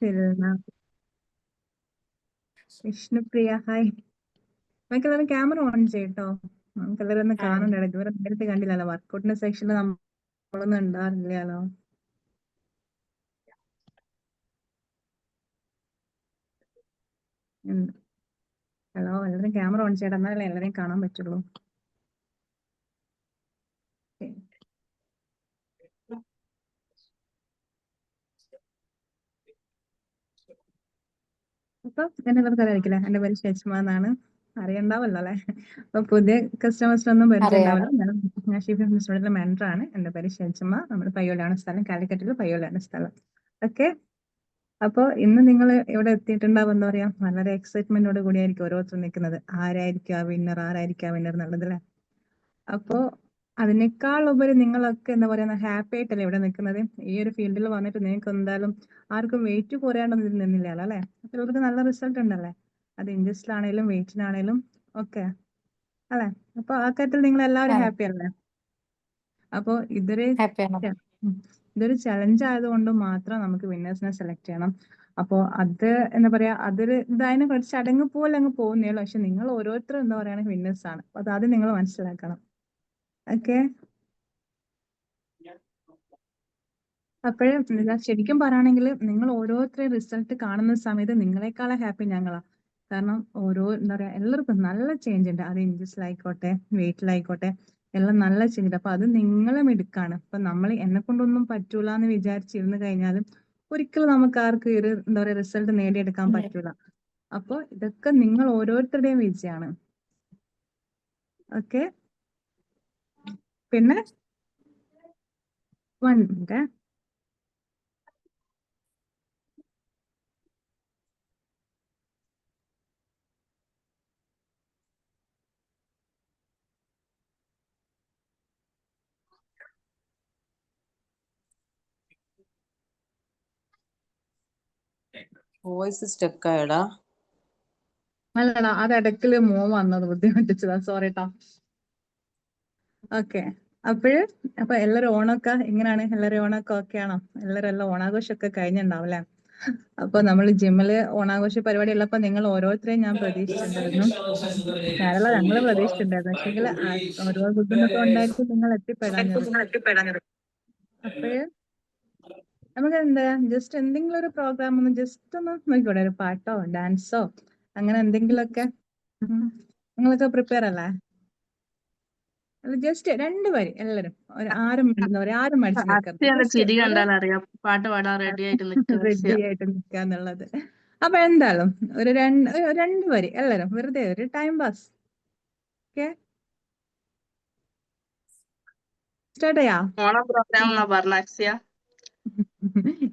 Silna, Vishnupriya, hi. നമുക്കെല്ലാവരും camera on ചെയ്യട്ടോ. നമുക്കെല്ലാവരും ഒന്ന് കാണണ്ട. ഇതുവരെ നേരത്തെ കണ്ടില്ലല്ലോ. വർക്കൗട്ടിന്റെ സെക്ഷനിൽ നമ്മളൊന്നും ഉണ്ടാവില്ലല്ലോ. ഹലോ, എല്ലാവരും ക്യാമറ ഓൺ ചെയ്യണം, എന്നാലല്ലേ എല്ലാവരെയും കാണാൻ പറ്റുള്ളൂ. അപ്പൊ എന്നെ എല്ലാവർക്കും അറിയാതിരിക്കില്ല. എന്റെ പേര് ഷെജ്മ എന്നാണ്. അറിയണ്ടാവല്ലോ അല്ലെ. അപ്പൊ പുതിയ കസ്റ്റമേഴ്സിനൊന്നും പരിചയമുണ്ടാവില്ല. ഞാൻ ഷിഫി മിസ്റ്റുഡിലെ മെന്റർ ആണ്. എന്റെ പേര് ഷെജ്മ. നമ്മുടെ പയ്യോലാണ് സ്ഥലം, കാലിക്കറ്റില് പയ്യോലാണ് സ്ഥലം. ഓക്കെ. അപ്പൊ ഇന്ന് നിങ്ങൾ ഇവിടെ എത്തിയിട്ടുണ്ടാവും, എന്താ പറയാ, വളരെ എക്സൈറ്റ്മെന്റോട് കൂടിയായിരിക്കും ഓരോരുത്തരും നിൽക്കുന്നത്. ആരായിരിക്കും ആ വിന്നർ എന്നുള്ളത് അല്ലെ. അപ്പോ അതിനേക്കാൾ ഉപരി നിങ്ങളൊക്കെ എന്താ പറയുക, ഹാപ്പി ആയിട്ടല്ലേ ഇവിടെ നിൽക്കുന്നത്. ഈ ഒരു ഫീൽഡിൽ വന്നിട്ട് നിങ്ങൾക്ക് എന്തായാലും ആർക്കും വെയിറ്റ് കുറയാണ്ടൊന്നും നിന്നില്ലല്ലോ അല്ലെ. ചിലർക്ക് നല്ല റിസൾട്ട് ഉണ്ടല്ലേ, അത് ഇഞ്ചസ്റ്റിലാണേലും വെയിറ്റിനാണേലും ഒക്കെ അല്ലെ. അപ്പൊ ആ കാര്യത്തിൽ നിങ്ങൾ എല്ലാവരും ഹാപ്പി അല്ലേ. അപ്പൊ ഇതൊരു ചലഞ്ച് ആയതുകൊണ്ട് മാത്രം നമുക്ക് വിന്നേഴ്സിനെ സെലക്ട് ചെയ്യണം. അപ്പോ അത് എന്താ പറയാ, അതൊരു ഇതതിനെ കുറച്ച് ചടങ്ങ് പോലെ അങ്ങ് പോകുന്നേ. പക്ഷെ നിങ്ങൾ ഓരോരുത്തരും എന്താ പറയുക വിന്നേഴ്സ് ആണ്. അപ്പൊ അത് നിങ്ങൾ മനസ്സിലാക്കണം. ഓക്കെ. അപ്പോഴേ ശരിക്കും പറയുകയാണെങ്കിൽ നിങ്ങൾ ഓരോരുത്തരും റിസൾട്ട് കാണുന്ന സമയത്ത് നിങ്ങളെക്കാളും ഹാപ്പി ഞങ്ങളാ. കാരണം ഓരോ എന്താ പറയാ, എല്ലാവർക്കും നല്ല ചേഞ്ച് ഉണ്ട്. അത് ഇഞ്ചസിലായിക്കോട്ടെ വെയിറ്റിലായിക്കോട്ടെ, എല്ലാം നല്ല ചേഞ്ച് ഉണ്ട്. അപ്പൊ അത് നിങ്ങളും എടുക്കാണ്. അപ്പൊ നമ്മൾ എന്നെ കൊണ്ടൊന്നും പറ്റൂല എന്ന് വിചാരിച്ചിരുന്നു കഴിഞ്ഞാലും ഒരിക്കലും നമുക്ക് ആർക്കും ഒരു എന്താ പറയാ റിസൾട്ട് നേടിയെടുക്കാൻ പറ്റൂല. അപ്പൊ ഇതൊക്കെ നിങ്ങൾ ഓരോരുത്തരുടെയും വിജയമാണ്. ഓക്കെ. പിന്നെ വൺ മിനിറ്റ്. വോയിസ് സ്റ്റക്ക് ആയടാ. അല്ലടാ, അത് ഇടയ്ക്കില് വന്നത് ബുദ്ധിമുട്ടിച്ചതാ, സോറി ട്ടാ. ഓക്കെ. അപ്പൊ എല്ലാരും ഓണൊക്കെ എങ്ങനെയാണ്? എല്ലാരും ഓണൊക്കെ ഓക്കെ ആണോ? എല്ലാം ഓണാഘോഷമൊക്കെ കഴിഞ്ഞിട്ടുണ്ടാവും അല്ലെ. അപ്പൊ നമ്മൾ ജിമ്മില് ഓണാഘോഷ പരിപാടി ഉള്ളപ്പോ നിങ്ങൾ ഓരോരുത്തരെയും ഞാൻ പ്രതീക്ഷിച്ചിട്ടുണ്ടായിരുന്നു. ഞാനല്ല, ഞങ്ങള് പ്രതീക്ഷിച്ചിട്ടുണ്ടായിരുന്നു. പക്ഷെങ്കിൽ ഓരോ ബുദ്ധിമുട്ടുണ്ടായിരിക്കും നിങ്ങൾ എത്തിപ്പെടാഞ്ഞത്. അപ്പോഴ് നമുക്ക് എന്താ ജസ്റ്റ് എന്തെങ്കിലും ഒരു പ്രോഗ്രാം ഒന്ന് ജസ്റ്റ് ഒന്ന് നോക്കിക്കൂടെ, ഒരു പാട്ടോ ഡാൻസോ അങ്ങനെ എന്തെങ്കിലുമൊക്കെ. നിങ്ങളൊക്കെ പ്രിപ്പയർ അല്ലേ? ജസ്റ്റ് രണ്ടുപേര് എല്ലാരും, ആരും ആരും മടിച്ചു ചിരി കണ്ടാൽ അറിയാം പാട്ട് പാടാൻ റെഡി ആയിട്ട് റെഡി ആയിട്ട് നിൽക്കാന്നുള്ളത്. അപ്പൊ എന്തായാലും ഒരു രണ്ടുപേര് എല്ലാരും വെറുതെ ഒരു ടൈം പാസ്. ഓക്കെ, സ്റ്റാർട്ട് ചെയ്യാം. ഓണം പ്രോഗ്രാം എന്നാ പറഞ്ഞ അക്സിയ.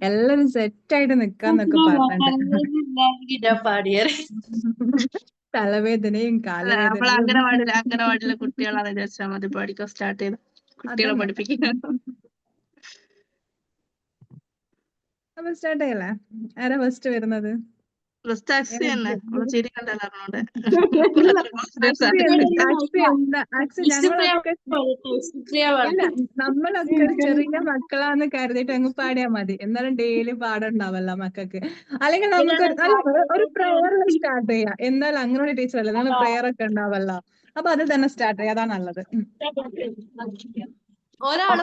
എല്ലാരും സെറ്റ് ആയിട്ട് നിക്കാന്നൊക്കെ പറഞ്ഞിട്ട് പാടിയത് തലവേദനയും നമ്മൾ കാലുവേദനയും അംഗനവാടിയിലെ കുട്ടികളാണ് വിചാരിച്ചാൽ മതി. പഠിക്കാൻ സ്റ്റാർട്ട് ചെയ്ത് കുട്ടികളെ പഠിപ്പിക്കുക. അപ്പൊ സ്റ്റാർട്ട് ചെയ്യല്ലേ? ആരാ ഫസ്റ്റ് വരുന്നത്? ഫസ്റ്റ് അക്സി തന്നെ. ചിരി കണ്ടാൽ അറിഞ്ഞോണ്ട് നമ്മളൊക്കെ ചെറിയ മക്കളാന്ന് കരുതിയിട്ട് അങ്ങ് പാടിയാ മതി. എന്നാലും ഡെയിലി പാടുണ്ടാവല്ലോ മക്കൾക്ക്. അല്ലെങ്കിൽ നമുക്ക് ഒരു പ്രയർ സ്റ്റാർട്ട് ചെയ്യാം. എന്നാലും അങ്ങനെ ടീച്ചർ അല്ലേ, നമ്മൾ പ്രയർ ഒക്കെ ഉണ്ടാവല്ലോ. അപ്പൊ അതിൽ തന്നെ സ്റ്റാർട്ട് ചെയ്യാം, അതാ നല്ലത്. ഒരാള്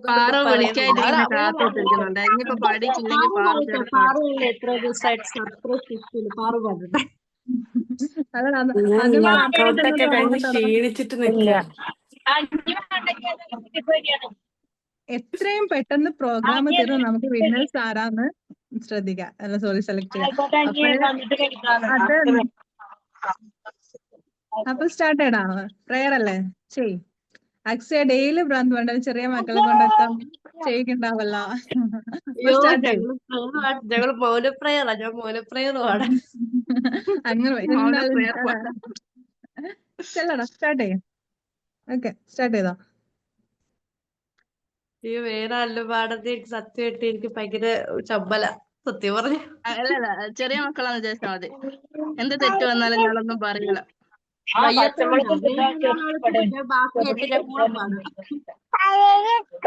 പാറു വിളിക്കാതിരിക്കുന്ന കാത്തിരിക്കുന്നുണ്ട്. ഇനിയിപ്പോ പാടിയിട്ടില്ലെങ്കിൽ എത്ര ദിവസമായിട്ട് സർപ്രൈസ് പാറു പാടട്ടെ. വർക്കൗട്ടൊക്കെ കഴിഞ്ഞ് ക്ഷീണിച്ചിട്ട് നിൽക്കുക. എത്രയും പെട്ടെന്ന് പ്രോഗ്രാം തീർന്ന് നമുക്ക് വിന്നേഴ്സ് ആരാന്ന് ശ്രദ്ധിക്കാം. അല്ല സോറി, സെലക്ട് ചെയ്യാം. അപ്പൊ സ്റ്റാർട്ട് ചെയ്യടാ. പ്രയർ അല്ലേ? ചെയ്. അക്സയ ഡെയിലി ഭ്രാന്ത് വേണ്ട, ചെറിയ മക്കളെ കൊണ്ടൊക്കെ ചെയ്യിക്കണ്ടാവല്ലോ. ഞങ്ങള് മൗനപ്രയറാ. ഞാൻ മൗനപ്രയർ പാടാം. അങ്ങനെ ചെല്ലടാ, സ്റ്റാർട്ട് ചെയ്യാം. ഓക്കെ, സ്റ്റാർട്ട് ചെയ്തോ. ഈ വേറെ ആളിന് പാടത്തെ സത്യമായിട്ട് എനിക്ക് ഭയങ്കര ചമ്മല, സത്യം പറഞ്ഞു. അല്ല ചെറിയ മക്കളാന്ന് വിചാരിച്ചാൽ മതി. എന്ത് തെറ്റ് വന്നാലും ഞാനൊന്നും പറയില്ല.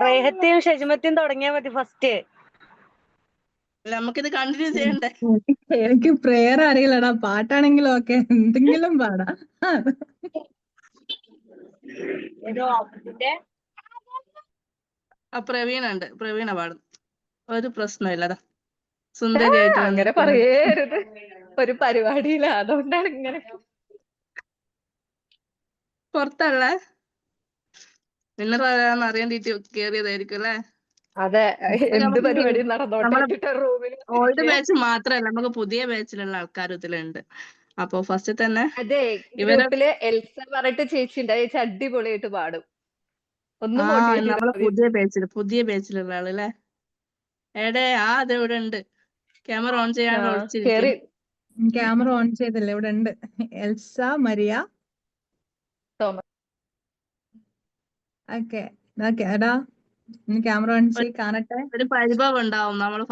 റേഹത്തെയും ഷെജ്മത്തെയും തുടങ്ങിയാ മതി ഫസ്റ്റ്. നമുക്കിത് കണ്ടിന്യൂ ചെയ്യണ്ടേ? എനിക്ക് പ്രേയർ അറിയില്ലടാ, പാട്ടാണെങ്കിലും ഓക്കെ, എന്തെങ്കിലും പാടാ. പ്രവീണ പാടും. ഒരു പ്രശ്നമില്ലടാ, സുന്ദരിയായിട്ട് അങ്ങനെ വന്നിരിക്കുന്നു. പറയരുത്, ഒരു പരിപാടിയില്ല, അതുകൊണ്ടാണ് ഇങ്ങനെ. പുറത്തല്ല, വിന്നർ ആരാന്ന് അറിയാണ്ടിട്ട് കേറിയതായിരിക്കും അല്ലേ? അതെ, എന്ത് നമുക്ക് പരിപാടി നമ്മളെ നടന്നോട്ടെ റൂമിൽ. ഓൾഡ് ബാച്ച് മാത്രല്ല, നമുക്ക് പുതിയ ബാച്ചിലുള്ള ആൾക്കാർ ഇതിലുണ്ട്. അപ്പൊ ഫസ്റ്റ് തന്നെ അതെ, ഇവരെ ഗ്രൂപ്പില് എൽസ പറഞ്ഞിട്ട് ചേച്ചി ഉണ്ട്, ആ ചേച്ചി അടിപൊളിയായിട്ട് പാടും. ഒന്ന് ആ മോട്ടിവേറ്റ് ചെയ്താൽ നമ്മളെ മതി. പുതിയ ബാച്ചിലുള്ള ആള് അല്ലേ? അത് ഇവിടെ ഉണ്ട്. ക്യാമറ ഓൺ ആ, ചെയ്യാണ്ട് ഒളിച്ചിരിക്കും. കേറി. ക്യാമറ ഓൺ ചെയ്തില്ല, ഇവിടെ ഉണ്ട്. Elsa Maria. Thomas. Okay okay എടാ, ക്യാമറ ഓൺ ചെയ്ത് കാണട്ടെ. ഒരു പരിഭവം ഉണ്ടാവും നമ്മള്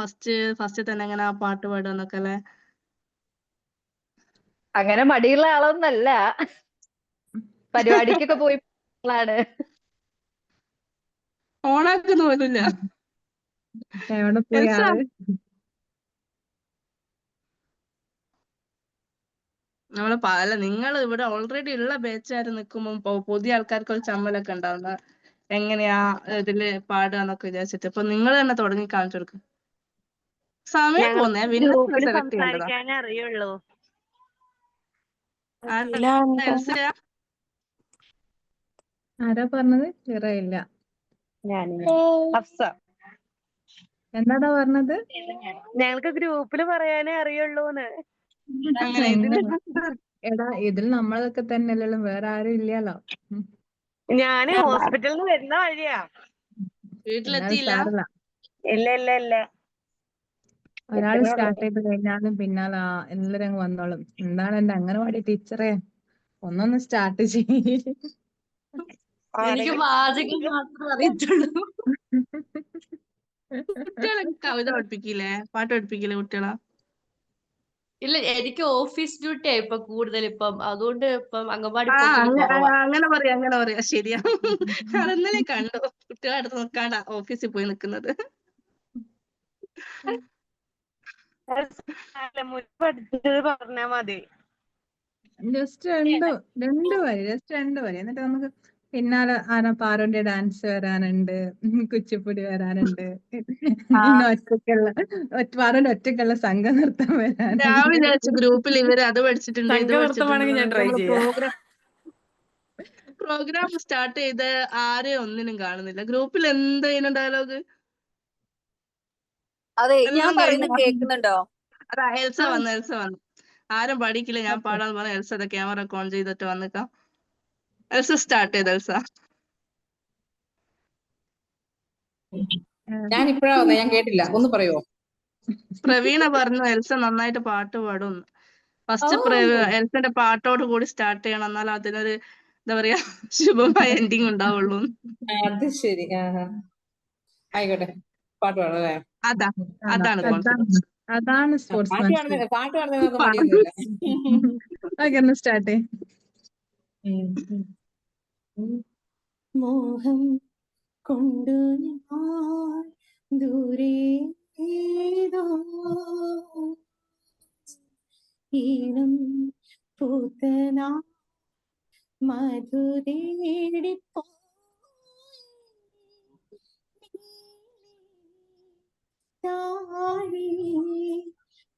ഫസ്റ്റ് തന്നെ എങ്ങനെ ആ പാട്ട് പാടുന്നൊക്കെ അല്ലേ? അങ്ങനെ മടിയുള്ള ആളൊന്നല്ല, പരിപാടിക്കൊക്കെ പോയി ആളാണ്. ഓണാക്കുന്ന പോലുമില്ല. എവിടെ പോയി എൽസ ആള്? അല്ല, നിങ്ങൾ ഇവിടെ ഓൾറെഡി ഉള്ള ബാച്ചുകാർ നിൽക്കുമ്പോ പുതിയ ആൾക്കാർക്ക് ഒരു ചമ്മലൊക്കെ ഉണ്ടാവുന്ന എങ്ങനെയാ ഇതില് പാടുകയെന്നൊക്കെ വിചാരിച്ചിട്ട്. ഇപ്പൊ നിങ്ങൾ തന്നെ തുടങ്ങി കാണിച്ചു കൊടുക്കും. സമയം പോന്നേ, വിന്നറിനെ സെലക്ട് ചെയ്യേണ്ടതാ. അറിയുള്ളൂ. എൽസയാ? ആരാ പറഞ്ഞത്? ചെറിയില്ല. ഹഫ്സ. എന്താടാ പറഞ്ഞത്? ഞങ്ങൾക്ക് ഗ്രൂപ്പില് പറയാനേ അറിയുള്ളൂന്ന്. അങ്ങനെ എടാ, ഇതിൽ നമ്മളൊക്കെ തന്നെ അല്ലല്ലോ, വേറെ ആരും ഇല്ലല്ലോ. ഞാന് ഹോസ്പിറ്റലിൽ നിന്ന് വരുന്ന വഴിയാ. വീട്ടിലെത്തിയില്ല. സാരല്ല, ഇല്ല. ഒരാൾ സ്റ്റാർട്ട് ചെയ്ത് കഴിഞ്ഞാലും പിന്നാലെ എല്ലാരും അങ്ങ് വന്നോളും. എന്താണ് എന്റെ അംഗനവാടി ടീച്ചറെ, ഒന്നൊന്ന് സ്റ്റാർട്ട് ചെയ്യ്. എനിക്ക് പാചകം മാത്രമേ അറിയത്തുള്ളൂ. കുട്ടികളെ കവിത പഠിപ്പിക്കില്ലേ, പാട്ട് പഠിപ്പിക്കില്ലേ കുട്ടികളെ? ഇല്ല, എനിക്ക് ഓഫീസ് ഡ്യൂട്ടിയാ ഇപ്പൊ കൂടുതൽ ഇപ്പം, അതുകൊണ്ട് ഇപ്പം അംഗൻവാടി ആ പോക്കല് കുറവാ. അങ്ങനെ പറയാ, ശരിയാ. അതെന്നല്ലേ കണ്ടു, കുട്ടികളെ അടുത്ത് നോക്കാണ്ട ഓഫീസിൽ പോയി നിക്കുന്നത്. പഠിച്ചത് പറഞ്ഞാ മതി. ജസ്റ്റ് രണ്ട് വരി എന്നിട്ട് നമുക്ക് പിന്നാലെ പാറുന്റെ ഡാൻസ് വരാനുണ്ട്, കുച്ചിപ്പുടി വരാനുണ്ട്, പിന്നെ പാറുന്റെ ഒറ്റക്കുള്ള സംഘം നൃത്തം വരാനുണ്ട്. ഞാൻ വിചാരിച്ചു ഗ്രൂപ്പിൽ ഇവര് അത് പഠിച്ചിട്ടുണ്ട് ഇത് സംഘനൃത്തമാണെങ്കിൽ ഞാൻ ട്രൈ ചെയ്യാം. പ്രോഗ്രാം സ്റ്റാർട്ട് ചെയ്ത് ആരെയും ഒന്നിനും കാണുന്നില്ല. ഗ്രൂപ്പിൽ എന്തായിരുന്നു ഡയലോഗ്? അതെ, ഞാൻ എല്ലാം പറയുന്നത് കഴിഞ്ഞു. കേൾക്കുന്നുണ്ടോ? അതാ എൽസ വന്നു. ആരും പഠിക്കില്ല, ഞാൻ പാടാന്ന് പറഞ്ഞ എൽസ ക്യാമറ ഓൺ ചെയ്തിട്ട് വന്നിക്കാം. എൽസ സ്റ്റാർട്ട് ചെയ്ത്. എൽസ ഞാൻ ഇപ്പഴാ വന്നേ, ഞാൻ കേട്ടില്ല, ഒന്ന് പറയുവോ? പ്രവീണ പറഞ്ഞു എൽസ നന്നായിട്ട് പാട്ട് പാടും. ഫസ്റ്റ് എൽസന്റെ പാട്ടോട് കൂടി സ്റ്റാർട്ട് ചെയ്യണം, എന്നാൽ അതിനൊരു എന്താ പറയാ ശുഭമായ എൻഡിങ് ഉണ്ടാവുള്ളൂ. അത് ശരി, ആയിക്കോട്ടെ, പാട്ട് പാടാം അല്ലേ? അതാണ് കോൺസെപ്റ്റ്. അതാണ് സ്പോർട്സ് പാട്ട് പാടുന്നതിനൊക്കെ മടിയൊന്നുമില്ല. ഓക്കെ, സ്റ്റാർട്ട് ചെയ്യും. മോഹം കൊണ്ടു ഞാൻ ദൂരെ ഏതോ ഈണം പൂത്തനാ മധുരേടിപ്പോ താഴെ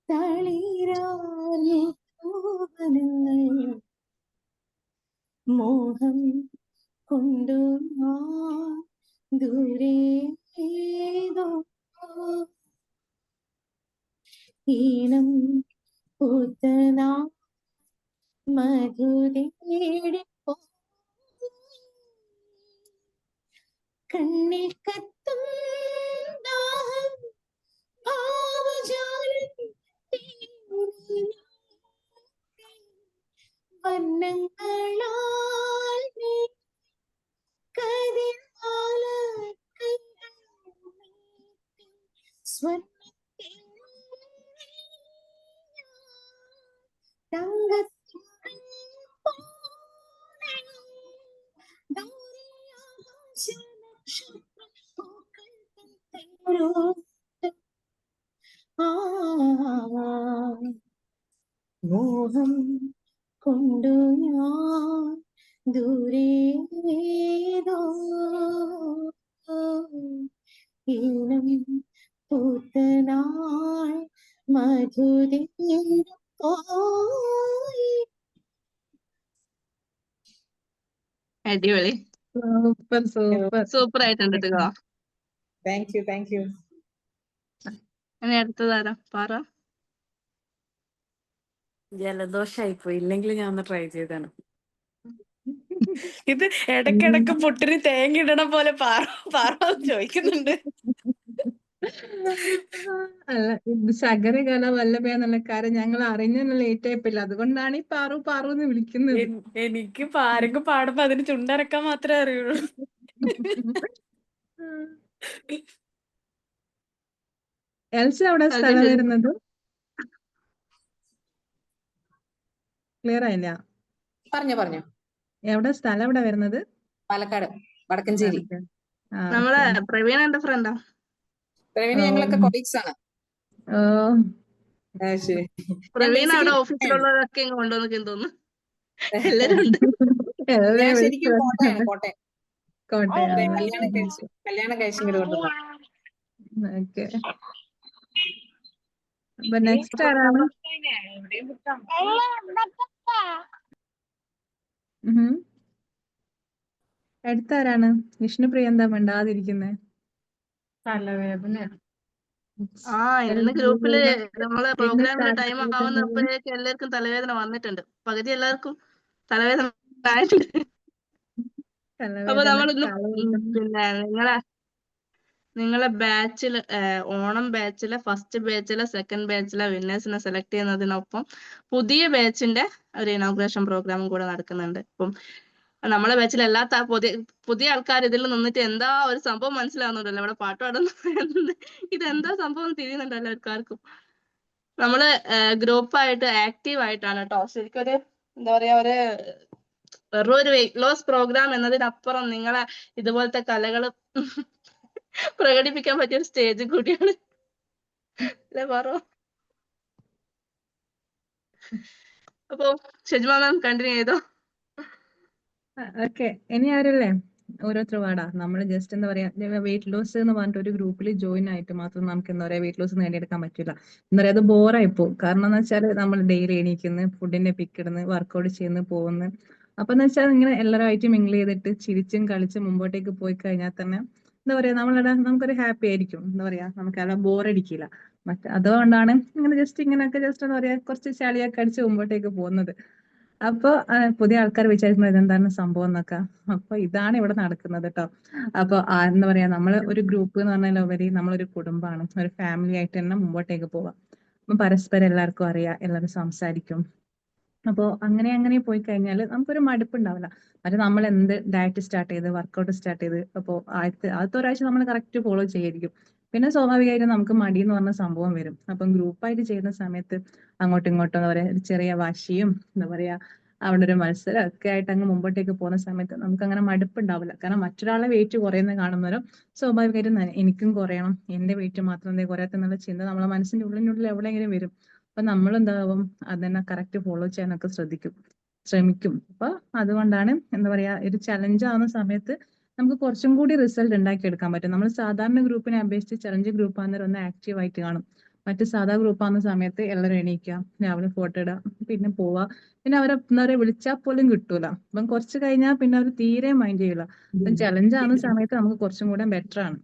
തളിരാർന്നു പൂവനങ്ങൾ മോഹം കൊണ്ടു ഞാൻ ദൂരെ ഏതോ ഈണം പൂത്തനാ മധുരേടിപ്പോ കണ്ണിൽ കത്തും ദാഹം ഭാവജാലം വർണ്ണങ്ങളാൽ കതിർകാല കൈകൾ സ്വർണ്ണത്തിൽ തങ്കത്തിൻ മോഹം കൊണ്ടു ഞാൻ ദൂരേതോ ഈണം പൂത്തനാൾ മധുരപ്പോയി. അടിപൊളി, സൂപ്പർ സൂപ്പർ. സൂപ്പർ ആയിട്ടുണ്ട് കേട്ടോ. Thank you, thank you. ഇനി അടുത്തതാരാ? പറ. ജലദോഷായി പോയി, ഇല്ലെങ്കിൽ ഞാൻ ഒന്ന് ട്രൈ ചെയ്താണ്. ഇത് ഇടക്കിടക്ക് പുട്ടിന് തേങ്ങ ഇടണ പോലെ പാറ ചോദിക്കുന്നുണ്ട്. അല്ല, ഇത് ശകരകല വല്ലഭ എന്നുള്ള കാര്യം ഞങ്ങൾ അറിഞ്ഞ ലേറ്റ് ആയിപ്പില്ല, അതുകൊണ്ടാണ് ഈ പാറു പാറു എന്ന് വിളിക്കുന്നത്. എനിക്ക് ആരെങ്കിലും പാടുമ്പോ അതിന് ചുണ്ടരക്കാൻ മാത്രമേ അറിയുള്ളൂ. എൽസ എവിടെ സ്ഥലം വരുന്നത്? ക്ലിയർ ആയില്ല. പറഞ്ഞോ. എവിടെ സ്ഥലം എവിടെ വരുന്നത്? പാലക്കാട് വടക്കഞ്ചേരി. നമ്മളെ പ്രവീണ എന്റെ ഫ്രണ്ടാ. പ്രവീണ് ഞങ്ങളൊക്കെ കൊളീഗ്സ് ആണ്. ശരി. പ്രവീണ അവിടെ ഓഫീസിലുള്ളവരൊക്കെ ഇങ്ങ് കൊണ്ടുവന്നൊക്കെ തോന്നുന്നു. എല്ലാരും ഉണ്ട്. ഞാൻ ശരിക്കും കോട്ടയം കോട്ടയം. കല്യാണം കഴിച്ച് ഇങ്ങോട്ട് കൊണ്ടുവന്നു. ഓക്കെ. അപ്പൊ നെക്സ്റ്റ് ആരാണ്? അടുത്താരാണ്? വിഷ്ണുപ്രിയ എന്താ മിണ്ടാതിരിക്കുന്നേ? തലവേദന. ഇന്ന് ഗ്രൂപ്പില് നമ്മളെ പ്രോഗ്രാമിന്റെ ടൈം ആവുന്നപ്പോഴേക്ക് എല്ലാവർക്കും തലവേദന വന്നിട്ടുണ്ട്. പകുതി എല്ലാവർക്കും തലവേദന ആയിട്ടുണ്ട്. അപ്പൊ നമ്മളിന്ന് പിന്നെ നിങ്ങളെ ബാച്ചില് ഓണം ബാച്ചിലെ ഫസ്റ്റ് ബാച്ചിലെ സെക്കൻഡ് ബാച്ചിലെ വിന്നേഴ്സിനെ സെലക്ട് ചെയ്യുന്നതിനൊപ്പം പുതിയ ബാച്ചിന്റെ ഒരു ഇനോഗ്രേഷൻ പ്രോഗ്രാമും കൂടെ നടക്കുന്നുണ്ട്. അപ്പം നമ്മളെ ബാച്ചിൽ എല്ലാത്ത പുതിയ ആൾക്കാർ ഇതിൽ നിന്നിട്ട് എന്താ ഒരു സംഭവം മനസ്സിലാവുന്നുണ്ടല്ലോ, ഇവിടെ പാട്ട് പാടുന്നു, ഇതെന്താ സംഭവം തിരിയുന്നുണ്ട് എല്ലാവർക്കും. നമ്മള് ഗ്രൂപ്പായിട്ട് ആക്റ്റീവ് ആയിട്ടാണ് കേട്ടോ. ശരിക്കും ഒരു എന്താ പറയാ, വെറും ഒരു വെയിറ്റ് ലോസ് പ്രോഗ്രാം എന്നതിനപ്പുറം നിങ്ങളെ ഇതുപോലത്തെ കലകൾ പ്രകടിപ്പിക്കാൻ പറ്റിയ ഒരു സ്റ്റേജ് കൂടിയാണ് അല്ലേ പറ. അപ്പൊ ഷെജ്മ മാം കണ്ടിന്യൂ ചെയ്തോ. ഓക്കെ, ഇനി ആരല്ലേ? ഓരോരുത്തർ പാടാ. നമ്മൾ ജസ്റ്റ് എന്താ പറയാ, വെയിറ്റ് ലോസ് എന്ന് പറഞ്ഞിട്ട് ഒരു ഗ്രൂപ്പിൽ ജോയിൻ ആയിട്ട് മാത്രം നമുക്ക് എന്താ പറയാ വെയിറ്റ് ലോസ് നേടിയെടുക്കാൻ പറ്റില്ല. എന്താ പറയാ, അത് ബോറായി പോകും. കാരണം എന്ന് വെച്ചാൽ നമ്മൾ ഡെയിലി എണീക്കുന്നു, ഫുഡിന്റെ പിക്ക് ഇടുന്നു, വർക്കൗട്ട് ചെയ്യുന്നു, പോകുന്നു. അപ്പൊ എന്ന് വെച്ചാൽ ഇങ്ങനെ എല്ലാവരുമായിട്ട് മിങ്കിൾ ചെയ്തിട്ട് ചിരിച്ചും കളിച്ചും മുമ്പോട്ടേക്ക് പോയി കഴിഞ്ഞാൽ തന്നെ എന്താ പറയാ, നമുക്കൊരു ഹാപ്പി ആയിരിക്കും. എന്താ പറയാ, നമുക്ക് അല്ല ബോറടിക്കില്ല. അതുകൊണ്ടാണ് ഇങ്ങനെ ഇങ്ങനെയൊക്കെ ജസ്റ്റ് എന്താ പറയാ കുറച്ച് ചളിയൊക്കെ അടിച്ച് മുമ്പോട്ടേക്ക് പോകുന്നത്. അപ്പൊ പുതിയ ആൾക്കാർ വിചാരിക്കുന്നത് ഇതെന്താണ് സംഭവം എന്നൊക്കെ. അപ്പൊ ഇതാണ് ഇവിടെ നടക്കുന്നത് കേട്ടോ. അപ്പൊ എന്താ പറയാ, നമ്മള് ഒരു ഗ്രൂപ്പ് എന്ന് പറഞ്ഞാൽ ഉപരി നമ്മളൊരു കുടുംബമാണ്, ഒരു ഫാമിലി ആയിട്ട് തന്നെ മുമ്പോട്ടേക്ക് പോവാം. അപ്പൊ പരസ്പരം എല്ലാവർക്കും അറിയാം, എല്ലാവരും സംസാരിക്കും. അപ്പോൾ അങ്ങനെ പോയി കഴിഞ്ഞാൽ നമുക്കൊരു മടുപ്പ് ഉണ്ടാവില്ല. അത് നമ്മൾ എന്ത് ഡയറ്റ് സ്റ്റാർട്ട് ചെയ്ത് വർക്കൗട്ട് സ്റ്റാർട്ട് ചെയ്ത് അപ്പോൾ ആദ്യത്തെ ഒരാഴ്ച നമ്മൾ കറക്റ്റ് ഫോളോ ചെയ്യായിരിക്കും. പിന്നെ സ്വാഭാവികമായിട്ടും നമുക്ക് മടി എന്ന് പറഞ്ഞ സംഭവം വരും. അപ്പം ഗ്രൂപ്പായിട്ട് ചെയ്യുന്ന സമയത്ത് അങ്ങോട്ടും ഇങ്ങോട്ടും എന്താ പറയാ ഒരു ചെറിയ വാശിയും എന്താ പറയാ അവിടെ ഒരു മത്സരം ഒക്കെ ആയിട്ട് അങ്ങ് മുമ്പോട്ടേക്ക് പോകുന്ന സമയത്ത് നമുക്ക് അങ്ങനെ മടുപ്പ് ഉണ്ടാവില്ല. കാരണം മറ്റൊരാളെ വെയിറ്റ് കുറയുന്ന കാണുന്നവരും സ്വാഭാവികമായിട്ടും എനിക്കും കുറയണം, എന്റെ വെയിറ്റ് മാത്രം എന്തേ കുറയാത്തെന്നുള്ള ചിന്ത നമ്മളെ മനസ്സിന്റെ ഉള്ളിനുള്ളിൽ എവിടെയെങ്കിലും വരും. അപ്പൊ നമ്മൾ എന്താവും, അതിനെ കറക്റ്റ് ഫോളോ ചെയ്യാനൊക്കെ ശ്രമിക്കും. അപ്പൊ അതുകൊണ്ടാണ് എന്താ പറയാ ഒരു ചലഞ്ച് ആവുന്ന സമയത്ത് നമുക്ക് കുറച്ചും കൂടി റിസൾട്ട് ഉണ്ടാക്കിയെടുക്കാൻ പറ്റും. നമ്മൾ സാധാരണ ഗ്രൂപ്പിനെ അപേക്ഷിച്ച് ചലഞ്ച് ഗ്രൂപ്പ് ആകുന്നവർ ഒന്ന് ആക്റ്റീവ് ആയിട്ട് കാണും. മറ്റു സാധാ ഗ്രൂപ്പ് ആകുന്ന സമയത്ത് എല്ലാവരും എണീക്കുക, രാവിലെ ഫോട്ടോ ഇടുക, പിന്നെ പോവാ, പിന്നെ അവരെ എന്താ പറയാ വിളിച്ചാൽ പോലും കിട്ടൂല. അപ്പം കുറച്ച് കഴിഞ്ഞാൽ പിന്നെ അവർ തീരെ മൈൻഡ് ചെയ്യൂല. അപ്പം ചലഞ്ച് ആവുന്ന സമയത്ത് നമുക്ക് കുറച്ചും കൂടെ ബെറ്റർ ആണ്.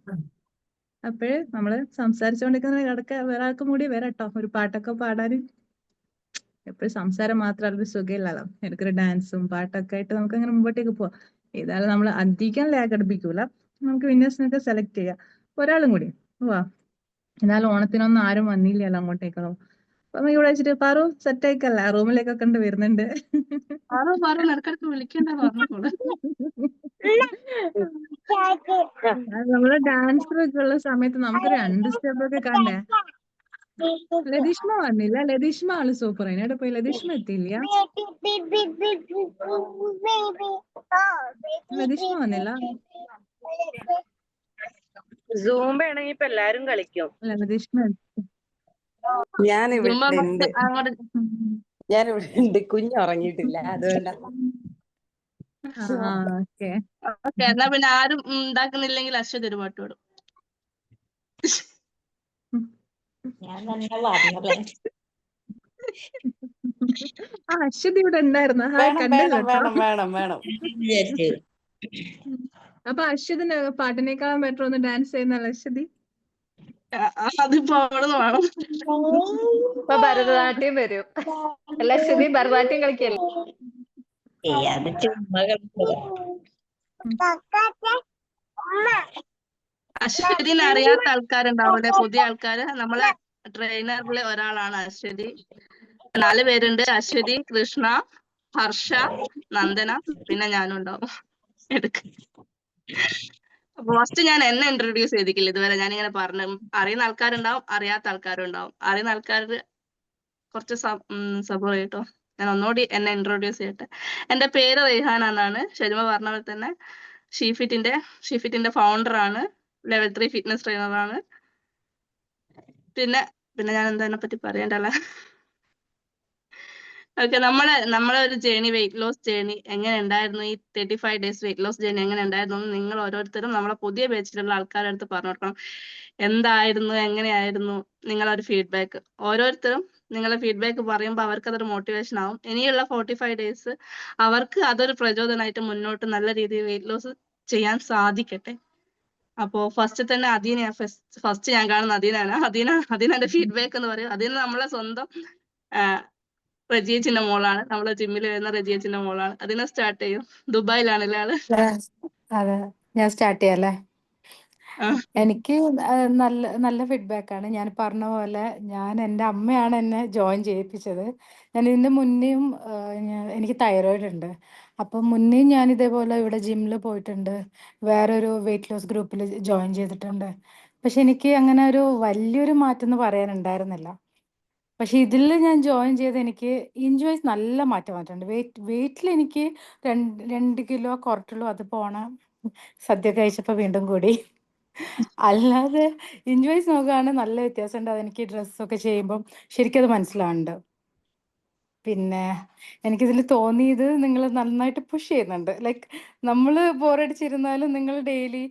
അപ്പോഴ് നമ്മള് സംസാരിച്ചുകൊണ്ടിരിക്കുന്ന ഇടയ്ക്ക് വേറെ ആൾക്കും കൂടി വരട്ടോ ഒരു പാട്ടൊക്കെ പാടാന്. എപ്പോഴും സംസാരം മാത്രമല്ല ഒരു സുഖമില്ലല്ലോ, എനിക്കൊരു ഡാൻസും പാട്ടൊക്കെ ആയിട്ട് നമുക്ക് അങ്ങനെ മുമ്പോട്ടേക്ക് പോവാം. ഏതായാലും നമ്മൾ അധികം ലാഗ് അടുപ്പിക്കൂല, നമുക്ക് വിന്നേഴ്സിനൊക്കെ സെലക്ട് ചെയ്യാം. ഒരാളും കൂടി പോവാ. എന്നാലും ഓണത്തിനൊന്നും ആരും വന്നില്ലല്ലോ അങ്ങോട്ടേക്കോ. അപ്പൊ ഇവിടെ വെച്ചിട്ട് പാറു സെറ്റ് ആയിക്കല്ല, റൂമിലേക്കൊക്കെ കണ്ട് വരുന്നുണ്ട്. ഇടക്കിടക്ക് വിളിക്കണ്ട പറഞ്ഞോളൂ. നമ്മള് ഡാൻസറൊക്കെ ഉള്ള സമയത്ത് നമുക്കൊരു 2 സ്റ്റെപ്പൊക്കെ കണ്ടേ. ലതീഷ്മ വന്നില്ല. ലതീഷ്മ ആള് സൂപ്പർ ആയി. എവിടെ പോയി? ലതീഷ്മ എത്തിയില്ല. ലതീഷ്മ വന്നില്ല. സൂംബ ആണെങ്കിൽ ഇപ്പൊ എല്ലാരും കളിക്കും. അല്ല ലതീഷ്മ ഞാൻ ഇവിടെ ഉണ്ട്. ഞാനിവിടെ ഉണ്ട്. കുഞ്ഞുറങ്ങിയിട്ടില്ല, അതുകൊണ്ടാ. ഓക്കെ. ഓക്കെ, എന്നാ പിന്നെ ആരും ഉണ്ടാക്കുന്നില്ലെങ്കിൽ അശ്വതി ഒരു പാട്ട് പാടും. ഞാൻ തന്നെ പറഞ്ഞല്ലേ. അശ്വതി ഇവിടെ ഉണ്ടായിരുന്നു. ഹായ്, വേണം കണ്ടല്ലോ വേണം കേട്ടോ. വേണം വേണം വേണം. വിചാരിച്ചു. അപ്പൊ അശ്വതിന് പാട്ടിനേക്കാളും ബെറ്റർ ഒന്ന് ഡാൻസ് ചെയ്യുന്നല്ലോ അശ്വതി. അതിപ്പോ അവിടെ നിന്ന് വേണം. ഇപ്പൊ ഭരതനാട്യം വരും. ലക്ഷദ്വീപ് ഭരതനാട്യം കളിക്കല്ലേ. അത് ചുമ്മാ കളിച്ചതാ. അശ്വതിനെ അറിയാത്ത ആൾക്കാരുണ്ടാവില്ലേ, പുതിയ ആൾക്കാര്. നമ്മളെ ട്രെയിനറിലെ ഒരാളാണ് അശ്വതി. 4 പേരുണ്ട്: അശ്വതി, കൃഷ്ണ, ഹർഷ, നന്ദന, പിന്നെ ഞാനും ഉണ്ടാവും. എടുക്ക. ഫസ്റ്റ് ഞാൻ എന്നെ ഇൻട്രൊഡ്യൂസ് ചെയ്തിട്ടില്ല ഇതുവരെ. ഞാനിങ്ങനെ പറഞ്ഞു, അറിയുന്ന ആൾക്കാരുണ്ടാവും, അറിയാത്ത ആൾക്കാരുണ്ടാവും. അറിയുന്ന ആൾക്കാര് കുറച്ച് സപ്പോർട്ട് ചെയ്യട്ടോ. ഞാൻ ഒന്നുകൂടി എന്നെ ഇൻട്രൊഡ്യൂസ് ചെയ്യട്ടെ. എന്റെ പേര് റെയ്ഹാന എന്നാണ്. ഷെജ്മ പറഞ്ഞ പോലെ തന്നെ ഷീഫിറ്റിന്റെ ഫൗണ്ടർ ആണ്. ലെവൽ 3 ഫിറ്റ്നസ് ട്രെയിനറാണ്. പിന്നെ ഞാൻ എന്താ പറ്റി പറയണ്ടല്ലേ. ഓക്കെ, നമ്മളെ ഒരു ജേണി, വെയിറ്റ് ലോസ് ജേണി എങ്ങനെ ഉണ്ടായിരുന്നു, ഈ 35 ഡേയ്സ് വെയിറ്റ് ലോസ് ജേണി എങ്ങനെ ഉണ്ടായിരുന്നു എന്ന് നിങ്ങൾ ഓരോരുത്തരും നമ്മളെ പുതിയ ബാച്ചിലുള്ള ആൾക്കാരുടെ അടുത്ത് പറഞ്ഞു കൊടുക്കണം. എന്തായിരുന്നു, എങ്ങനെയായിരുന്നു നിങ്ങളൊരു ഫീഡ്ബാക്ക്. ഓരോരുത്തരും നിങ്ങളെ ഫീഡ്ബാക്ക് പറയുമ്പോൾ അവർക്ക് അതൊരു മോട്ടിവേഷൻ ആവും. ഇനിയുള്ള 45 ഡേയ്സ് അവർക്ക് അതൊരു പ്രചോദനമായിട്ട് മുന്നോട്ട് നല്ല രീതിയിൽ വെയിറ്റ് ലോസ് ചെയ്യാൻ സാധിക്കട്ടെ. അപ്പോ ഫസ്റ്റ് തന്നെ അദീന, ഫസ്റ്റ് ഞാൻ കാണുന്ന അദീനാണ്. അദീനന്റെ ഫീഡ്ബാക്ക് എന്ന് പറയും. അദീന നമ്മളെ സ്വന്തം റജിയച്ചിന്റെ മോളാണ്. നമ്മളെ ജിമ്മിൽ വരുന്ന റജിയച്ചിന്റെ മോളാണ്. അതിനെ സ്റ്റാർട്ട് ചെയ്യും. ദുബായിലാണല്ലേ ആള്. അതെ, ഞാൻ സ്റ്റാർട്ട് ചെയ്യാല്ലേ. ആ. എനിക്ക് നല്ല ഫീഡ്ബാക്ക് ആണ്. ഞാൻ പറഞ്ഞ പോലെ എൻ്റെ അമ്മയാണ് എന്നെ ജോയിൻ ചെയ്യിപ്പിച്ചത്. ഞാൻ ഇതിൻ്റെ മുന്നേയും എനിക്ക് തൈറോയിഡ് ഉണ്ട്. അപ്പം മുന്നേയും ഞാൻ ഇതേപോലെ ഇവിടെ ജിമ്മിൽ പോയിട്ടുണ്ട്. വേറൊരു വെയിറ്റ് ലോസ് ഗ്രൂപ്പിൽ ജോയിൻ ചെയ്തിട്ടുണ്ട്. പക്ഷെ എനിക്ക് അങ്ങനെ ഒരു വലിയൊരു മാറ്റം എന്ന് പറയാനുണ്ടായിരുന്നില്ല. പക്ഷെ ഇതിൽ ഞാൻ ജോയിൻ ചെയ്ത് എനിക്ക് ഇഞ്ചോയ്സ് നല്ല മാറ്റം വന്നിട്ടുണ്ട്. വെയിറ്റിൽ എനിക്ക് 2 കിലോ കുറച്ചുള്ളൂ. അത് പോണം സദ്യ കഴിച്ചപ്പോൾ വീണ്ടും കൂടി. അല്ലാതെ ഇഞ്ചോയ്സ് നോക്കുകയാണെങ്കിൽ നല്ല വ്യത്യാസമുണ്ട്. അതെനിക്ക് ഡ്രസ്സൊക്കെ ചെയ്യുമ്പം ശരിക്കും അത് മനസ്സിലാവുന്നുണ്ട്. പിന്നെ എനിക്കിതിൽ തോന്നിയത് നിങ്ങൾ നന്നായിട്ട് പുഷ് ചെയ്യുന്നുണ്ട്. ലൈക്ക് നമ്മൾ ബോറടിച്ചിരുന്നാലും നിങ്ങൾ ഡെയിലി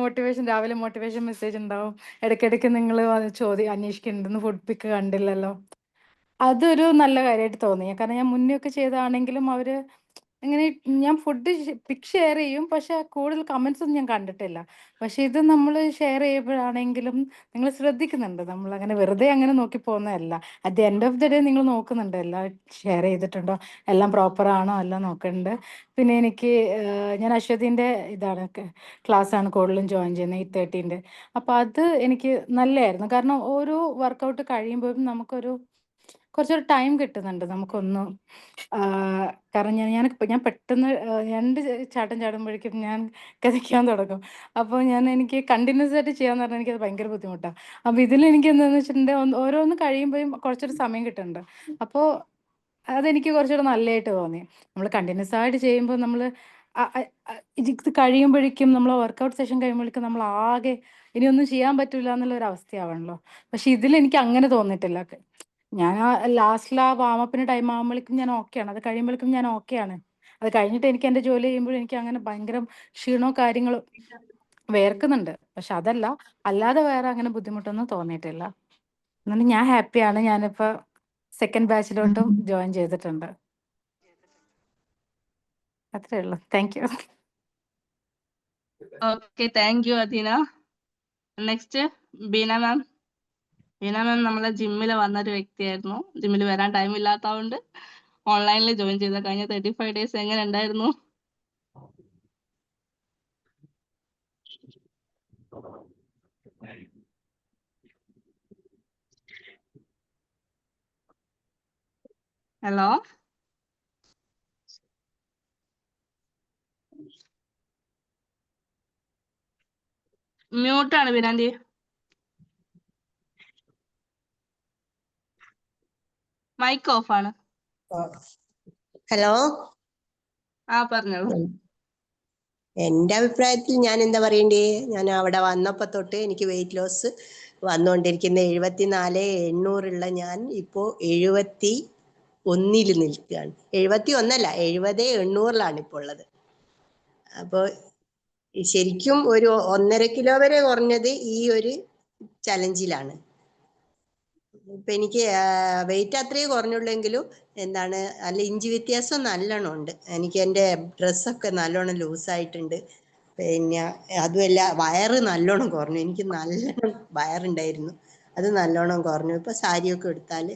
മോട്ടിവേഷൻ, രാവിലെ മോട്ടിവേഷൻ മെസ്സേജ് ഉണ്ടാവും. ഇടയ്ക്കിടയ്ക്ക് നിങ്ങൾ അന്വേഷിക്കുന്നുണ്ടെന്ന് ഫുഡ് പിക്ക് കണ്ടില്ലല്ലോ. അതൊരു നല്ല കാര്യമായിട്ട് തോന്നി. കാരണം ഞാൻ മുന്നേ ഒക്കെ ചെയ്തതാണെങ്കിലും അവർ ഇങ്ങനെ ഞാൻ ഫുഡ് പിക്ക് ഷെയർ ചെയ്യും, പക്ഷെ കൂടുതൽ കമൻസ് ഒന്നും ഞാൻ കണ്ടിട്ടില്ല. പക്ഷെ ഇത് നമ്മൾ ഷെയർ ചെയ്യുമ്പോഴാണെങ്കിലും നിങ്ങൾ ശ്രദ്ധിക്കുന്നുണ്ട്. നമ്മളങ്ങനെ വെറുതെ അങ്ങനെ നോക്കി പോകുന്നതല്ല. At the end of the day നിങ്ങൾ നോക്കുന്നുണ്ട് എല്ലാം ഷെയർ ചെയ്തിട്ടുണ്ടോ, എല്ലാം പ്രോപ്പർ ആണോ, എല്ലാം നോക്കുന്നുണ്ട്. പിന്നെ ഞാൻ അശ്വതിൻ്റെ ക്ലാസ്സാണ് കൂടുതലും ജോയിൻ ചെയ്യുന്നത്, 8:30. അപ്പോൾ അത് എനിക്ക് നല്ലതായിരുന്നു. കാരണം ഓരോ വർക്കൗട്ട് കഴിയുമ്പോഴും കുറച്ചൊരു ടൈം കിട്ടുന്നുണ്ട് നമുക്കൊന്ന്. കാരണം ഞാൻ പെട്ടെന്ന് 2 ചാട്ടം ചാടുമ്പോഴേക്കും ഞാൻ കിതയ്ക്കാൻ തുടങ്ങും. അപ്പോൾ എനിക്ക് കണ്ടിന്യൂസ് ആയിട്ട് ചെയ്യാന്ന് പറഞ്ഞാൽ എനിക്കത് ഭയങ്കര ബുദ്ധിമുട്ടാണ്. അപ്പോൾ എനിക്ക് എന്താണെന്ന് വെച്ചിട്ടുണ്ടെങ്കിൽ ഓരോന്ന് കഴിയുമ്പോഴും കുറച്ചൊരു സമയം കിട്ടുന്നുണ്ട്. അപ്പോൾ അതെനിക്ക് കുറച്ചുകൂടെ നല്ലതായിട്ട് തോന്നി. നമ്മൾ കണ്ടിന്യൂസ് ആയിട്ട് ചെയ്യുമ്പോൾ നമ്മൾ ഇത് കഴിയുമ്പോഴേക്കും, നമ്മൾ വർക്കൗട്ട് സെഷൻ കഴിയുമ്പോഴേക്കും നമ്മൾ ആകെ ഇനിയൊന്നും ചെയ്യാൻ പറ്റില്ല എന്നുള്ളൊരു അവസ്ഥയാവണല്ലോ. പക്ഷെ എനിക്ക് അങ്ങനെ തോന്നിയിട്ടില്ല. ഞാൻ ലാസ്റ്റിൽ വാമപ്പിന് ടൈം ആകുമ്പോഴേക്കും ഞാൻ ഓക്കെയാണ്. അത് കഴിയുമ്പോഴേക്കും ഞാൻ ഓക്കെയാണ്. അത് കഴിഞ്ഞിട്ട് എനിക്ക് എൻ്റെ ജോലി ചെയ്യുമ്പോൾ എനിക്ക് അങ്ങനെ ഭയങ്കര ക്ഷീണോ കാര്യങ്ങളോ വേർക്കുന്നുണ്ട്. പക്ഷെ അല്ലാതെ വേറെ അങ്ങനെ ബുദ്ധിമുട്ടൊന്നും തോന്നിയിട്ടില്ല. എന്നാലും ഞാൻ ഹാപ്പിയാണ്. ഞാനിപ്പോൾ സെക്കൻഡ് ബാച്ചിലോട്ടും ജോയിൻ ചെയ്തിട്ടുണ്ട്. അത്രേ ഉള്ളൂ. Thank you. Okay, thank you Adeena. Next Beena ma'am. Beena ma'am നമ്മളെ ജിമ്മിൽ വന്നൊരു വ്യക്തിയായിരുന്നു. ജിമ്മിൽ വരാൻ ടൈം ഇല്ലാത്തതുകൊണ്ട് ഓൺലൈനിൽ ജോയിൻ ചെയ്ത. കഴിഞ്ഞ 35 ഡേയ്സ് എങ്ങനെ ഉണ്ടായിരുന്നു? ഹലോ, മ്യൂട്ടാണ് ബിനാൻഡി. മൈക്ക് ഓഫ് ആണ്. ഹലോ, പറഞ്ഞോളൂ. എൻ്റെ അഭിപ്രായത്തിൽ ഞാൻ എന്താ പറയണ്ടേ, ഞാൻ അവിടെ വന്നപ്പോൾ തൊട്ട് എനിക്ക് വെയിറ്റ് ലോസ് വന്നുകൊണ്ടിരിക്കുന്ന 74,800 ഞാൻ ഇപ്പോൾ 71 നിൽക്കുകയാണ്. 71 അല്ല, 70-800 ഇപ്പോൾ ഉള്ളത്. അപ്പോൾ ശരിക്കും ഒരു 1.5 കിലോ വരെ കുറഞ്ഞത് ഈ ഒരു ചലഞ്ചിലാണ്. ഇപ്പൊ എനിക്ക് വെയിറ്റ് അത്രയേ കുറഞ്ഞുള്ളെങ്കിലും എന്താണ് അല്ല, ഇഞ്ചി വ്യത്യാസം നല്ലോണം ഉണ്ട്. എനിക്ക് എൻ്റെ ഡ്രസ്സൊക്കെ നല്ലോണം ലൂസായിട്ടുണ്ട്. പിന്നെ അതുമല്ല, വയറ് നല്ലോണം കുറഞ്ഞു. എനിക്ക് നല്ലോണം വയറുണ്ടായിരുന്നു, അത് നല്ലോണം കുറഞ്ഞു. ഇപ്പൊ സാരിയൊക്കെ എടുത്താൽ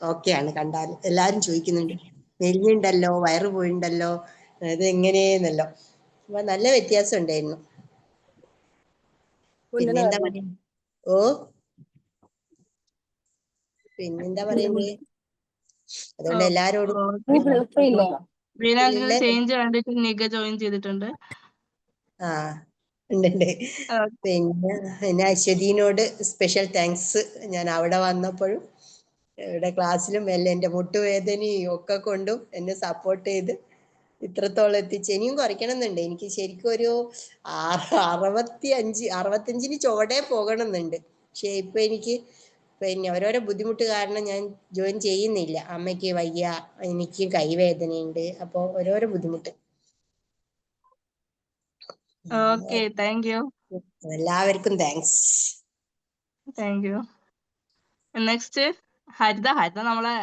ഓക്കെയാണ്. കണ്ടാൽ എല്ലാരും ചോദിക്കുന്നുണ്ട്, മെലിഞ്ഞുണ്ടല്ലോ, വയറ് പോയിണ്ടല്ലോ, ഇത് എങ്ങനെയെന്നല്ലോ. അപ്പൊ നല്ല വ്യത്യാസം ഉണ്ടായിരുന്നു. പിന്നെന്താ പറയുക? ഓ, പിന്നെന്താ പറയണ്ടേ? അതുകൊണ്ട് എല്ലാരോടും ബീനാന്റിന് ചേഞ്ച് കണ്ടിട്ട് നിക ജോയിൻ ചെയ്തിട്ടുണ്ട്. ആ ഉണ്ട്. പിന്നെ അശ്വതിനോട് സ്പെഷ്യൽ താങ്ക്സ്. ഞാൻ അവിടെ വന്നപ്പോഴും ഇവിടെ ക്ലാസ്സിലും എല്ലാം എൻ്റെ മുട്ടുവേദനയും ഒക്കെ കൊണ്ടും എന്നെ സപ്പോർട്ട് ചെയ്ത് ഇത്രത്തോളം എത്തിച്ച്. ഇനിയും കുറയ്ക്കണം എന്നുണ്ട്. എനിക്ക് ശരിക്കും ഒരു 65 ചോടേ പോകണം എന്നുണ്ട്. പക്ഷെ ഇപ്പൊ എനിക്ക് പിന്നെ ഓരോരോ ബുദ്ധിമുട്ട് കാരണം ഞാൻ ജോയിൻ ചെയ്യുന്നില്ല. അമ്മയ്ക്ക് വയ്യ, എനിക്ക് കൈവേദനയുണ്ട്, അപ്പൊ ഓരോരോ ബുദ്ധിമുട്ട്. Okay, thank U. എല്ലാവർക്കും താങ്ക്സ്. Thank you. നെക്സ്റ്റ് ഹരിത. ഹരിത നമ്മളെ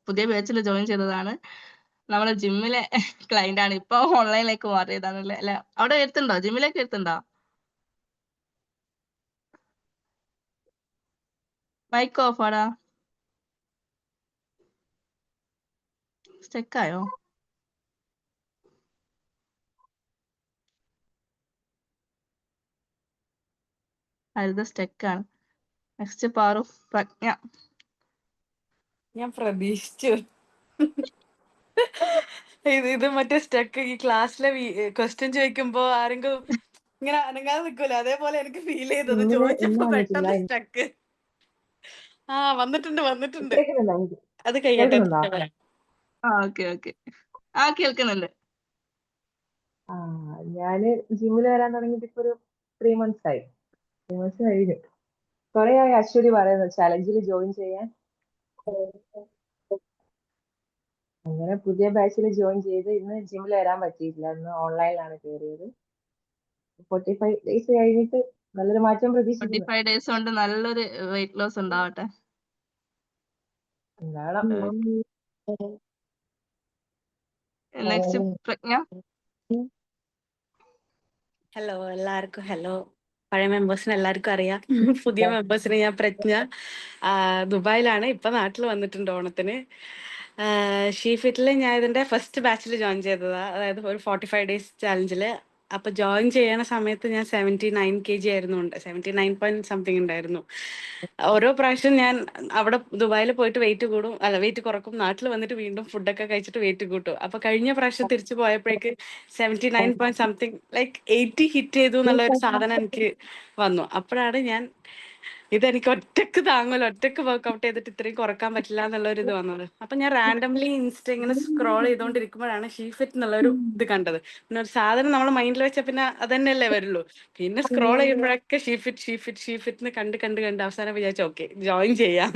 പുതിയ ബാച്ചിൽ ജോയിൻ ചെയ്തതാണ്. നമ്മളെ ജിമ്മിലെ ക്ലൈന്റ് ആണ്. ഇപ്പൊ ഓൺലൈനിലേക്ക് മാറിയതാണല്ലേ അല്ലെ? അവിടെ എത്തുണ്ടോ? ജിമ്മിലേക്ക് എത്തുണ്ടോ? മൈക്ക് ഓഫ് ആടാ. സ്റ്റെക്കായോ? ഹരിത സ്റ്റെക്കാണ്. നെക്സ്റ്റ് പാറു. പ്രജ്ഞ. ഞാൻ പ്രതീക്ഷിച്ചു. ഇത് മറ്റേ സ്റ്റക്ക് ഈ ക്ലാസ്സിലെ ക്വസ്റ്റ്യൻ ചോദിക്കുമ്പോ ആരെങ്കിലും ഇങ്ങനെ അനങ്ങാതെ നിൽക്കൂല, അതേപോലെ എനിക്ക് ഫീൽ ചെയ്തത്. ചോദിച്ചപ്പോ പെട്ടെന്ന് സ്റ്റക്ക്. ആ വന്നിട്ടുണ്ട്. അത് കഴിയട്ടെ. Okay okay. ആ കേൾക്കുന്നുണ്ട്. ഞാന് ജിമ്മിൽ വരാൻ തുടങ്ങിയിട്ട് ഇപ്പൊ ഒരു 3 months ആയി. 3 months കഴിഞ്ഞു. കുറെ ആയി അശ്വതി പറയുന്നു ചലഞ്ചിൽ ജോയിൻ ചെയ്യാൻ. അങ്ങനെ പുതിയ ബാച്ചിൽ ജോയിൻ ചെയ്ത് ഇന്ന് ജിമ്മിൽ വരാൻ പറ്റിയിട്ടില്ല. ഇന്ന് ഓൺലൈനിലാണ് കയറിയത്. 45 days കഴിഞ്ഞിട്ട് നല്ലൊരു മാറ്റം പ്രതീക്ഷിക്കുന്നു. 45 days കൊണ്ട് നല്ലൊരു വെയിറ്റ് ലോസ് ഉണ്ടാവട്ടെ. നെക്സ്റ്റ് പ്രജ്ഞ. ഹലോ എല്ലാവർക്കും. ഹലോ, പഴയ മെമ്പേഴ്സിന് എല്ലാവർക്കും അറിയാം. പുതിയ മെമ്പേഴ്സിന് ഞാൻ പ്രജ്ഞ. ദുബായിലാണ്. ഇപ്പൊ നാട്ടിൽ വന്നിട്ടുണ്ട് ഓണത്തിന്. ഷീഫിറ്റിൽ ഞാൻ ഇതിന്റെ ഫസ്റ്റ് ബാച്ചിൽ ജോയിൻ ചെയ്തതാ, അതായത് ഒരു 45 days ചാലഞ്ചില്. അപ്പൊ ജോയിൻ ചെയ്യണ സമയത്ത് ഞാൻ 79 kg ആയിരുന്നു, 79 point something ഉണ്ടായിരുന്നു. ഓരോ പ്രാവശ്യം ഞാൻ അവിടെ ദുബായിൽ പോയിട്ട് വെയിറ്റ് കുറക്കും, നാട്ടിൽ വന്നിട്ട് വീണ്ടും ഫുഡൊക്കെ കഴിച്ചിട്ട് വെയിറ്റ് കൂട്ടും. അപ്പൊ കഴിഞ്ഞ പ്രാവശ്യം തിരിച്ചു പോയപ്പോഴേക്ക് 79 point something, ലൈക്ക് 80 ഹിറ്റ് ചെയ്തു എന്നുള്ള ഒരു സാധനം എനിക്ക് വന്നു. അപ്പോഴാണ് ഞാൻ ഇതെനിക്ക് ഒറ്റക്ക് താങ്ങൂല, ഒറ്റക്ക് വർക്ക്ഔട്ട് ചെയ്തിട്ട് ഇത്രയും കുറക്കാൻ പറ്റില്ല എന്നുള്ളൊരു ഇത് വന്നത്. അപ്പൊ ഞാൻ റാൻഡംലി ഇൻസ്റ്റ ഇങ്ങനെ സ്ക്രോൾ ചെയ്തുകൊണ്ടിരിക്കുമ്പോഴാണ് ഷീഫിറ്റ് എന്നുള്ളൊരു ഇത് കണ്ടത്. പിന്നെ ഒരു സാധനം നമ്മൾ മൈൻഡിൽ വെച്ചാൽ പിന്നെ അതന്നെയല്ലേ വരുള്ളൂ. പിന്നെ സ്ക്രോൾ ചെയ്യുമ്പോഴൊക്കെ ഷീഫിറ്റ് കണ്ട് കണ്ട് കണ്ട് അവസാനം വിചാരിച്ചു ഓക്കെ ജോയിൻ ചെയ്യാം.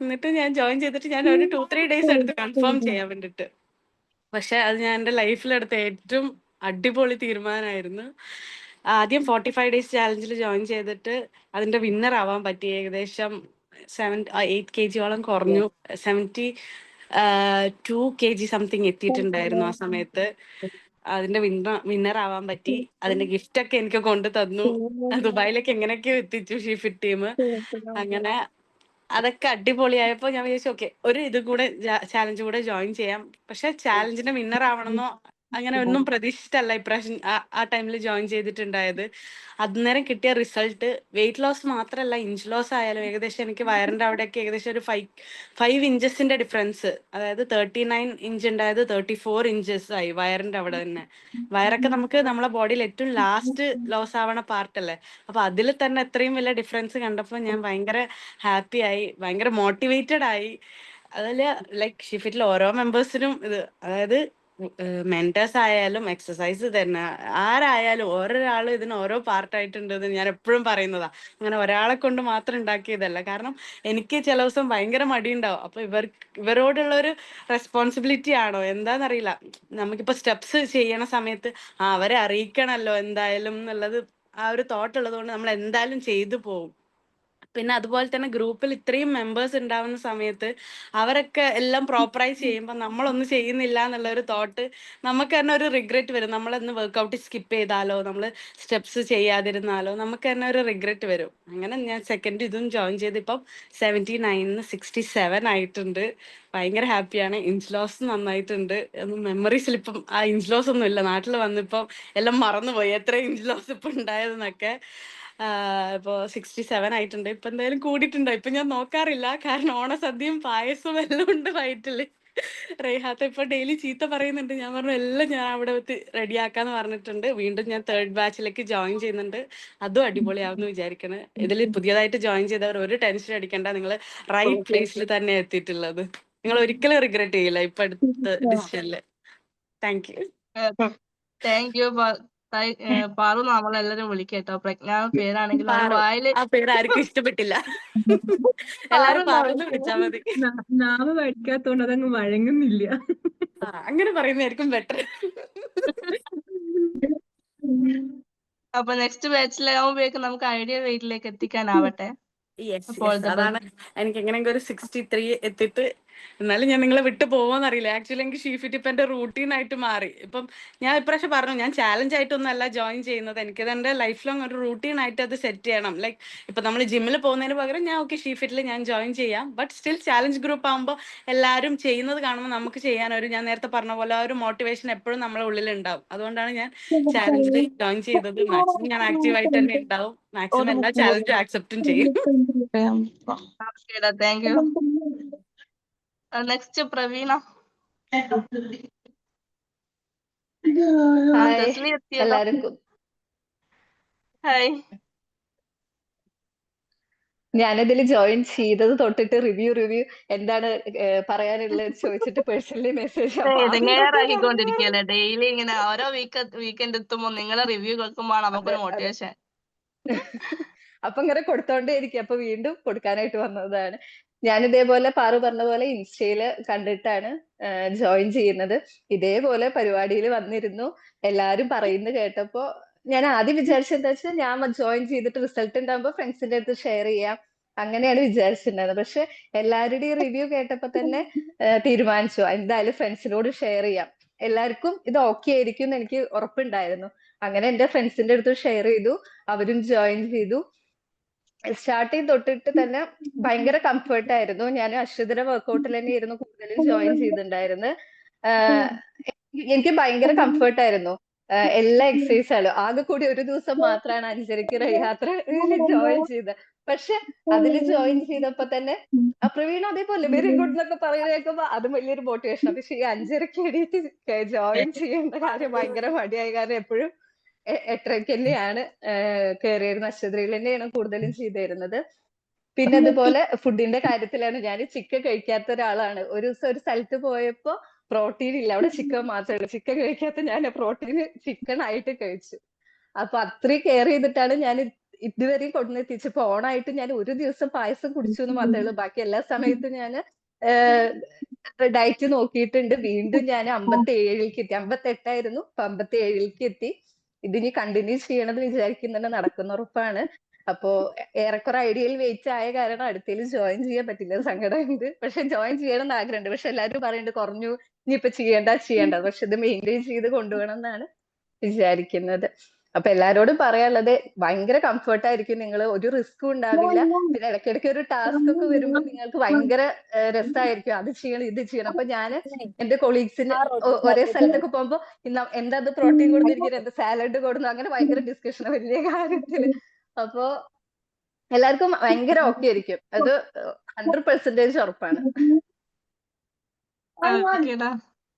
എന്നിട്ട് ഞാൻ ജോയിൻ ചെയ്തിട്ട് ഞാൻ ഒരു 2-3 days എടുത്ത് കൺഫേം ചെയ്യാൻ വേണ്ടിട്ട്. പക്ഷെ അത് ഞാൻ എൻ്റെ ലൈഫിലെടുത്ത ഏറ്റവും അടിപൊളി തീരുമാനമായിരുന്നു. ആദ്യം 45 days ചാലഞ്ചിൽ ജോയിൻ ചെയ്തിട്ട് അതിന്റെ വിന്നർ ആവാൻ പറ്റി. ഏകദേശം 8 kg കുറഞ്ഞു. 72 kg സംതിങ് എത്തിയിട്ടുണ്ടായിരുന്നു ആ സമയത്ത്. അതിന്റെ വിന്നർ ആവാൻ പറ്റി. അതിന്റെ ഗിഫ്റ്റ് ഒക്കെ എനിക്ക് കൊണ്ടു തന്നു. ദുബായിലേക്ക് എങ്ങനെയൊക്കെയോ എത്തിച്ചു ഷീഫിറ്റ് ടീം. അങ്ങനെ അതൊക്കെ അടിപൊളിയായപ്പോ ഞാൻ വിചാരിച്ചു ഓക്കെ ഒരു ഇത് കൂടെ ചാലഞ്ച് കൂടെ ജോയിൻ ചെയ്യാം. പക്ഷെ ചാലഞ്ചിന്റെ വിന്നർ ആവണമെന്നോ അങ്ങനെ ഒന്നും പ്രതീക്ഷിച്ചിട്ടല്ല ഇപ്രാവശ്യം ആ ടൈമിൽ ജോയിൻ ചെയ്തിട്ടുണ്ടായത്. അന്നേരം കിട്ടിയ റിസൾട്ട് വെയിറ്റ് ലോസ് മാത്രമല്ല, ഇഞ്ച് ലോസ് ആയാലും ഏകദേശം എനിക്ക് വയറിന്റെ അവിടെയൊക്കെ ഏകദേശം ഒരു 5 inches ഡിഫറൻസ്. അതായത് 39 inch ഉണ്ടായത് 34 inches ആയി വയറിന്റെ അവിടെ തന്നെ. വയറൊക്കെ നമുക്ക് നമ്മളെ ബോഡിയിൽ ഏറ്റവും ലാസ്റ്റ് ലോസ് ആവണ പാർട്ടല്ലേ. അപ്പൊ അതിൽ തന്നെ എത്രയും വലിയ ഡിഫറൻസ് കണ്ടപ്പോൾ ഞാൻ ഭയങ്കര ഹാപ്പി ആയി, ഭയങ്കര മോട്ടിവേറ്റഡ് ആയി. അതില് ലൈക്ക് ഷിഫിറ്റിൽ ഓരോ മെമ്പേഴ്സിനും ഇത്, അതായത് മെന്റേഴ്സ് ആയാലും എക്സസൈസ് തന്നെ ആരായാലും ഓരോരാളും ഇതിന് ഓരോ പാർട്ടായിട്ടുണ്ട് എന്ന് ഞാൻ എപ്പോഴും പറയുന്നതാ. അങ്ങനെ ഒരാളെ കൊണ്ട് മാത്രം ഉണ്ടാക്കിയതല്ല. കാരണം എനിക്ക് ചില ദിവസം ഭയങ്കര മടിയുണ്ടാവും. അപ്പൊ ഇവരോടുള്ള ഒരു റെസ്പോൺസിബിലിറ്റി ആണോ എന്താന്നറിയില്ല. നമുക്കിപ്പോ സ്റ്റെപ്സ് ചെയ്യണ സമയത്ത് അവരെ അറിയിക്കണല്ലോ എന്തായാലും എന്നുള്ളത് ആ ഒരു തോട്ട് ഉള്ളത് കൊണ്ട് നമ്മൾ എന്തായാലും ചെയ്തു പോകും. പിന്നെ അതുപോലെ തന്നെ ഗ്രൂപ്പിൽ ഇത്രയും മെമ്പേഴ്സ് ഉണ്ടാവുന്ന സമയത്ത് അവരൊക്കെ എല്ലാം പ്രോപ്പറായി ചെയ്യുമ്പോൾ നമ്മളൊന്നും ചെയ്യുന്നില്ല എന്നുള്ള ഒരു തോട്ട് നമുക്ക് തന്നെ ഒരു റിഗ്രറ്റ് വരും. നമ്മളൊന്ന് വർക്കൗട്ട് സ്കിപ്പ് ചെയ്താലോ, നമ്മൾ സ്റ്റെപ്സ് ചെയ്യാതിരുന്നാലോ നമുക്ക് തന്നെ ഒരു റിഗ്രറ്റ് വരും. അങ്ങനെ ഞാൻ സെക്കൻഡ് ഇതും ജോയിൻ ചെയ്ത് ഇപ്പം 79 67 ആയിട്ടുണ്ട്. ഭയങ്കര ഹാപ്പിയാണ്. ഇൻസ്ലോസ് നന്നായിട്ടുണ്ട്. മെമ്മറീസിൽ ഇപ്പം ആ ഇൻസ്ലോസ് ഒന്നും ഇല്ല. നാട്ടിൽ വന്നിപ്പം എല്ലാം മറന്നുപോയി എത്ര ഇൻസ്ലോസ് ഇപ്പം ഉണ്ടായതെന്നൊക്കെ. ഇപ്പോൾ 67 ആയിട്ടുണ്ട്. ഇപ്പൊ എന്തായാലും കൂടിയിട്ടുണ്ടോ ഇപ്പൊ ഞാൻ നോക്കാറില്ല. കാരണം ഓണസദ്യയും പായസവും എല്ലാം ഉണ്ട് വയറ്റില്. റെയ്ഹാത്ത ഇപ്പൊ ഡെയിലി ചീത്ത പറയുന്നുണ്ട്. ഞാൻ പറഞ്ഞു എല്ലാം ഞാൻ അവിടെ റെഡിയാക്കാന്ന് പറഞ്ഞിട്ടുണ്ട്. വീണ്ടും ഞാൻ 3rd ബാച്ചിലേക്ക് ജോയിൻ ചെയ്യുന്നുണ്ട്. അതും അടിപൊളിയാവുമെന്ന് വിചാരിക്കണേ. ഇതിൽ പുതിയതായിട്ട് ജോയിൻ ചെയ്തവർ ഒരു ടെൻഷൻ അടിക്കണ്ട. നിങ്ങൾ റൈറ്റ് പ്ലേസിൽ തന്നെ എത്തിയിട്ടുള്ളത്. നിങ്ങൾ ഒരിക്കലും റിഗ്രറ്റ് ചെയ്യില്ല ഇപ്പൊ അടുത്ത ഡിസിഷനില്. Thank you. Thank you. Paru നമ്മളെല്ലാരും വിളിക്കട്ടോ. പ്രജ്ഞ പേരാണെങ്കിൽ പാറു വായില് ആ പേര് ആർക്കും ഇഷ്ടപ്പെട്ടില്ല. എല്ലാരും പാറുന്ന് വിളിച്ചാ മതി. നാമ പഠിക്കാത്തോണ്ട് അതങ്ങ് വഴങ്ങുന്നില്ല. അങ്ങനെ പറയുന്നതായിരിക്കും ബെറ്റർ. അപ്പൊ നെക്സ്റ്റ് ബാച്ചിലാവുമ്പോഴേക്കും നമുക്ക് ഐഡിയ വെയിറ്റിലേക്ക് എത്തിക്കാനാവട്ടെ. അതാണ് എനിക്ക് എങ്ങനെയെങ്കിലും ഒരു 63 എത്തിയിട്ട് എന്നാലും ഞാൻ നിങ്ങളെ വിട്ടു പോവാന്നറിയില്ല. ആക്ച്വലി എനിക്ക് ഷീഫിറ്റ് ഇപ്പൊ എന്റെ റൂട്ടീൻ ആയിട്ട് മാറി. ഇപ്പം ഞാൻ ഇപ്രാവശ്യം പറഞ്ഞു ഞാൻ ചാലഞ്ച് ആയിട്ടൊന്നും അല്ല ജോയിൻ ചെയ്യുന്നത്. എനിക്കത് എന്റെ ലൈഫ് ലോങ് ഒരു റൂട്ടീൻ ആയിട്ട് അത് സെറ്റ് ചെയ്യണം. ലൈക്ക് ഇപ്പൊ നമ്മൾ ജിമ്മിൽ പോകുന്നതിന് പകരം ഞാൻ ഷീഫിറ്റിൽ ഞാൻ ജോയിൻ ചെയ്യാം. ബട്ട് സ്റ്റിൽ ചാലഞ്ച് ഗ്രൂപ്പ് ആകുമ്പോൾ എല്ലാവരും ചെയ്യുന്നത് കാണുമ്പോൾ നമുക്ക് ചെയ്യാൻ ഞാൻ നേരത്തെ പറഞ്ഞ പോലെ ആ ഒരു മോട്ടിവേഷൻ എപ്പോഴും നമ്മുടെ ഉള്ളിൽ ഉണ്ടാവും. അതുകൊണ്ടാണ് ഞാൻ ചാലഞ്ചിൽ ജോയിൻ ചെയ്തത്. മാക്സിമം ഞാൻ ആക്റ്റീവായിട്ട് തന്നെ ഉണ്ടാവും. മാക്സിമം എല്ലാ ചാലഞ്ചും ആക്സെപ്റ്റും ചെയ്യും. Thank you. Next Praveena. Hi എല്ലാവർക്കും. ഹായ്. ഞാനിതിൽ ജോയിൻ ചെയ്തത് തൊട്ടിട്ട് റിവ്യൂ എന്താണ് പറയാനുള്ളത് ചോദിച്ചിട്ട് പേഴ്സണലി മെസ്സേജ് ഇടങ്ങേറാക്കിക്കൊണ്ടിരിക്കുകയല്ലേ ഡെയിലി ഇങ്ങനെ ഓരോ വീക്കെൻഡ് എത്തുമ്പോ നിങ്ങളെ റിവ്യൂ കേൾക്കുമ്പോൾ നമുക്കൊരു മോട്ടിവേഷൻ. അപ്പൊ ഇങ്ങനെ കൊടുത്തോണ്ടേ ഇരിക്കും. അപ്പൊ വീണ്ടും കൊടുക്കാനായിട്ട് വന്നതാണ്. ഞാൻ ഇതേപോലെ പാറു പറഞ്ഞ പോലെ ഇൻസ്റ്റയില് കണ്ടിട്ടാണ് ജോയിൻ ചെയ്യുന്നത്. ഇതേപോലെ പരിപാടിയിൽ വന്നിരുന്നു. എല്ലാരും പറയുന്നത് കേട്ടപ്പോ ഞാൻ ആദ്യം വിചാരിച്ചത് എന്താ വെച്ചാൽ ഞാൻ ജോയിൻ ചെയ്തിട്ട് റിസൾട്ട് ഉണ്ടാകുമ്പോൾ ഫ്രണ്ട്സിന്റെ അടുത്ത് ഷെയർ ചെയ്യാം അങ്ങനെയാണ് വിചാരിച്ചിട്ടുണ്ടായിരുന്നത്. പക്ഷെ എല്ലാവരുടെയും റിവ്യൂ കേട്ടപ്പോ തന്നെ തീരുമാനിച്ചു എന്തായാലും ഫ്രണ്ട്സിനോട് ഷെയർ ചെയ്യാം. എല്ലാവർക്കും ഇത് ഓക്കെ ആയിരിക്കും എന്ന് എനിക്ക് ഉറപ്പുണ്ടായിരുന്നു. അങ്ങനെ എന്റെ ഫ്രണ്ട്സിന്റെ അടുത്ത് ഷെയർ ചെയ്തു. അവരും ജോയിൻ ചെയ്തു. സ്റ്റാർട്ടിങ് തൊട്ടിട്ട് തന്നെ ഭയങ്കര കംഫർട്ട് ആയിരുന്നു. ഞാൻ അശ്വതിയുടെ വർക്കൗട്ടിൽ തന്നെയായിരുന്നു കൂടുതലും ജോയിൻ ചെയ്തിട്ടുണ്ടായിരുന്നത്. എനിക്ക് ഭയങ്കര കംഫർട്ട് ആയിരുന്നു എല്ലാ എക്സസൈസുകളും. ആകെ കൂടി ഒരു ദിവസം മാത്രമാണ് 5:30 റെയ്ഹാത്രയിൽ ജോയിൻ ചെയ്തത്. പക്ഷെ അതിൽ ജോയിൻ ചെയ്തപ്പോ തന്നെ പ്രവീണ അതേപോലെ വെരി ഗുഡ് എന്നൊക്കെ പറയുന്ന കേൾക്കുമ്പോ അത് വലിയൊരു മോട്ടിവേഷൻ. പക്ഷെ ഈ 5:30 എണീറ്റ് ജോയിൻ ചെയ്യേണ്ട കാര്യം ഭയങ്കര മടിയായ കാരണം എപ്പോഴും 8:30 തന്നെയാണ് കയറിയിരുന്നത്. അശ്വതിയിൽ തന്നെയാണ് കൂടുതലും ചെയ്തിരുന്നത്. പിന്നെ അതുപോലെ ഫുഡിന്റെ കാര്യത്തിലാണ് ഞാൻ ചിക്കൻ കഴിക്കാത്ത ഒരാളാണ്. ഒരു ദിവസം ഒരു സ്ഥലത്ത് പോയപ്പോ പ്രോട്ടീൻ ഇല്ല, അവിടെ ചിക്കൻ മാത്രമേ ഉള്ളൂ. ചിക്കൻ കഴിക്കാത്ത ഞാൻ പ്രോട്ടീൻ ചിക്കൻ ആയിട്ട് കഴിച്ചു. അപ്പൊ അത്രയും കെയർ ചെയ്തിട്ടാണ് ഞാൻ ഇതുവരെയും കൊണ്ടുവന്നെത്തിച്ചു. ഇപ്പൊ ഓണായിട്ട് ഞാൻ ഒരു ദിവസം പായസം കുടിച്ചു എന്ന് മാത്രമേ ഉള്ളൂ. ബാക്കി എല്ലാ സമയത്തും ഞാൻ ഡയറ്റ് നോക്കിയിട്ടുണ്ട്. വീണ്ടും ഞാൻ 57ലേക്ക് എത്തി. 58 ഇപ്പൊ 57ലേക്ക് എത്തി. ഇതിനി കണ്ടിന്യൂ ചെയ്യണമെന്ന് വിചാരിക്കുന്നുണ്ട്. നടക്കുന്ന ഉറപ്പാണ്. അപ്പോ ഏറെക്കുറെ ഐഡിയൽ വെയിറ്റ് ആയ കാരണം അടുത്തതിൽ ജോയിൻ ചെയ്യാൻ പറ്റില്ല. സങ്കടമുണ്ട്. പക്ഷെ ജോയിൻ ചെയ്യണം എന്ന് ആഗ്രഹമുണ്ട്. പക്ഷെ എല്ലാവരും പറയുന്നുണ്ട് കുറഞ്ഞു ഇനിയിപ്പൊ ചെയ്യേണ്ട. പക്ഷെ ഇത് മെയിൻറ്റെയിൻ ചെയ്ത് കൊണ്ടുപോകണം എന്നാണ് വിചാരിക്കുന്നത്. അപ്പൊ എല്ലാരോടും പറയാനുള്ളത് ഭയങ്കര കംഫർട്ട് ആയിരിക്കും. നിങ്ങൾ ഒരു റിസ്കും ഉണ്ടാവില്ല. പിന്നെ ഇടയ്ക്കിടയ്ക്ക് ഒരു ടാസ്ക് ഒക്കെ വരുമ്പോൾ നിങ്ങൾക്ക് ഭയങ്കര രസമായിരിക്കും. അത് ചെയ്യണം ഇത് ചെയ്യണം. അപ്പൊ ഞാൻ എന്റെ കൊളീഗ്സിന് ഒരേ സ്ഥലത്തൊക്കെ പോകുമ്പോ എന്താ അത് പ്രോട്ടീൻ കൊടുത്തിരിക്കുന്നത്, എന്താ സാലഡ് കൊടുന്നു, അങ്ങനെ ഭയങ്കര ഡിസ്കഷൻ വലിയ കാര്യത്തില്. അപ്പോ എല്ലാവർക്കും ഭയങ്കര ഓക്കെ ആയിരിക്കും. അത് 100% ഉറപ്പാണ്.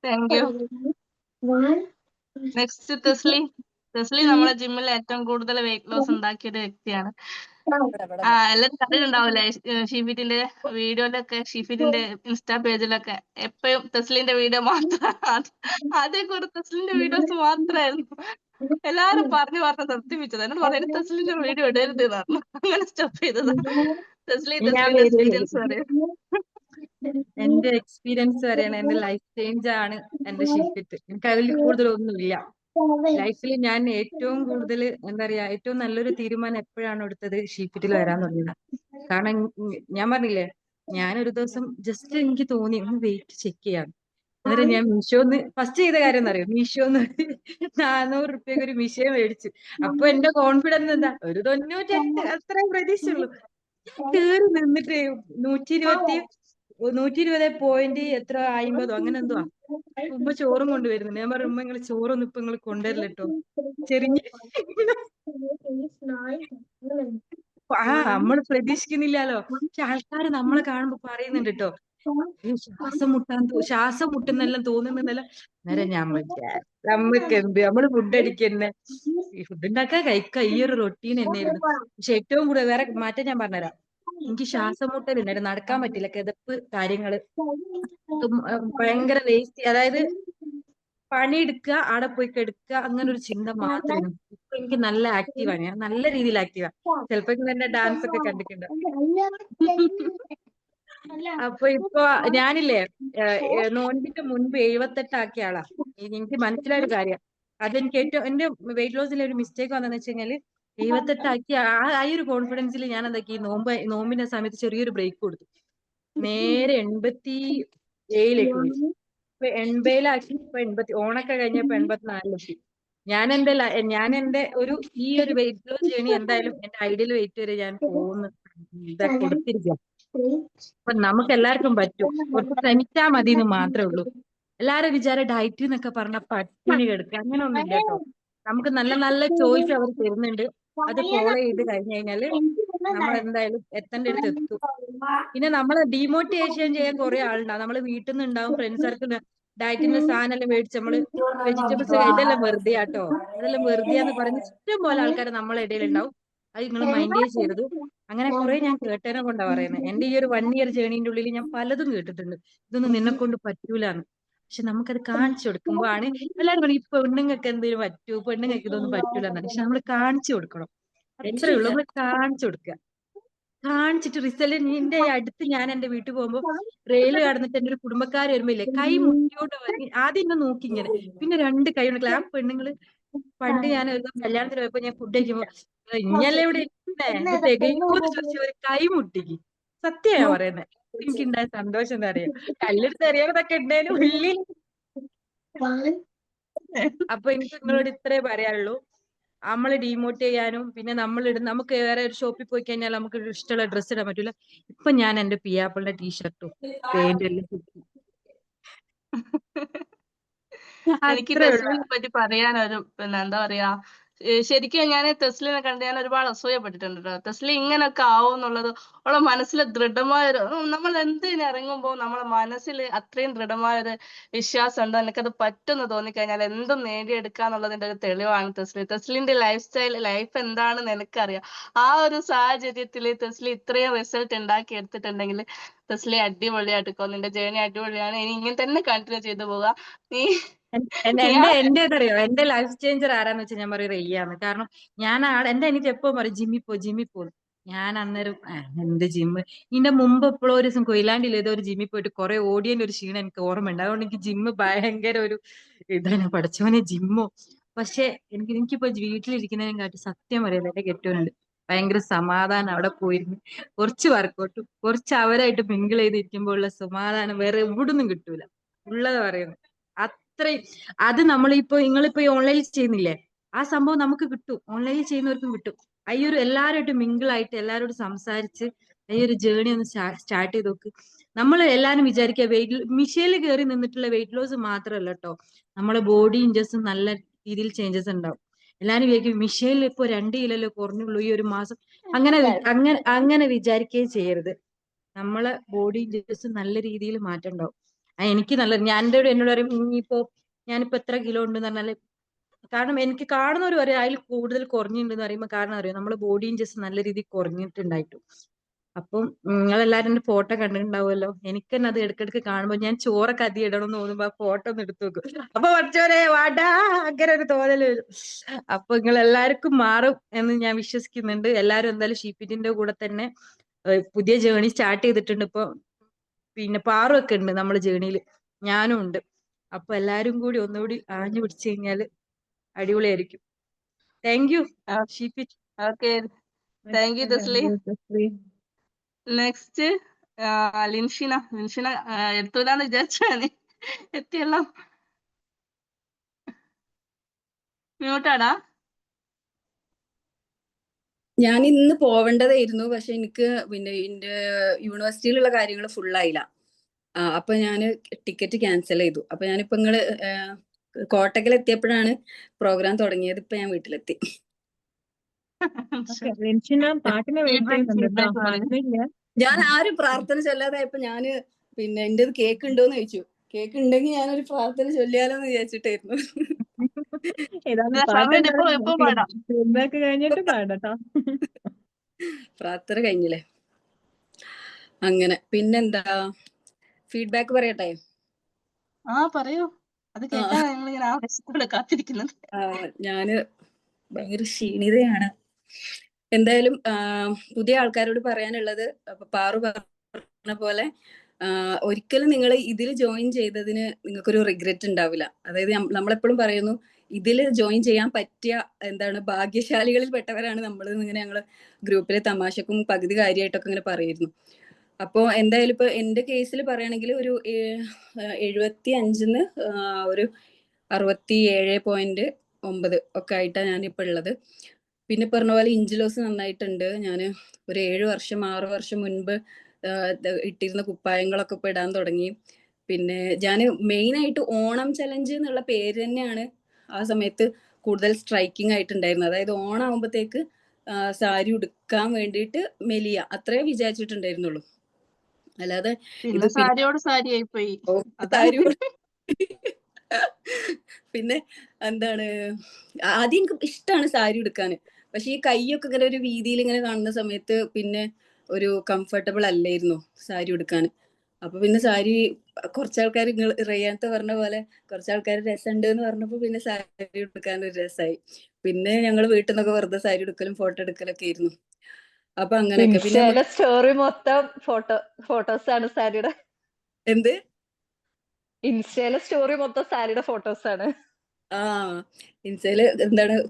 Thank you. നെക്സ്റ്റ് തെസ്ലി. തെസ്ലി നമ്മളെ ജിമ്മിൽ ഏറ്റവും കൂടുതൽ വെയിറ്റ് ലോസ് ഉണ്ടാക്കിയ ഒരു വ്യക്തിയാണ്. എല്ലാരും കണ്ടിട്ടുണ്ടാവില്ലേ ഷീഫിറ്റിന്റെ വീഡിയോയിലൊക്കെ, ഷീഫിറ്റിന്റെ ഇൻസ്റ്റാ പേജിലൊക്കെ എപ്പോഴും തെസ്ലിന്റെ വീഡിയോ മാത്രം. അതേ കൂടെ തെസ്ലിന്റെ വീഡിയോസ് മാത്രമായിരുന്നു. എല്ലാരും പറഞ്ഞു നിർത്തിപ്പിച്ചത്. എന്നോട് പറഞ്ഞു തെസ്ലിന്റെ വീഡിയോ ഇടരുത് പറഞ്ഞു. അങ്ങനെ സ്റ്റോപ്പ് ചെയ്തതാ. തെസ്ലിന്റെ എക്സ്പീരിയൻസ് പറയും. എന്റെ എക്സ്പീരിയൻസ് പറയണ എന്റെ ലൈഫ് ചേഞ്ച് ആണ് എന്റെ ഷിഫ്റ്റ്. എനിക്ക് അതിൽ കൂടുതലൊന്നുമില്ല. ലൈഫിൽ ഞാൻ ഏറ്റവും കൂടുതൽ എന്താ പറയാ, ഏറ്റവും നല്ലൊരു തീരുമാനം എപ്പോഴാണ് എടുത്തത്, ഷിഫ്റ്റിൽ വരാൻ തുടങ്ങിയത്. കാരണം ഞാൻ പറഞ്ഞില്ലേ, ഞാനൊരു ദിവസം ജസ്റ്റ് എനിക്ക് തോന്നി ഒന്ന് വെയിറ്റ് ചെക്ക് ചെയ്യാം. അന്നേരം ഞാൻ മീഷോന്ന് ഫസ്റ്റ് ചെയ്ത കാര്യം എന്നറിയോ, മീഷോന്ന് 400 റുപ്യക്ക് ഒരു മിഷീൻ മേടിച്ചു. അപ്പൊ എന്റെ കോൺഫിഡൻസ് എന്താ, ഒരു 98 അത്രയും പ്രതീക്ഷയുള്ളൂ. കേറി നിന്നിട്ട് 120 എത്ര 50 അങ്ങനെ എന്തോ ഉമ്മ ചോറും കൊണ്ടുവരുന്നുണ്ട്. ഞാൻ പറഞ്ഞു, ഉമ്മ നിങ്ങൾ ചോറൊന്നും ഇപ്പൊ നിങ്ങൾ കൊണ്ടുവരില്ലട്ടോ, ചെറിയ നമ്മള് പ്രതീക്ഷിക്കുന്നില്ലല്ലോ. പക്ഷെ ആൾക്കാര് നമ്മളെ കാണുമ്പോ പറയുന്നുണ്ട് കേട്ടോ, ശ്വാസം മുട്ടുന്നെല്ലാം തോന്നുന്നെല്ലാം. അന്നേരം ഞാൻ നമ്മക്ക് എന്ത്, നമ്മള് ഫുഡ് അടിക്കന്നെ, ഈ ഫുഡ് ഉണ്ടാക്കാൻ കഴിക്ക, ഈ ഒരു റൊട്ടീൻ തന്നെയായിരുന്നു. പക്ഷെ ഏറ്റവും കൂടുതൽ വേറെ മാറ്റം ഞാൻ പറഞ്ഞുതരാം. എനിക്ക് ശ്വാസം മുട്ടലുണ്ടായിരുന്നു, നടക്കാൻ പറ്റില്ല, കിതപ്പ് കാര്യങ്ങള്, ഭയങ്കര വേസ്റ്റ്. അതായത് പണിയെടുക്കുക, ആടെ പോയി കെടുക്കുക, അങ്ങനെ ഒരു ചിന്ത മാത്രമേ. ഇപ്പൊ എനിക്ക് നല്ല ആക്റ്റീവാണ്, ഞാൻ നല്ല രീതിയിൽ ആക്റ്റീവാ. ചിലപ്പോ എന്റെ ഡാൻസ് ഒക്കെ കണ്ടിട്ടുണ്ട്. അപ്പൊ ഇപ്പൊ ഞാനില്ലേ, നോൻപിന്റെ മുൻപ് 78 ആക്കിയ ആളാ. എനിക്ക് മനസ്സിലായ ഒരു കാര്യം, അതെനിക്ക് ഏറ്റവും എന്റെ വെയിറ്റ് ലോസിലെ ഒരു മിസ്റ്റേക്ക് വന്നെന്ന് വെച്ച് കഴിഞ്ഞാല്, 78 ആക്കിയ ആ ഒരു കോൺഫിഡൻസിൽ ഞാൻ എന്താക്കി, നോമ്പിന്റെ സമയത്ത് ചെറിയൊരു ബ്രേക്ക് കൊടുത്തു. നേരെ 87ലേക്ക് പോയി. ഇപ്പൊ 80ലാക്കി. ഇപ്പൊ 80, ഓണൊക്കെ കഴിഞ്ഞപ്പോ 84ലെത്തി. ഞാൻ എന്റെ ഈ ഒരു വെയിറ്റ് ലോസ് ജേണി എന്തായാലും എന്റെ ഐഡിയൽ വെയിറ്റ് വരെ ഞാൻ കൊടുത്തിരിക്കുക. അപ്പൊ നമുക്ക് എല്ലാവർക്കും പറ്റും, കുറച്ച് ശ്രമിച്ചാ മതി എന്ന് മാത്രമേ ഉള്ളൂ. എല്ലാരും വിചാരം ഡയറ്റ് എന്നൊക്കെ പറഞ്ഞ പട്ടിണി കിടക്കുക, അങ്ങനെ ഒന്നും ഇല്ല കേട്ടോ. നമുക്ക് നല്ല നല്ല ചോയ്സ് അവർ തരുന്നുണ്ട്, അത് ഫോളോ ചെയ്ത് കഴിഞ്ഞു കഴിഞ്ഞാല് നമ്മൾ എന്തായാലും എത്തേണ്ട അടുത്ത് എത്തും. പിന്നെ നമ്മളെ ഡീമോട്ടിവേഷൻ ചെയ്യാൻ കുറെ ആളുണ്ടാവും. നമ്മള് വീട്ടിൽ നിന്ന് ഉണ്ടാവും, ഫ്രണ്ട് സർക്കിൾ ഡയറ്റിന്റെ സാധനം എല്ലാം മേടിച്ച് നമ്മള് വെജിറ്റബിൾസ്, ഇതെല്ലാം വെറുതെ ആട്ടോ, അതെല്ലാം വെറുതെയാന്ന് പറയുന്ന ഇഷ്ടം പോലെ ആൾക്കാർ നമ്മളെ ഇടയിൽ ഉണ്ടാവും. അത് നിങ്ങൾ മൈൻഡേ ചെയ്യരുത്. അങ്ങനെ കുറെ ഞാൻ കേട്ടതിനെ കൊണ്ടാ പറയുന്നത്. എന്റെ ഈ ഒരു 1 ഇയർ ജേണിന്റെ ഉള്ളിൽ ഞാൻ പലതും കേട്ടിട്ടുണ്ട്, ഇതൊന്നും നിന്നെ കൊണ്ട് പറ്റൂലെന്ന്. പക്ഷെ നമുക്കത് കാണിച്ചു കൊടുക്കുമ്പോ ആണ് എല്ലാവരും പറയും, ഇപ്പൊ പെണ്ണുങ്ങൾക്ക് എന്തെങ്കിലും പറ്റൂ, പെണ്ണുങ്ങൾക്ക് ഇതൊന്നും പറ്റൂല എന്നാണ്. പക്ഷെ നമ്മൾ കാണിച്ചു കൊടുക്കണം, എത്രയേ ഉള്ളൂ. നമ്മൾ കാണിച്ചു കൊടുക്കുക, കാണിച്ചിട്ട് റിസൾട്ട്. നിന്റെ അടുത്ത് ഞാൻ എന്റെ വീട്ടിൽ പോകുമ്പോ റെയില് കടന്നിട്ട് എന്റെ ഒരു കുടുംബക്കാര് വരുമ്പോയില്ലേ, കൈ മുട്ടിയോട്ട് ആദ്യം എന്നെ നോക്കി ഇങ്ങനെ, പിന്നെ 2 കൈ കൊണ്ട്. ആ പെണ്ണുങ്ങള് പണ്ട് ഞാൻ ഒരു കല്യാണത്തിന് പോയപ്പോ ഞാൻ ഫുഡ് കഴിക്കുമ്പോ, ഇഞ്ഞല്ലേ ഇവിടെ ഇത് തികയുമോന്ന് ചോദിച്ച ഒരു കൈ മുട്ടിക്ക്. സത്യമാ പറയുന്നത്. എനിക്കുണ്ടായ സന്തോഷം എന്താ അറിയാം, കല്ലെടുത്ത് അറിയാതൊക്കെ ഉണ്ടായാലും ഉള്ളിൽ. അപ്പൊ എനിക്ക് നിങ്ങളോട് ഇത്രേ പറയാനുള്ളൂ. നമ്മള് ഡീമോട്ട് ചെയ്യാനും, പിന്നെ നമുക്ക് വേറെ ഒരു ഷോപ്പിൽ പോയി കഴിഞ്ഞാൽ നമുക്ക് ഇഷ്ടമുള്ള ഡ്രസ്സ് ഇടാൻ പറ്റൂല. ഇപ്പൊ ഞാൻ എന്റെ പിയാപ്പിളിന്റെ ടീഷർട്ടും പാന്റും എല്ലാം എനിക്ക് അത്രേ ഉള്ളൂ. തെസ്ലിനെ പറ്റി പറയാനൊരു എന്താ പറയാ, ശരിക്കും ഞാൻ തെസ്ലിനെ കണ്ട് ഞാൻ ഒരുപാട് അസൂയപ്പെട്ടിട്ടുണ്ട് കേട്ടോ. തെസ്ലി ഇങ്ങനൊക്കെ ആവും എന്നുള്ളത് അവളെ മനസ്സിൽ ദൃഢമായൊരു, നമ്മൾ എന്തിന് ഇറങ്ങുമ്പോൾ നമ്മളെ മനസ്സിൽ അത്രയും ദൃഢമായൊരു വിശ്വാസം ഉണ്ട്, എനിക്കത് പറ്റുമെന്ന് തോന്നിക്കഴിഞ്ഞാൽ എന്തും നേടിയെടുക്കാന്നുള്ളതിന്റെ ഒരു തെളിവാണ് തെസ്ലി. തെസ്ലിന്റെ ലൈഫ് എന്താണെന്ന് എനിക്കറിയാം. ആ ഒരു സാഹചര്യത്തിൽ തെസ്ലി ഇത്രയും റിസൾട്ട് ഉണ്ടാക്കി എടുത്തിട്ടുണ്ടെങ്കിൽ തെസ്ലി അടിപൊളിയായിട്ടിക്കോ, നിന്റെ ജേണി അടിപൊളിയാണ്. ഇനി ഇങ്ങനെ തന്നെ കണ്ടിന്യൂ ചെയ്തു പോവുക. നീ എന്റെ അറിയോ, എന്റെ ലൈഫ് ചേഞ്ചർ ആരാന്ന് വെച്ചാൽ ഞാൻ പറയും റെയ്യാന്ന്. കാരണം ഞാൻ എന്റെ എനിക്ക് എപ്പോ പറയും ജിമ്മിൽ പോ. ഞാൻ അന്നേരം എന്ത് ജിമ്മ്, ഇതിന്റെ മുമ്പ് എപ്പോഴും ഒരു ദിവസം കൊയിലാണ്ടിൽ ഏതോ ഒരു ജിമ്മിൽ പോയിട്ട് കുറെ ഓടിയതിന്റെ ഒരു ക്ഷീണം എനിക്ക് ഓർമ്മയുണ്ട്. അതുകൊണ്ട് എനിക്ക് ജിമ്മ് ഭയങ്കര ഒരു ഇതാണ്, പഠിച്ചവനെ ജിമ്മോ. പക്ഷെ എനിക്കിപ്പോ വീട്ടിലിരിക്കുന്നതിനെ കാട്ടി സത്യം പറയുന്നത് എന്റെ കെട്ടുന്നുണ്ട് ഭയങ്കര സമാധാനം. അവിടെ പോയിരുന്നു കുറച്ച് വർക്കൗട്ടും കുറച്ച് അവരായിട്ട് മിങ്കിൾ ചെയ്തിരിക്കുമ്പോൾ ഉള്ള സമാധാനം വേറെ എവിടുന്നും കിട്ടൂല, ഉള്ളത് പറയുന്നു. അത്രയും അത് നിങ്ങളിപ്പോ ഈ ഓൺലൈനിൽ ചെയ്യുന്നില്ലേ, ആ സംഭവം നമുക്ക് കിട്ടും, ഓൺലൈനിൽ ചെയ്യുന്നവർക്കും കിട്ടും. ഈ ഒരു എല്ലാവരുമായിട്ട് മിങ്കിൾ ആയിട്ട് എല്ലാവരോടും സംസാരിച്ച് ഈ ഒരു ജേർണി ഒന്ന് സ്റ്റാർട്ട് ചെയ്ത് നോക്ക്. നമ്മൾ എല്ലാരും വിചാരിക്കുക മിഷേനിൽ കയറി നിന്നിട്ടുള്ള വെയിറ്റ് ലോസ് മാത്രമല്ല കേട്ടോ, നമ്മളെ ബോഡി ഇഞ്ചസും നല്ല രീതിയിൽ ചേഞ്ചസ് ഉണ്ടാവും. എല്ലാരും വിചാരിക്കും മിഷേനിൽ ഇപ്പൊ 2 കിലോ കുറഞ്ഞുള്ളൂ ഈ ഒരു മാസം, അങ്ങനെ വിചാരിക്കുകയും ചെയ്യരുത്. നമ്മളെ ബോഡി ഇഞ്ചസ് നല്ല രീതിയിൽ മാറ്റം ഉണ്ടാവും. എനിക്ക് നല്ല, എന്നോട് പറയും, ഞാനിപ്പോ എത്ര കിലോ ഉണ്ടെന്ന് പറഞ്ഞാല് കാരണം എനിക്ക് കാണുന്നവർ വരെ അതിൽ കൂടുതൽ കുറഞ്ഞിട്ടുണ്ടെന്ന് പറയുമ്പോൾ കാരണം അറിയാം നമ്മളെ ബോഡിയും ജസ്റ്റ് നല്ല രീതിയിൽ കുറഞ്ഞിട്ടുണ്ടായിട്ടു. അപ്പം നിങ്ങളെല്ലാരും എന്റെ ഫോട്ടോ കണ്ടിട്ടുണ്ടാവുമല്ലോ. എനിക്ക് തന്നെ അത് ഇടയ്ക്കിടയ്ക്ക് കാണുമ്പോൾ ഞാൻ ചോറൊക്കെ അധികം ഇടണം എന്ന് തോന്നുമ്പോ ആ ഫോട്ടോ ഒന്ന് എടുത്തു വെക്കും. അപ്പൊ പഠിച്ചോനെ വാടാ അങ്ങനെ ഒരു തോന്നല് വരും. അപ്പൊ നിങ്ങൾ എല്ലാവർക്കും മാറും എന്ന് ഞാൻ വിശ്വസിക്കുന്നുണ്ട്. എല്ലാരും എന്തായാലും ഷീപ്പിറ്റിന്റെ കൂടെ തന്നെ പുതിയ ജേണി സ്റ്റാർട്ട് ചെയ്തിട്ടുണ്ട്. ഇപ്പൊ പിന്നെ പാറുമൊക്കെ ഉണ്ട് നമ്മളെ ജേണിയിൽ, ഞാനും ഉണ്ട്. അപ്പൊ എല്ലാരും കൂടി ഒന്നുകൂടി ആഞ്ഞു പിടിച്ചു കഴിഞ്ഞാല് അടിപൊളിയായിരിക്കും. Thank you SheFit. Okay, thank you Thasli. Next Linshina. എത്തൂലെന്ന് വിചാരിച്ചാണ്, എത്തിയല്ലോ. മ്യൂട്ടാടാ. ഞാൻ ഇന്ന് പോവേണ്ടതായിരുന്നു, പക്ഷെ എനിക്ക് പിന്നെ എന്റെ യൂണിവേഴ്സിറ്റിയിലുള്ള കാര്യങ്ങൾ ഫുള്ളായില്ല. അപ്പൊ ഞാൻ ടിക്കറ്റ് ക്യാൻസൽ ചെയ്തു. അപ്പൊ ഞാനിപ്പോ നിങ്ങള് കോട്ടക്കൽ എത്തിയപ്പോഴാണ് പ്രോഗ്രാം തുടങ്ങിയത്. ഇപ്പൊ ഞാൻ വീട്ടിലെത്തി. ഞാൻ ആരും പ്രാർത്ഥന ചൊല്ലാതായപ്പോ ഞാന് പിന്നെ എന്റെ കേക്ക് ഉണ്ടോന്ന് ചോദിച്ചു. കേക്ക് ഉണ്ടെങ്കിൽ ഞാനൊരു പ്രാർത്ഥന ചൊല്ലിയാലോ എന്ന് വിചാരിച്ചിട്ടായിരുന്നു. പ്രാർത്ഥന കഴിഞ്ഞില്ലേ? അങ്ങനെ പിന്നെന്താ, ഫീഡ്ബാക്ക് പറയട്ടെ? പറയൂ. അത് കേൾക്കാൻ ഞങ്ങളിങ്ങനെ ആവേശത്തോടെ കാത്തിരിക്കുന്നത്. ഞാന് ഭയങ്കര ക്ഷീണിതയാണ്. എന്തായാലും പുതിയ ആൾക്കാരോട് പറയാനുള്ളത്, പാറു പറഞ്ഞ പോലെ ഒരിക്കലും നിങ്ങൾ ഇതിൽ ജോയിൻ ചെയ്തതിന് നിങ്ങൾക്കൊരു റിഗ്രറ്റ് ഉണ്ടാവില്ല. അതായത് നമ്മളെപ്പോഴും പറയുന്നു, ഇതിൽ ജോയിൻ ചെയ്യാൻ പറ്റിയ ഭാഗ്യശാലികളിൽ പെട്ടവരാണ് നമ്മൾ. ഇങ്ങനെ ഞങ്ങള് ഗ്രൂപ്പിലെ തമാശക്കും പകുതി കാര്യമായിട്ടൊക്കെ ഇങ്ങനെ പറയുന്നു. അപ്പോൾ എന്തായാലും ഇപ്പൊ എന്റെ കേസിൽ പറയുകയാണെങ്കിൽ ഒരു 75-ന്ന് ഒരു 67.9 ഒക്കെ ആയിട്ടാണ് ഞാനിപ്പോൾ ഉള്ളത്. പിന്നെ പറഞ്ഞ പോലെ ഇഞ്ചിലോസ് നന്നായിട്ടുണ്ട്. ഞാൻ ഒരു 6 വർഷം മുൻപ് ഇട്ടിരുന്ന കുപ്പായങ്ങളൊക്കെ ഇപ്പൊ ഇടാൻ തുടങ്ങി. പിന്നെ ഞാൻ മെയിൻ ആയിട്ട് ഓണം ചലഞ്ച് എന്നുള്ള പേര് തന്നെയാണ് ആ സമയത്ത് കൂടുതൽ സ്ട്രൈക്കിംഗ് ആയിട്ടുണ്ടായിരുന്നത്. അതായത് ഓണം ആകുമ്പോഴത്തേക്ക് സാരി ഉടുക്കാൻ വേണ്ടിയിട്ട് മെലിയ അത്രേ വിചാരിച്ചിട്ടുണ്ടായിരുന്നുള്ളൂ. അല്ലാതെ സാരിയോട് സാരിയായി പോയി. പിന്നെ ആദ്യം എനിക്ക് ഇഷ്ടമാണ് സാരി ഉടുക്കാൻ. പക്ഷെ ഈ കൈയൊക്കെ ഇങ്ങനെ ഒരു വീതിയിൽ ഇങ്ങനെ കാണുന്ന സമയത്ത് പിന്നെ ഒരു കംഫർട്ടബിൾ അല്ലായിരുന്നു സാരി ഉടുക്കാൻ. അപ്പൊ പിന്നെ സാരി കുറച്ചാൾക്കാർ റയ്യാനത്തെ പറഞ്ഞ പോലെ കുറച്ചാൾക്കാർ രസമുണ്ട് എന്ന് പറഞ്ഞപ്പോ പിന്നെ സാരി ഉടുക്കാൻ ഒരു രസമായി. പിന്നെ ഞങ്ങൾ വീട്ടിൽ നിന്നൊക്കെ വെറുതെ സാരി ഉടുക്കലും ഫോട്ടോ എടുക്കലൊക്കെ ആയിരുന്നു. അപ്പൊ അങ്ങനെയൊക്കെ. പിന്നെ സ്റ്റോറി മൊത്തം ഫോട്ടോസ് ആണ് സാരിയുടെ. എന്ത്? ഇൻസ്റ്റയിലെ സ്റ്റോറി മൊത്തം സാരിയുടെ ഫോട്ടോസ് ആണ്. ഇൻസ്റ്റയില്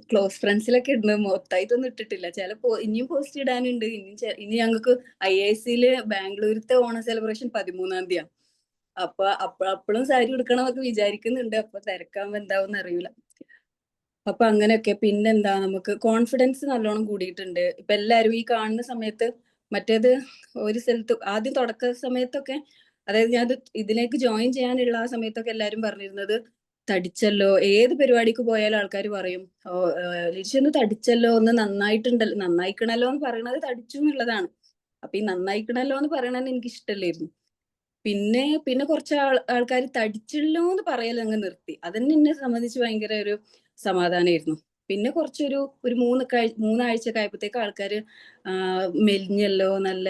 ക്ലോസ് ഫ്രണ്ട്സിലൊക്കെ ഇടുന്നത്, മൊത്തമായിട്ടൊന്നും ഇട്ടിട്ടില്ല. ഇനിയും പോസ്റ്റ് ഇടാനുണ്ട്. ഇനി ഞങ്ങൾക്ക് IISc ബാംഗ്ലൂരത്തെ ഓണം സെലിബ്രേഷൻ 13-ാം തീയതിയാണ്. അപ്പൊ അപ്പോഴും സാരി ഉടുക്കണമെന്നൊക്കെ വിചാരിക്കുന്നുണ്ട്. അപ്പൊ തിരക്കാകുമ്പോ എന്താവും അറിയില്ല. അപ്പൊ അങ്ങനെയൊക്കെ. പിന്നെന്താ, നമുക്ക് കോൺഫിഡൻസ് നല്ലോണം കൂടിയിട്ടുണ്ട്. ഇപ്പൊ എല്ലാരും ഈ കാണുന്ന സമയത്ത്, മറ്റേത് ഒരു സ്ഥലത്ത് ആദ്യം തുടക്ക സമയത്തൊക്കെ, അതായത് ഞാൻ ഇതിലേക്ക് ജോയിൻ ചെയ്യാനുള്ള ആ സമയത്തൊക്കെ എല്ലാരും പറഞ്ഞിരുന്നത്, തടിച്ചല്ലോ. ഏത് പരിപാടിക്ക് പോയാലും ആൾക്കാർ പറയും, ലിൻഷി തടിച്ചല്ലോ, ഒന്ന് നന്നായിട്ടുണ്ടല്ലോ, നന്നായിക്കണല്ലോ എന്ന് പറയണത് തടിച്ചു എന്നുള്ളതാണ്. അപ്പൊ ഈ നന്നായിക്കണല്ലോ എന്ന് പറയണത് എനിക്ക് ഇഷ്ടമല്ലായിരുന്നു. പിന്നെ കുറച്ച് ആൾക്കാർ തടിച്ചല്ലോ എന്ന് പറയൽ അങ്ങ് നിർത്തി. അതന്നെ എന്നെ സംബന്ധിച്ച് ഭയങ്കര ഒരു സമാധാനമായിരുന്നു. പിന്നെ കുറച്ചൊരു 3 ആഴ്ചയൊക്കെ ആയപ്പോഴത്തേക്ക് ആൾക്കാർ മെലിഞ്ഞല്ലോ, നല്ല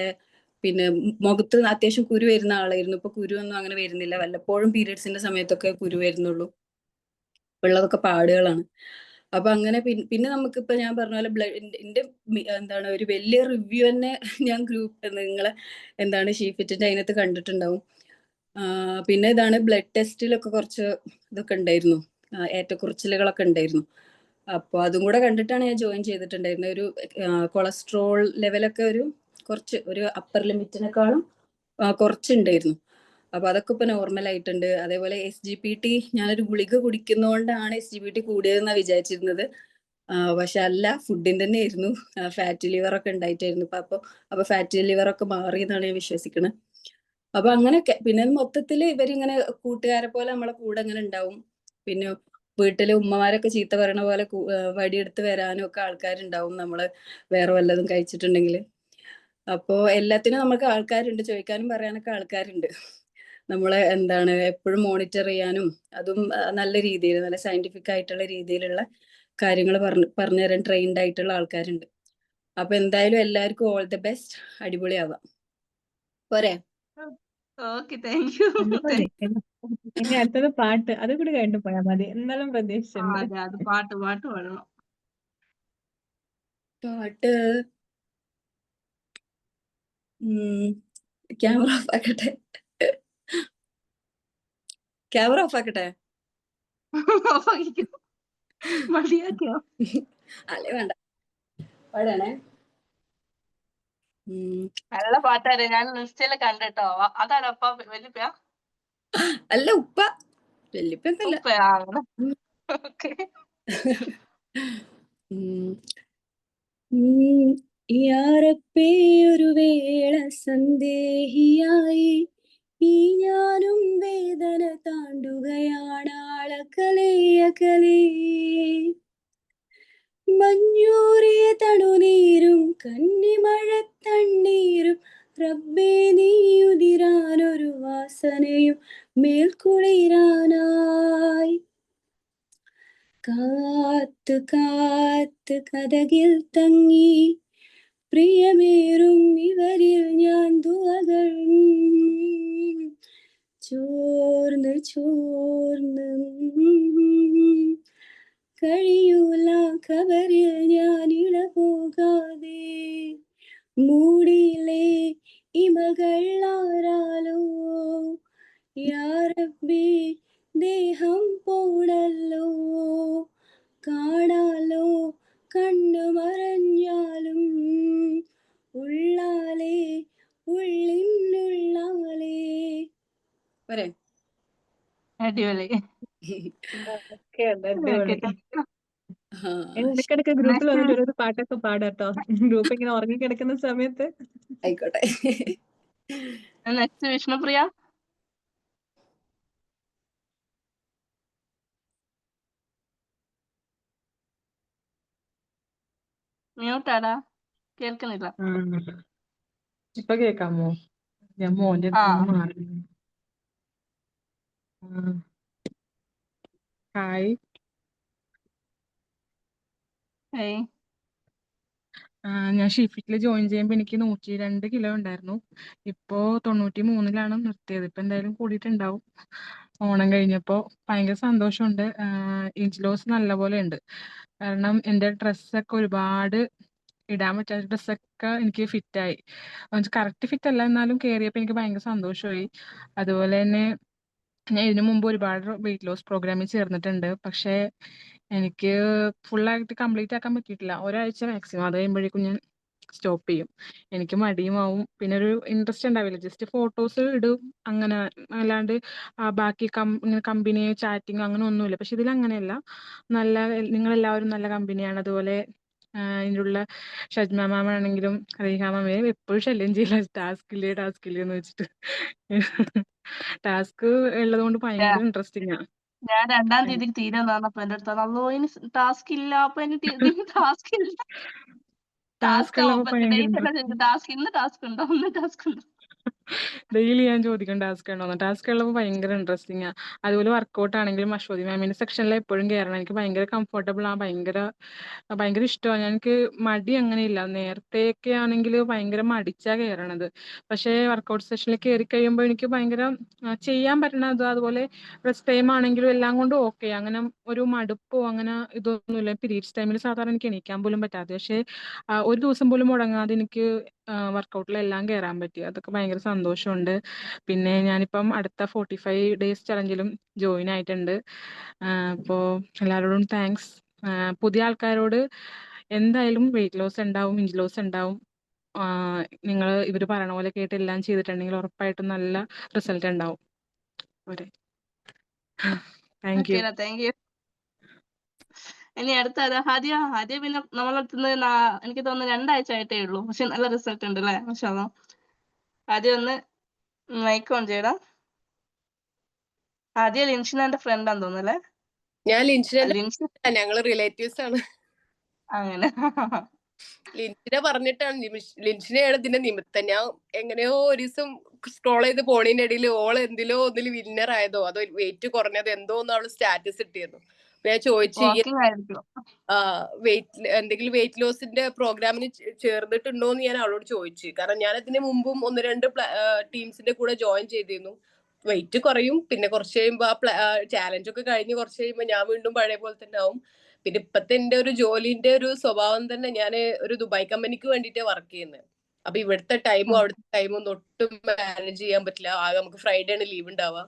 പിന്നെ മുഖത്ത് അത്യാവശ്യം കുരു വരുന്ന ആളായിരുന്നു. ഇപ്പൊ കുരു ഒന്നും അങ്ങനെ വരുന്നില്ല. വല്ലപ്പോഴും പീരിയഡ്സിന്റെ സമയത്തൊക്കെ കുരു വരുന്നുള്ളൂ. ഉള്ളതൊക്കെ പാടുകളാണ്. അപ്പൊ അങ്ങനെ പിന്നെ നമുക്കിപ്പോ ഞാൻ പറഞ്ഞ പോലെ എന്റെ ഒരു വലിയ റിവ്യൂ തന്നെ ഞാൻ നിങ്ങളെ ഷീഫിറ്റിന്റെ അതിനകത്ത് കണ്ടിട്ടുണ്ടാവും. പിന്നെ ബ്ലഡ് ടെസ്റ്റിലൊക്കെ കുറച്ച് ഇതൊക്കെ ഉണ്ടായിരുന്നു, ഏറ്റക്കുറച്ചിലുകളൊക്കെ ഉണ്ടായിരുന്നു. അപ്പൊ അതും കൂടെ കണ്ടിട്ടാണ് ഞാൻ ജോയിൻ ചെയ്തിട്ടുണ്ടായിരുന്നത്. ഒരു കൊളസ്ട്രോൾ ലെവലൊക്കെ ഒരു അപ്പർ ലിമിറ്റിനേക്കാളും കുറച്ചുണ്ടായിരുന്നു. അപ്പൊ അതൊക്കെ ഇപ്പൊ നോർമൽ ആയിട്ടുണ്ട്. അതേപോലെ SGPT ഞാനൊരു ഗുളിക കുടിക്കുന്നതുകൊണ്ടാണ് SGPT കൂടിയതെന്നാ വിചാരിച്ചിരുന്നത്. പക്ഷെ അല്ല, ഫുഡിന്റെ തന്നെ ആയിരുന്നു. ഫാറ്റി ലിവർ ഒക്കെ ഉണ്ടായിട്ടായിരുന്നു. അപ്പൊ ഫാറ്റി ലിവർ ഒക്കെ മാറിയെന്നാണ് ഞാൻ വിശ്വസിക്കുന്നത്. അപ്പൊ അങ്ങനെയൊക്കെ. പിന്നെ മൊത്തത്തില് ഇവരിങ്ങനെ കൂട്ടുകാരെ പോലെ നമ്മളെ കൂടെ ഇങ്ങനെ ഉണ്ടാവും. പിന്നെ വീട്ടില് ഉമ്മമാരൊക്കെ ചീത്ത പറയണ പോലെ വടിയെടുത്ത് വരാനും ഒക്കെ ആൾക്കാരുണ്ടാവും, നമ്മള് വേറെ വല്ലതും കഴിച്ചിട്ടുണ്ടെങ്കിൽ. അപ്പോ എല്ലാത്തിനും നമുക്ക് ആൾക്കാരുണ്ട്, ചോദിക്കാനും പറയാനൊക്കെ ആൾക്കാരുണ്ട്. നമ്മളെ എന്താണ് എപ്പോഴും മോണിറ്റർ ചെയ്യാനും അതും നല്ല രീതിയിൽ നല്ല സയന്റിഫിക് ആയിട്ടുള്ള രീതിയിലുള്ള കാര്യങ്ങൾ പറഞ്ഞു തരാൻ ട്രെയിൻഡ് ആയിട്ടുള്ള ആൾക്കാരുണ്ട്. അപ്പൊ എന്തായാലും എല്ലാവർക്കും ഓൾ ദി ബെസ്റ്റ്. അടിപൊളിയാവാം. പോരെ? Okay, thank you. ഇനി അടുത്തത് പാട്ട്, അത് കൂടി കഴിഞ്ഞു പോയാൽ മതി. എന്നാലും പ്രതീക്ഷിച്ചുണ്ട്. അതെ, അത് പാട്ട് പാടണം. പാട്ട് ക്യാമറ ഓഫ് ആക്കട്ടെ. ക്യാമറ ഓഫ് ആക്കട്ടെ. മതിയാക്കിയോ? അല്ലേ വേണ്ട, പാടാണേ. നല്ല പാട്ടാണ്, ഞാൻ ഇൻസ്റ്റയില് കണ്ടിട്ടോ. അതാണ് അപ്പ വല്യപ്പ? അല്ല, ഉപ്പ. വല്യപ്പന്നല്ല. ഓക്കെ. യാറപ്പേ ഒരു വേള സന്ദേഹിയായി ഈ ഞാനും വേദന താണ്ടുകയാണ് അളക്കലേ അകലേ. മഞ്ഞൂറിയ തണുനീരും കന്നിമഴത്തണ്ണീരും റബ്ബേ നീയുതിരാനൊരു വാസനയും മേൽക്കുളിരാനായി. കാത്ത് കാത്ത് കഥകിൽ തങ്ങി പ്രിയമേറും ഇവരിൽ ഞാൻ ദുആകൾ ചോർന്ന് ചോർന്ന് കഴിയൂല ഖബറിൽ ഞാൻ ഇളപോകാതെ. മൂടിയിലെ ഇമകൾ ആരാലോ യാ റബ്ബി ദേഹം പോണല്ലോ. കാണാലോ കണ്ണു മറഞ്ഞാലും ഉള്ളാലേ ഉള്ളിനുള്ളാലേ. പോരെ? അടിപൊളി. ഇടയ്ക്കിടയ്ക്ക് ഗ്രൂപ്പിൽ വന്നിട്ട് ഒരു പാട്ടൊക്കെ പാടാട്ടോ. ഗ്രൂപ്പ് ഇങ്ങനെ ഉറങ്ങിക്കിടക്കുന്ന സമയത്ത്. ആയിക്കോട്ടെ. നെക്സ്റ്റ് വിഷ്ണുപ്രിയ. മ്യൂട്ടാടാ, കേൾക്കുന്നില്ല. ഇപ്പൊ കേക്കാമോ? ഞാൻ മോന്റെ അടുത്ത് മാറി. ഹായ്. ഞാൻ ഷിഫ്റ്റിൽ ജോയിൻ ചെയ്യുമ്പോൾ എനിക്ക് 102 കിലോ ഉണ്ടായിരുന്നു. ഇപ്പോ 93 നിർത്തിയത്. ഇപ്പൊ എന്തായാലും കൂടിയിട്ടുണ്ടാവും. ഓണം കഴിഞ്ഞപ്പോ ഭയങ്കര സന്തോഷമുണ്ട്. ഇഞ്ച് ലോസ് നല്ലപോലെ ഉണ്ട്. കാരണം എന്റെ ഡ്രസ്സൊക്കെ ഒരുപാട് ഇടാൻ പറ്റാത്ത ഡ്രസ്സൊക്കെ എനിക്ക് ഫിറ്റായി. കറക്റ്റ് ഫിറ്റ് അല്ല, എന്നാലും കയറിയപ്പോൾ എനിക്ക് ഭയങ്കര സന്തോഷമായി. അതുപോലെ തന്നെ ഞാൻ ഇതിനു മുമ്പ് ഒരുപാട് വെയിറ്റ് ലോസ് പ്രോഗ്രാമിൽ ചേർന്നിട്ടുണ്ട്. പക്ഷേ എനിക്ക് ഫുള്ളായിട്ട് കംപ്ലീറ്റ് ആക്കാൻ പറ്റിയിട്ടില്ല. ഒരാഴ്ച മാക്സിമം. അത് കഴിയുമ്പോഴേക്കും ഞാൻ സ്റ്റോപ്പ് ചെയ്യും. എനിക്ക് മടിയുമാവും. പിന്നെ ഒരു ഇൻട്രസ്റ്റ് ഉണ്ടാവില്ല. ജസ്റ്റ് ഫോട്ടോസ് ഇടും അങ്ങനെ. അല്ലാണ്ട് ബാക്കി ഇങ്ങനെ കമ്പനി ചാറ്റിങ് അങ്ങനെ ഒന്നുമില്ല. പക്ഷെ ഇതിൽ അങ്ങനെയല്ല. നിങ്ങളെല്ലാവരും നല്ല കമ്പനിയാണ്. അതുപോലെ ഇതിൻ്റെ ഉള്ള ഷജ്മ മാം ആണെങ്കിലും റീഹ മാമയെ എപ്പോഴും ശല്യം ചെയ്യില്ല. ടാസ്ക് ഇല്ലേ എന്ന് വെച്ചിട്ട്. ടാസ്ക് ഉള്ളത് കൊണ്ട് ഭയങ്കര ഇൻട്രസ്റ്റിംഗ് ആണ്. ഞാൻ 2-ാം തീയതിക്ക് തീരുമെന്ന് പറഞ്ഞപ്പോ എന്റെ അടുത്ത് അല്ലോ ഇനി ടാസ്ക് ഇല്ല. അപ്പൊ എനിക്ക് ടാസ്ക് ഇല്ല. ടാസ്ക് ടാസ്ക് ഇന്ന് ടാസ്ക് ഉണ്ടോ? ഒന്ന് ടാസ്ക് ഉണ്ടോ? ഡെയിലി ഞാൻ ചോദിക്കും ടാസ്ക് ഉണ്ടോന്ന്. ടാസ്ക് ഉള്ളപ്പോൾ ഭയങ്കര ഇൻട്രസ്റ്റിംഗ് ആണ്. അതുപോലെ വർക്കൗട്ട് ആണെങ്കിലും അശ്വതി മാമിന്റെ സെക്ഷനിൽ എപ്പോഴും കയറണം. എനിക്ക് ഭയങ്കര കംഫർട്ടബിൾ ആണ്. ഭയങ്കര ഇഷ്ടമാണ്. എനിക്ക് മടി അങ്ങനെയില്ല. നേരത്തെയൊക്കെ ആണെങ്കിൽ ഭയങ്കര മടിച്ചാ കയറണത്. പക്ഷേ വർക്കൗട്ട് സെഷനിൽ കയറി കഴിയുമ്പോൾ എനിക്ക് ഭയങ്കര ചെയ്യാൻ പറ്റണത്. അതുപോലെ റെസ്റ്റ് ടൈം ആണെങ്കിലും എല്ലാം കൊണ്ടും ഓക്കെ. അങ്ങനെ ഒരു മടുപ്പോ അങ്ങനെ ഇതൊന്നുമില്ല. പീരീഡ്സ് ടൈമിൽ സാധാരണ എനിക്ക് എണീക്കാൻ പോലും പറ്റാതെ. പക്ഷേ ഒരു ദിവസം പോലും മുടങ്ങാതെ എനിക്ക് വർക്കൗട്ടിലെല്ലാം കയറാൻ പറ്റി. അതൊക്കെ ഭയങ്കര സന്തോഷമുണ്ട്. പിന്നെ ഞാനിപ്പം അടുത്ത 45 ഡേയ്സ് ചലഞ്ചിലും ജോയിൻ ആയിട്ടുണ്ട്. അപ്പോൾ എല്ലാവരോടും താങ്ക്സ്. പുതിയ ആൾക്കാരോട് എന്തായാലും വെയിറ്റ് ലോസ് ഉണ്ടാവും, ഇഞ്ച് ലോസ് ഉണ്ടാവും. നിങ്ങൾ ഇവർ പറയണ പോലെ കേട്ട് എല്ലാം ചെയ്തിട്ടുണ്ടെങ്കിൽ ഉറപ്പായിട്ടും നല്ല റിസൾട്ട് ഉണ്ടാവും. Thank you. ഇനി അടുത്ത ഹാദിയ പിന്നെ നമ്മളടുത്തുനിന്ന് എനിക്ക് തോന്നുന്നു 2 ആഴ്ച ആയിട്ടേ ഉള്ളൂ. പക്ഷെ നല്ല റിസൾട്ട് ഉണ്ട് അല്ലേ? മാഷാഅല്ലാ. ആദ്യം ഒന്ന് മൈക്ക് ഓൺ ചെയ്യടാ. ആദ്യം ലിൻഷിനാന്റെ ഫ്രണ്ട് ആണെന്ന് തോന്നുന്നു അല്ലേ? ഞാൻ ലിൻഷിന്റെ ഞങ്ങള് റിലേറ്റീവ്സ് ആണ്. അങ്ങനെ ലിൻസിനെ പറഞ്ഞിട്ടാണ് ലിൻസിനെയാണ് ഇതിന്റെ നിമിത്തം. ഞാൻ എങ്ങനെയോ ഒരു ദിവസം സ്ക്രോൾ ചെയ്ത് പോണതിന്റെ ഇടയിൽ ഓള് എന്തിലോ ഒന്നിൽ വിന്നർ ആയതോ അതോ വെയിറ്റ് കുറഞ്ഞത് എന്തോ ഒന്ന് അവള് സ്റ്റാറ്റസ് ഇട്ടിരുന്നു. അപ്പൊ ഞാൻ ചോദിച്ചു എന്തെങ്കിലും വെയിറ്റ് ലോസിന്റെ പ്രോഗ്രാമിന് ചേർന്നിട്ടുണ്ടോന്ന് ഞാൻ അവളോട് ചോദിച്ചു. കാരണം ഞാൻ അതിന് മുമ്പും 1-2 ടീംസിന്റെ കൂടെ ജോയിൻ ചെയ്തിരുന്നു. വെയിറ്റ് കുറയും, പിന്നെ കുറച്ച് കഴിയുമ്പോൾ ആ ചാലഞ്ച് ഒക്കെ കഴിഞ്ഞ് കുറച്ച് കഴിയുമ്പോൾ ഞാൻ വീണ്ടും പഴയ പോലെ തന്നെ ആവും. പിന്നെ ഇപ്പത്തെ എന്റെ ഒരു ജോലിന്റെ ഒരു സ്വഭാവം തന്നെ, ഞാൻ ഒരു ദുബായ് കമ്പനിക്ക് വേണ്ടിയിട്ട് വർക്ക് ചെയ്യുന്നത്. അപ്പൊ ഇവിടുത്തെ ടൈമും അവിടുത്തെ ടൈമും ഒന്നും ഒട്ടും മാനേജ് ചെയ്യാൻ പറ്റില്ല. ആകെ നമുക്ക് ഫ്രൈഡേ ആണ് ലീവ് ഉണ്ടാവുക.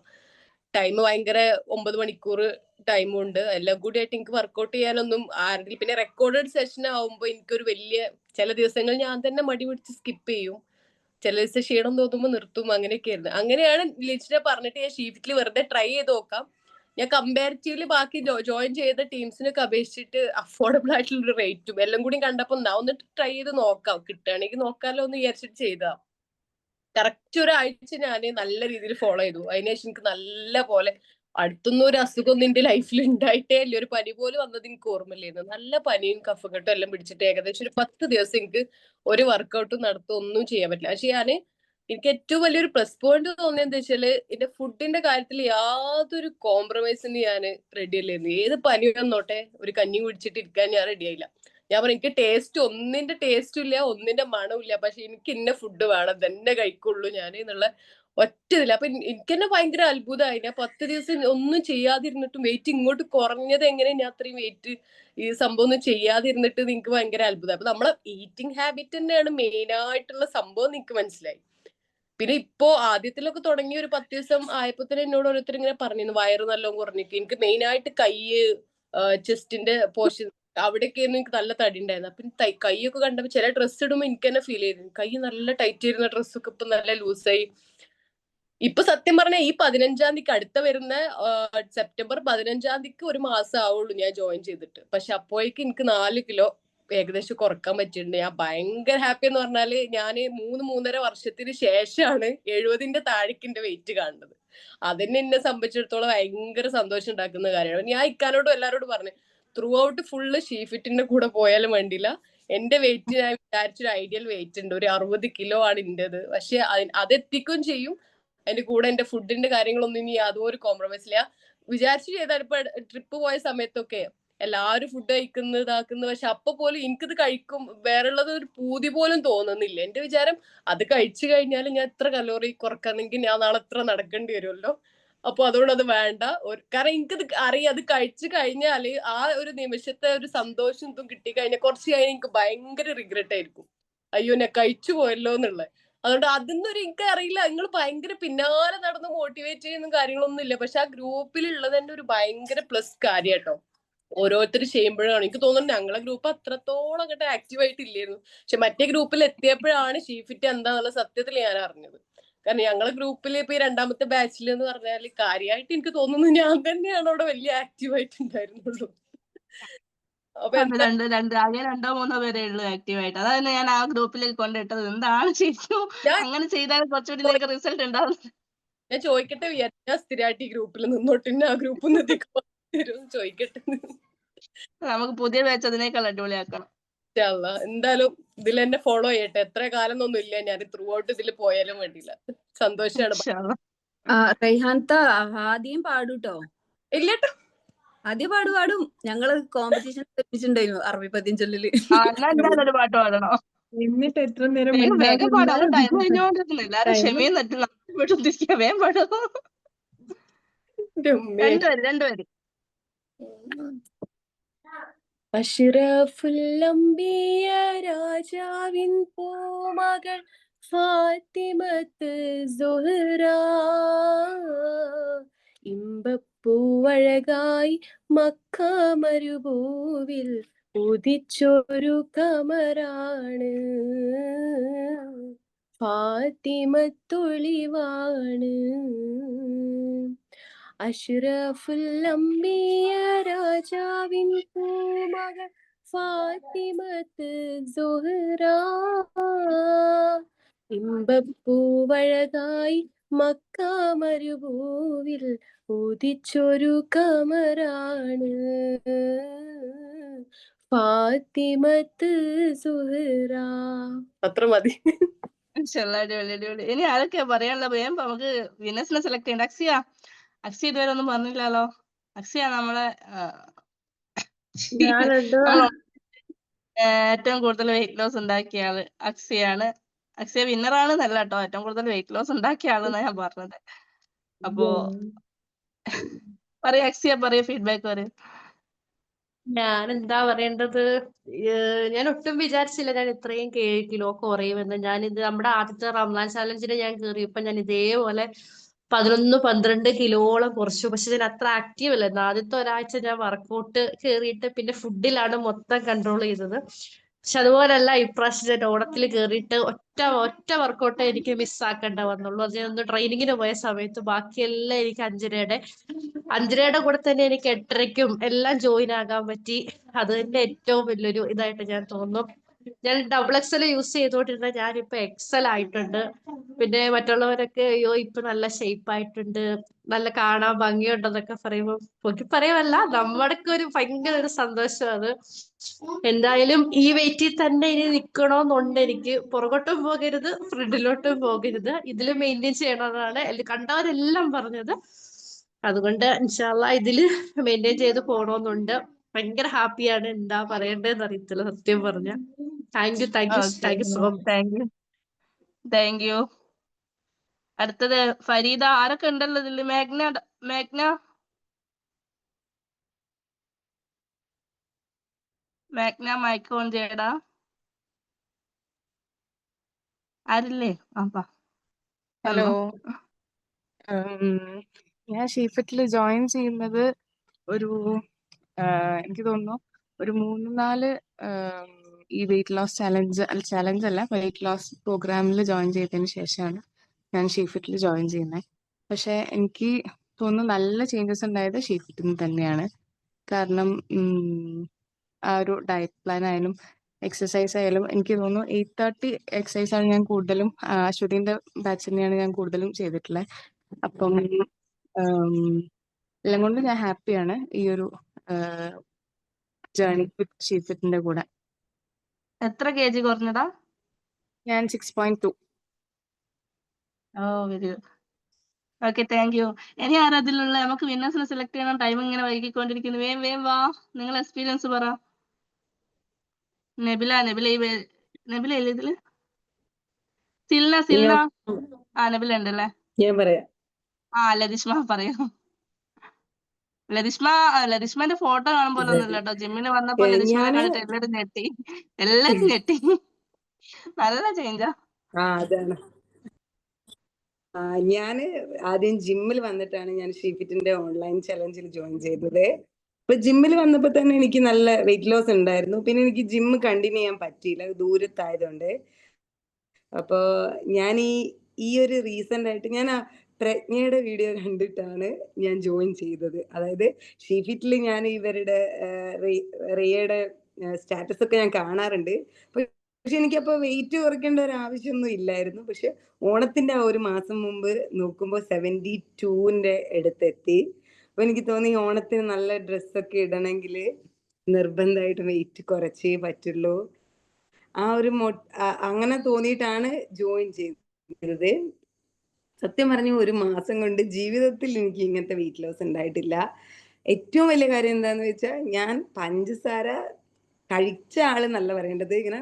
ടൈം ഭയങ്കര 9 മണിക്കൂർ ടൈമും ഉണ്ട്. എല്ലാം കൂടി ആയിട്ട് എനിക്ക് വർക്ക്ഔട്ട് ചെയ്യാനൊന്നും ആരെങ്കിലും, പിന്നെ റെക്കോർഡഡ് സെഷൻ ആവുമ്പോൾ എനിക്കൊരു വലിയ, ചില ദിവസങ്ങൾ ഞാൻ തന്നെ മടി പിടിച്ച് സ്കിപ്പ് ചെയ്യും, ചില ദിവസം ക്ഷീണം തോന്നുമ്പോൾ നിർത്തും, അങ്ങനെയൊക്കെ ആയിരുന്നു. അങ്ങനെയാണ് ലിൻസിനെ പറഞ്ഞിട്ട് ഞാൻ ഷീഫിറ്റിൽ വെറുതെ ട്രൈ ചെയ്ത് നോക്കാം. ഞാൻ കമ്പാരിറ്റീവ്ലി ബാക്കി ജോയിൻ ചെയ്ത ടീംസിനൊക്കെ അപേക്ഷിച്ചിട്ട് അഫോർഡബിൾ ആയിട്ടുള്ള റേറ്റും എല്ലാം കൂടി കണ്ടപ്പോൾ ഒന്ന് ട്രൈ ചെയ്ത് നോക്കാം, കിട്ടുകയാണെങ്കിൽ നോക്കാമല്ലോ എന്ന് വിചാരിച്ചിട്ട് ചെയ്താ. കറക്റ്റ് ഒരാഴ്ച ഞാൻ നല്ല രീതിയിൽ ഫോളോ ചെയ്തു. അതിനുശേഷം എനിക്ക് നല്ല പോലെ, അടുത്തൊന്നും ഒരു അസുഖം നിന്റെ ലൈഫിൽ ഉണ്ടായിട്ടേ ഇല്ല. ഒരു പനി പോലും വന്നത് എനിക്ക് ഓർമ്മയില്ലായിരുന്നു. നല്ല പനിയും കഫക്കെട്ടും എല്ലാം പിടിച്ചിട്ട് ഏകദേശം ഒരു 10 ദിവസം എനിക്ക് ഒരു വർക്കൗട്ടും നടത്തുക ഒന്നും ചെയ്യാൻ പറ്റില്ല. പക്ഷെ എനിക്ക് ഏറ്റവും വലിയൊരു പ്ലസ് പോയിന്റ് തോന്നിയത് എന്താ വെച്ചാല്, എന്റെ ഫുഡിന്റെ കാര്യത്തിൽ യാതൊരു കോംപ്രമൈസിന് ഞാൻ റെഡി അല്ലായിരുന്നു. ഏത് പനി വന്നോട്ടെ ഒരു കഞ്ഞി കുടിച്ചിട്ട് ഇരിക്കാൻ ഞാൻ റെഡി ആയില്ല. ഞാൻ പറഞ്ഞു എനിക്ക് ഒന്നിന്റെ ടേസ്റ്റും ഇല്ല, ഒന്നിന്റെ മണവും ഇല്ല, പക്ഷെ എനിക്ക് ഇന്ന ഫുഡ് വേണം, തന്നെ കഴിക്കുള്ളൂ ഞാൻ എന്നുള്ള ഒറ്റ ഇതില്ല. അപ്പൊ എനിക്ക് തന്നെ ഭയങ്കര അത്ഭുതമായി. ഞാൻ 10 ദിവസം ഒന്നും ചെയ്യാതിരുന്നിട്ടും വെയിറ്റ് ഇങ്ങോട്ട് കുറഞ്ഞത് എങ്ങനെ, ഞാൻ അത്രയും വെയിറ്റ് ഈ സംഭവം ഒന്നും ചെയ്യാതിരുന്നിട്ട് നിങ്ങൾക്ക് ഭയങ്കര അത്ഭുതം. അപ്പൊ നമ്മളെ ഈറ്റിംഗ് ഹാബിറ്റ് തന്നെയാണ് മെയിൻ ആയിട്ടുള്ള സംഭവം, നിങ്ങൾക്ക് മനസ്സിലായി. പിന്നെ ഇപ്പോ ആദ്യത്തിലൊക്കെ തുടങ്ങി ഒരു 10 ദിവസം ആയപ്പോ തന്നെ എന്നോട് ഓരോരുത്തർ ഇങ്ങനെ പറഞ്ഞിരുന്നു വയറ് നല്ലോണം കുറഞ്ഞിട്ട്. എനിക്ക് മെയിൻ ആയിട്ട് ചെസ്റ്റിന്റെ പോർഷൻ അവിടെയൊക്കെ എനിക്ക് നല്ല തടി ഉണ്ടായിരുന്നു. അപ്പൊ കൈയൊക്കെ കണ്ടപ്പോ ചില ഡ്രസ്സ് ഇടുമ്പോൾ എനിക്ക് തന്നെ ഫീൽ ചെയ്തു കൈ നല്ല ടൈറ്റ് ചെയ്യുന്ന ഡ്രസ്സൊക്കെ ഇപ്പൊ നല്ല ലൂസായി. ഇപ്പൊ സത്യം പറഞ്ഞാൽ ഈ 15-ാം തീയതിക്ക് അടുത്ത വരുന്ന സെപ്റ്റംബർ 15-ാം തീയതിക്ക് ഒരു മാസം ആവുള്ളൂ ഞാൻ ജോയിൻ ചെയ്തിട്ട്. പക്ഷെ അപ്പോഴേക്ക് എനിക്ക് 4 കിലോ ഏകദേശം കുറക്കാൻ പറ്റിയിട്ടുണ്ട്. ഞാൻ ഭയങ്കര ഹാപ്പി എന്ന് പറഞ്ഞാല്, ഞാൻ 3-3.5 വർഷത്തിന് ശേഷമാണ് 70-ന്റെ താഴേക്ക് എന്റെ വെയിറ്റ് കാണുന്നത്. അതന്നെ എന്നെ സംബന്ധിച്ചിടത്തോളം ഭയങ്കര സന്തോഷം ഉണ്ടാക്കുന്ന കാര്യമാണ്. ഞാൻ ഇക്കാനോടും എല്ലാവരോടും പറഞ്ഞു, ത്രൂ ഔട്ട് ഫുള്ള് ഷീഫിറ്റിന്റെ കൂടെ പോയാലും വേണ്ടില്ല, എന്റെ വെയിറ്റ് ഞാൻ വിചാരിച്ചൊരു ഐഡിയൽ വെയിറ്റ് ഉണ്ട്, ഒരു 60 കിലോ ആണ് എന്റേത്. പക്ഷെ അതെത്തിക്കുകയും ചെയ്യും. അതിന്റെ കൂടെ എന്റെ ഫുഡിന്റെ കാര്യങ്ങളൊന്നും ഇനി യാതൊരു കോംപ്രമൈസ് ഇല്ല. വിചാരിച്ചു ചെയ്താൽ ഇപ്പൊ ട്രിപ്പ് പോയ സമയത്തൊക്കെ എല്ലാവരും ഫുഡ് ഇതാക്കുന്നത്, പക്ഷെ അപ്പൊ പോലും എനിക്കിത് കഴിക്കും വേറുള്ളത് ഒരു പൂതി പോലും തോന്നുന്നില്ല. എന്റെ വിചാരം അത് കഴിച്ചു കഴിഞ്ഞാൽ ഞാൻ എത്ര കലോറി കുറക്കാണെങ്കിൽ ഞാൻ നാളെ എത്ര നടക്കേണ്ടി വരുമല്ലോ, അപ്പൊ അതുകൊണ്ട് അത് വേണ്ട. കാരണം എനിക്കത് അറിയാം, അത് കഴിച്ചു കഴിഞ്ഞാല് ആ ഒരു നിമിഷത്തെ ഒരു സന്തോഷം ഇതും കിട്ടിക്കഴിഞ്ഞാൽ കുറച്ച് കഴിഞ്ഞാൽ എനിക്ക് ഭയങ്കര റിഗ്രറ്റ് ആയിരിക്കും, അയ്യോ ഞാൻ കഴിച്ചു പോയല്ലോ എന്നുള്ളത്. അതുകൊണ്ട് അതൊന്നും എനിക്ക് അറിയില്ല, നിങ്ങൾ ഭയങ്കര പിന്നാലെ നടന്ന് മോട്ടിവേറ്റ് ചെയ്യുന്ന കാര്യങ്ങളൊന്നും ഇല്ല. പക്ഷെ ആ ഗ്രൂപ്പിലുള്ളത് തന്നെ ഒരു ഭയങ്കര പ്ലസ് കാര്യം കേട്ടോ. ഓരോരുത്തർ ചെയ്യുമ്പോഴാണ് എനിക്ക് തോന്നുന്നത് ഞങ്ങളെ ഗ്രൂപ്പ് അത്രത്തോളം അങ്ങോട്ട് ആക്റ്റീവ് ആയിട്ടില്ലായിരുന്നു. പക്ഷെ മറ്റേ ഗ്രൂപ്പിൽ എത്തിയപ്പോഴാണ് ഷീഫിറ്റ് എന്താന്നുള്ള സത്യത്തിൽ ഞാൻ അറിഞ്ഞത്. കാരണം ഞങ്ങളെ ഗ്രൂപ്പിൽ ഇപ്പൊ ഈ 2ാമത്തെ ബാച്ചിൽ എന്ന് പറഞ്ഞാൽ കാര്യമായിട്ട് എനിക്ക് തോന്നുന്നു ഞാൻ തന്നെയാണ് അവിടെ വലിയ ആക്റ്റീവ് ആയിട്ടുണ്ടായിരുന്നുള്ളൂ. അപ്പൊ ആകെ 2-3 പേരേ ഉള്ളൂ ആക്റ്റീവ് ആയിട്ട്. അതാണ് ഞാൻ ആ ഗ്രൂപ്പിലേക്ക് കൊണ്ടിട്ടത്. എന്താണ് ശരിക്കും അങ്ങനെ ചെയ്താൽ കുറച്ചുകൂടി റിസൾട്ട് ഉണ്ടാവും. ഞാൻ ചോദിക്കട്ടെ ഞാൻ സ്ഥിരമായിട്ട് ഈ ഗ്രൂപ്പിൽ നിന്നോട്ട് ആ ഗ്രൂപ്പ് ചോദിക്കട്ടെ. നമുക്ക് പുതിയ ബാച്ച് അതിനേക്കാൾ അടിപൊളിയാക്കണം. എന്തായാലും ഇതിൽ എന്നെ ഫോളോ ചെയ്യട്ടെ. എത്ര കാലം ഒന്നും ഇല്ല, ഞാൻ ത്രൂ ഔട്ട് ഇതിൽ പോയാലും വേണ്ടില്ല. സന്തോഷമാണ്. റൈഹാൻത്ത ആദ്യം പാടൂട്ടോ. ഇല്ലട്ടോ, ആദ്യം പാടും. ഞങ്ങള് കോമ്പറ്റീഷൻ വെച്ചിട്ടുണ്ടായിരുന്നു അറബി പദ്യം ചൊല്ലില്. ഒരു പാട്ട് പാടണോ? എന്നിട്ട് എത്ര നേരം വേഗം പാടാം, ടൈം കഴിഞ്ഞോണ്ടിരിക്കുന്നു. എല്ലാരും ക്ഷമയും നട്ടില്ല, വേഗം പാടും. 2 പേര്. അഷ്റഫുൽ അംബിയ രാജാവിൻ പൂമകൾ ഫാത്തിമത്ത് സുഹ്റ, ഇമ്പപ്പൂവഴകായി മക്ക മരുഭൂവിൽ ഉദിച്ചൊരു കമറാണ്, ഫാത്തിമത്തൊളിവാണ്. അഷ്റഫുൽ അംബിയ രാജാവിൻ പൂമകൾ ഫാത്തിമത്ത് സുഹ്റ, ഇമ്പപ്പൂവഴകായി മക്ക മരുഭൂവിൽ ഉദിച്ചൊരു കമറാണ്, ഫാത്തിമത്ത് സുഹ്റ. അത്ര മതി. അടിപൊളി. ഇനി ആരൊക്കെയാ പറയാനുള്ള? വേഗം നമുക്ക് വിന്നേഴ്സിനെ സെലക്ട് ചെയ്യണ്ട. അക്സിയ ഇതുവരെ ഒന്നും പറഞ്ഞില്ലല്ലോ. അക്സിയ നമ്മളെ ഞാനുണ്ട്. നമ്മൾ ഏറ്റവും കൂടുതൽ വെയിറ്റ് ലോസ് ഉണ്ടാക്കിയ ആള് അക്സിയാണ്. അക്സിയ വിന്നറാണ് എന്നല്ല കേട്ടോ, ഏറ്റവും കൂടുതൽ വെയിറ്റ് ലോസ് ഉണ്ടാക്കിയ ആളെന്നാ ഞാൻ പറഞ്ഞത്. അപ്പോ പറയാ അക്സിയ, പറയാ ഫീഡ്ബാക്ക് പറയാ. ഞാൻ എന്താ പറയേണ്ടത്? ഞാൻ ഒട്ടും വിചാരിച്ചില്ല ഞാൻ ഇത്രയും കിലോ കുറയുമെന്ന്. ഞാനിത് നമ്മുടെ ആദ്യത്തെ റംസാൻ ചാലഞ്ചിന് ഞാൻ കയറിയപ്പോ ഞാൻ ഇതേപോലെ 11-12 കിലോളം കുറച്ചു. പക്ഷെ ഞാൻ അത്ര ആക്റ്റീവ് അല്ലായിരുന്നു. ആദ്യത്തെ ഒരാഴ്ച ഞാൻ വർക്കൗട്ട് കയറിയിട്ട് പിന്നെ ഫുഡിലാണ് മൊത്തം കൺട്രോൾ ചെയ്തത്. പക്ഷെ അതുപോലല്ല ഇപ്രാവശ്യം ഞാൻ ഓണത്തിൽ കയറിയിട്ട് ഒറ്റ വർക്കൗട്ടേ എനിക്ക് മിസ്സാക്കേണ്ട വന്നുള്ളൂ. അത് ഞാൻ ഒന്ന് ട്രെയിനിങ്ങിന് പോയ സമയത്ത് ബാക്കിയെല്ലാം എനിക്ക് അഞ്ചരയുടെ കൂടെ തന്നെ എനിക്ക് 8:30-ക്കും എല്ലാം ജോയിൻ ആകാൻ പറ്റി. അത് തന്നെ ഏറ്റവും വലിയൊരു ഇതായിട്ട് ഞാൻ തോന്നുന്നു. ഞാൻ XXL യൂസ് ചെയ്തോണ്ടിരുന്ന ഞാനിപ്പോ XL ആയിട്ടുണ്ട്. പിന്നെ മറ്റുള്ളവരൊക്കെ അയ്യോ ഇപ്പൊ നല്ല ഷേപ്പ് ആയിട്ടുണ്ട്, നല്ല കാണാൻ ഭംഗിയുണ്ടെന്നൊക്കെ പറയുമ്പോൾ പൊക്കി പറയുമല്ല, നമ്മുടെയൊക്കെ ഒരു ഭയങ്കര ഒരു സന്തോഷം അത്. എന്തായാലും ഈ വെയിറ്റിൽ തന്നെ ഇനി നിക്കണോന്നുണ്ട് എനിക്ക്. പുറകോട്ടും പോകരുത്, ഫ്രണ്ടിലോട്ടും പോകരുത്, ഇതിൽ മെയിൻറ്റെയിൻ ചെയ്യണമെന്നാണ് കണ്ടവരെല്ലാം പറഞ്ഞത്. അതുകൊണ്ട് ഇൻഷാല്ലാ ഇതില് മെയിൻറ്റെയിൻ ചെയ്ത് പോണോന്നുണ്ട്. ഭയങ്കര ഹാപ്പിയാണ്. എന്താ പറയണ്ടേന്ന് അറിയത്തില്ല സത്യം പറഞ്ഞ. Thank you so much. Thank you. അടുത്തത് ഫരീദ. ആരൊക്കെ ഉണ്ടല്ലോ ഇതില്? മേഘ്ന മൈക്ക് ഓൺ ചെയ്യടാ. ആരില്ലേ? അപ്പാ ഹലോ. ഞാൻ ഷീഫറ്റിൽ ജോയിൻ ചെയ്യുന്നത് ഒരു എനിക്ക് തോന്നുന്നു ഒരു 3-4 ഈ വെയിറ്റ് ലോസ് ചലഞ്ച് അല്ല, വെയിറ്റ് ലോസ് പ്രോഗ്രാമിൽ ജോയിൻ ചെയ്തതിന് ശേഷമാണ് ഞാൻ ഷീഫറ്റിൽ ജോയിൻ ചെയ്യുന്നത്. പക്ഷെ എനിക്ക് തോന്നുന്നു നല്ല ചേഞ്ചസ് ഉണ്ടായത് ഷീഫറ്റിൽ നിന്ന് തന്നെയാണ്. കാരണം ആ ഒരു ഡയറ്റ് പ്ലാൻ ആയാലും എക്സസൈസ് ആയാലും എനിക്ക് തോന്നുന്നു 8:30 എക്സസൈസ് ആണ് ഞാൻ കൂടുതലും, അശ്വതിന്റെ ബാച്ച് തന്നെയാണ് ഞാൻ കൂടുതലും ചെയ്തിട്ടുള്ളത്. അപ്പം എല്ലാം കൊണ്ട് ഞാൻ ഹാപ്പിയാണ് ഈ ഒരു ജേർണി വിത്ത് ഷീഫിറ്റിന്റെ കൂടെ. എത്ര kg കുറഞ്ഞടാ? ഞാൻ 6.2. Oh very good. Okay, thank you. ഇനി ആരാ അതിലുള്ള? നമുക്ക് വിന്നേഴ്സിനെ സെലക്ട് ചെയ്യണം. ടൈം ഇങ്ങനെ വൈകിക്കൊണ്ടിരിക്കുന്നു. വേഗം വാ, നിങ്ങൾ എക്സ്പീരിയൻസ് പറ. നെബില നെബില ഇല്ലേ ഇതില്? സിൽന. ആ നെബില ഉണ്ടല്ലേ? ഞാൻ പറയാം. ലതിഷ്മ പറയൂ. ലതിഷ്മന്റെ ഫോട്ടോ കാണുമ്പോൾ ഒന്നുമില്ല കേട്ടോ. ജിമ്മിന് വന്നപ്പോ ലതിഷ്മനെ കണ്ടിട്ട് എല്ലാരും ഞെട്ടി. നല്ല ചേഞ്ചാ. അതാണ്. ഞാന് ആദ്യം ജിമ്മിൽ വന്നിട്ടാണ് ഞാൻ ഷീഫിറ്റിന്റെ ഓൺലൈൻ ചലഞ്ചിൽ ജോയിൻ ചെയ്തത്. അപ്പൊ ജിമ്മിൽ വന്നപ്പോ തന്നെ എനിക്ക് നല്ല വെയിറ്റ് ലോസ് ഉണ്ടായിരുന്നു. പിന്നെ എനിക്ക് ജിമ്മ് കണ്ടിന്യൂ ചെയ്യാൻ പറ്റിയില്ല, ദൂരത്തായതുകൊണ്ട്. അപ്പോ ഞാൻ ഈ ഒരു റീസെന്റ് ആയിട്ട് ഞാൻ പ്രജ്ഞയുടെ വീഡിയോ കണ്ടിട്ടാണ് ഞാൻ ജോയിൻ ചെയ്തത്. അതായത് ഷീഫിറ്റിൽ ഞാൻ ഇവരുടെ റിയയുടെ സ്റ്റാറ്റസ് ഒക്കെ ഞാൻ കാണാറുണ്ട്. പക്ഷെ എനിക്കപ്പോ വെയിറ്റ് കുറയ്ക്കേണ്ട ഒരു ആവശ്യമൊന്നും ഇല്ലായിരുന്നു. പക്ഷെ ഓണത്തിന്റെ ആ ഒരു മാസം മുമ്പ് നോക്കുമ്പോൾ 72ന്റെ അടുത്തെത്തി. അപ്പൊ എനിക്ക് തോന്നി ഓണത്തിന് നല്ല ഡ്രസ്സൊക്കെ ഇടണമെങ്കിൽ നിർബന്ധമായിട്ട് വെയിറ്റ് കുറച്ചേ പറ്റുള്ളൂ. ആ ഒരു അങ്ങനെ തോന്നിയിട്ടാണ് ജോയിൻ ചെയ്തത്. സത്യം പറഞ്ഞ ഒരു മാസം കൊണ്ട് ജീവിതത്തിൽ എനിക്ക് ഇങ്ങനത്തെ വെയിറ്റ് ലോസ് ഉണ്ടായിട്ടില്ല. ഏറ്റവും വലിയ കാര്യം എന്താന്ന് വെച്ചാൽ ഞാൻ പഞ്ചസാര കഴിച്ച ആള് നല്ല പറയേണ്ടത്, ഇങ്ങനെ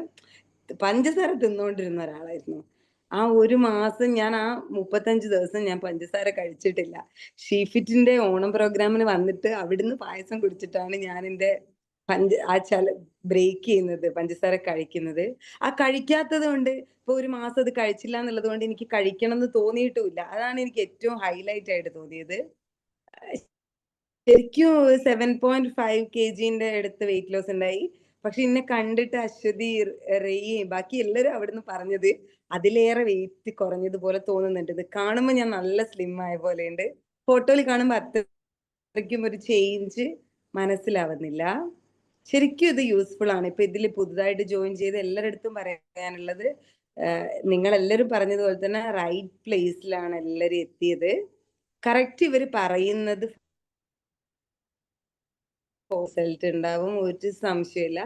പഞ്ചസാര തിന്നുകൊണ്ടിരുന്ന ഒരാളായിരുന്നു. ആ ഒരു മാസം ഞാൻ 35 ദിവസം ഞാൻ പഞ്ചസാര കഴിച്ചിട്ടില്ല. ഷീഫിറ്റിന്റെ ഓണം പ്രോഗ്രാമിന് വന്നിട്ട് അവിടുന്ന് പായസം കുടിച്ചിട്ടാണ് ഞാൻ എൻ്റെ ബ്രേക്ക് ചെയ്യുന്നത്, പഞ്ചസാര കഴിക്കുന്നത്. ആ കഴിക്കാത്തത് കൊണ്ട് ഇപ്പൊ ഒരു മാസം അത് കഴിച്ചില്ല എന്നുള്ളത് കൊണ്ട് എനിക്ക് കഴിക്കണം എന്ന് തോന്നിയിട്ടുമില്ല. അതാണ് എനിക്ക് ഏറ്റവും ഹൈലൈറ്റ് ആയിട്ട് തോന്നിയത്. ശരിക്കും 7.5 kgന്റെ അടുത്ത് വെയിറ്റ് ലോസ് ഉണ്ടായി. പക്ഷെ എന്നെ കണ്ടിട്ട് അശ്വതി, റെയ്യും ബാക്കി എല്ലാവരും അവിടുന്ന് പറഞ്ഞത് അതിലേറെ വെയിറ്റ് കുറഞ്ഞതുപോലെ തോന്നുന്നുണ്ട്. ഇത് കാണുമ്പോൾ ഞാൻ നല്ല സ്ലിം ആയ പോലെയുണ്ട്. ഫോട്ടോയിൽ കാണുമ്പോൾ അത്രയ്ക്കും ഒരു ചേഞ്ച് മനസ്സിലാവുന്നില്ല. ശരിക്കും ഇത് യൂസ്ഫുൾ ആണ്. ഇപ്പൊ ഇതിൽ പുതുതായിട്ട് ജോയിൻ ചെയ്ത് എല്ലാവരുടെ അടുത്തും പറയാനുള്ളത്, നിങ്ങൾ എല്ലാവരും പറഞ്ഞതുപോലെ തന്നെ റൈറ്റ് പ്ലേസിലാണ് എല്ലാവരും എത്തിയത്. കറക്റ്റ് ഇവർ പറയുന്നത് റിസൾട്ട് ഉണ്ടാവും, ഒരു സംശയമില്ല.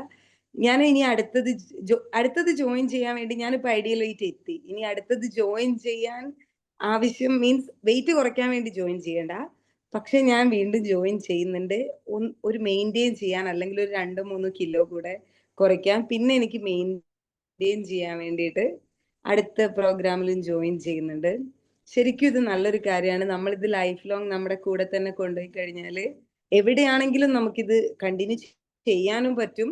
ഞാൻ ഇനി അടുത്തത് ജോയിൻ ചെയ്യാൻ വേണ്ടി ഞാനിപ്പോ ഐഡിയൽ വെയിറ്റ് എത്തി. ഇനി അടുത്തത് ജോയിൻ ചെയ്യാൻ ആവശ്യം മീൻസ് വെയിറ്റ് കുറയ്ക്കാൻ വേണ്ടി ജോയിൻ ചെയ്യണ്ട, പക്ഷെ ഞാൻ വീണ്ടും ജോയിൻ ചെയ്യുന്നുണ്ട്. ഒരു മെയിൻറ്റെയിൻ ചെയ്യാൻ, അല്ലെങ്കിൽ ഒരു 2-3 കിലോ കൂടെ കുറയ്ക്കാൻ, പിന്നെ എനിക്ക് മെയിൻറ്റെയിൻ ചെയ്യാൻ വേണ്ടിയിട്ട് അടുത്ത പ്രോഗ്രാമിലും ജോയിൻ ചെയ്യുന്നുണ്ട്. ശരിക്കും ഇത് നല്ലൊരു കാര്യമാണ്. നമ്മളിത് ലൈഫ് ലോങ് നമ്മുടെ കൂടെ തന്നെ കൊണ്ടുപോയി കഴിഞ്ഞാൽ എവിടെയാണെങ്കിലും നമുക്കിത് കണ്ടിന്യൂ ചെയ്യാനും പറ്റും,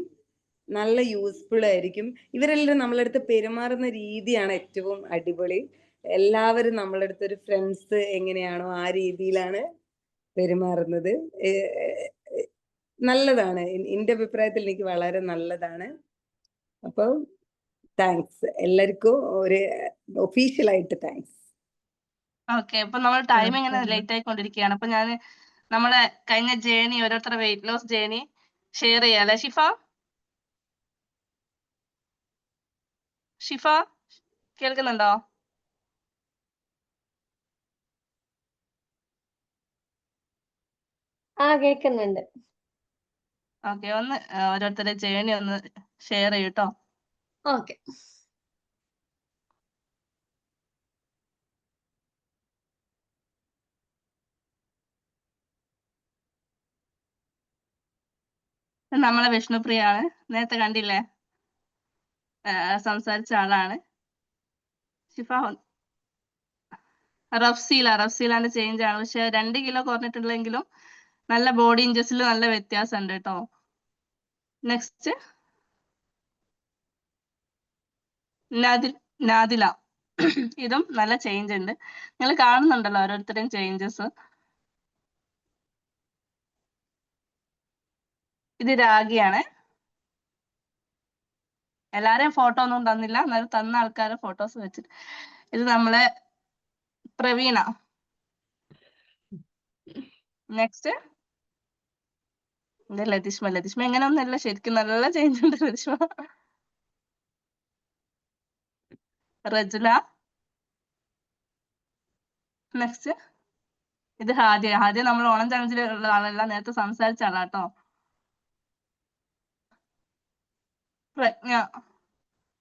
നല്ല യൂസ്ഫുൾ ആയിരിക്കും. ഇവരെല്ലാം നമ്മളെ അടുത്ത് പെരുമാറുന്ന രീതിയാണ് ഏറ്റവും അടിപൊളി. എല്ലാവരും നമ്മളെ അടുത്ത് ഒരു ഫ്രണ്ട്സ് എങ്ങനെയാണോ ആ രീതിയിലാണ് പെരുമാറുന്നത്. നല്ലതാണ്. എന്റെ അഭിപ്രായത്തിൽ എനിക്ക് വളരെ നല്ലതാണ്. അപ്പൊ താങ്ക്സ് എല്ലാവർക്കും, ഒരു ഒഫീഷ്യലായിട്ട് താങ്ക്സ്. ഓക്കെ, അപ്പൊ നമ്മൾ ടൈം ഇങ്ങനെ ലേറ്റ് ആയിക്കൊണ്ടിരിക്കുകയാണ്. അപ്പൊ ഞാൻ നമ്മളെ കഴിഞ്ഞ ജേണി, ഓരോരുത്തരുടെ വെയിറ്റ് ലോസ് ജേണി ഷെയർ ചെയ്യാല്ലേ ഷിഫ? ഷിഫ കേൾക്കുന്നുണ്ടോ? കേൾക്കുന്നുണ്ട്. ഓക്കെ, ഒന്ന് ഓരോരുത്തരുടെ ജേണി ഒന്ന് ഷെയർ ചെയ്യൂട്ടോ. ഓക്കെ. നമ്മളെ വിഷ്ണുപ്രിയാണ്, നേരത്തെ കണ്ടില്ലേ, സംസാരിച്ച ആളാണ്. ഷിഫ റഫ്സീലാന്റെ ചേഞ്ച് ആണ്, പക്ഷെ 2 കിലോ കുറഞ്ഞിട്ടുണ്ടെങ്കിലും നല്ല ബോഡി ഇഞ്ചസിൽ നല്ല വ്യത്യാസം ഉണ്ട് കേട്ടോ. നെക്സ്റ്റ് നാദില, ഇതും നല്ല ചേഞ്ച് ഉണ്ട്. നിങ്ങൾ കാണുന്നുണ്ടല്ലോ ഓരോരുത്തരുടെയും ചേഞ്ചസ്. ഇത് രാഗിയാണ്. എല്ലാരെയും ഫോട്ടോ ഒന്നും തന്നില്ല, എന്നാലും തന്ന ആൾക്കാരെ ഫോട്ടോസ് വെച്ചിട്ട്. ഇത് നമ്മളെ പ്രവീണ. നെക്സ്റ്റ് ലതിഷ്മ എങ്ങനെ ഒന്നല്ല, ശരിക്കും നല്ല ചേഞ്ച് ഉണ്ട് ലതിഷ്മ. റജുല. നെക്സ്റ്റ് ഇത് ഹാദ്യ നമ്മൾ ഓണം ചലഞ്ചിൽ ഉള്ള ആളല്ല, നേരത്തെ സംസാരിച്ച ആളാട്ടോ.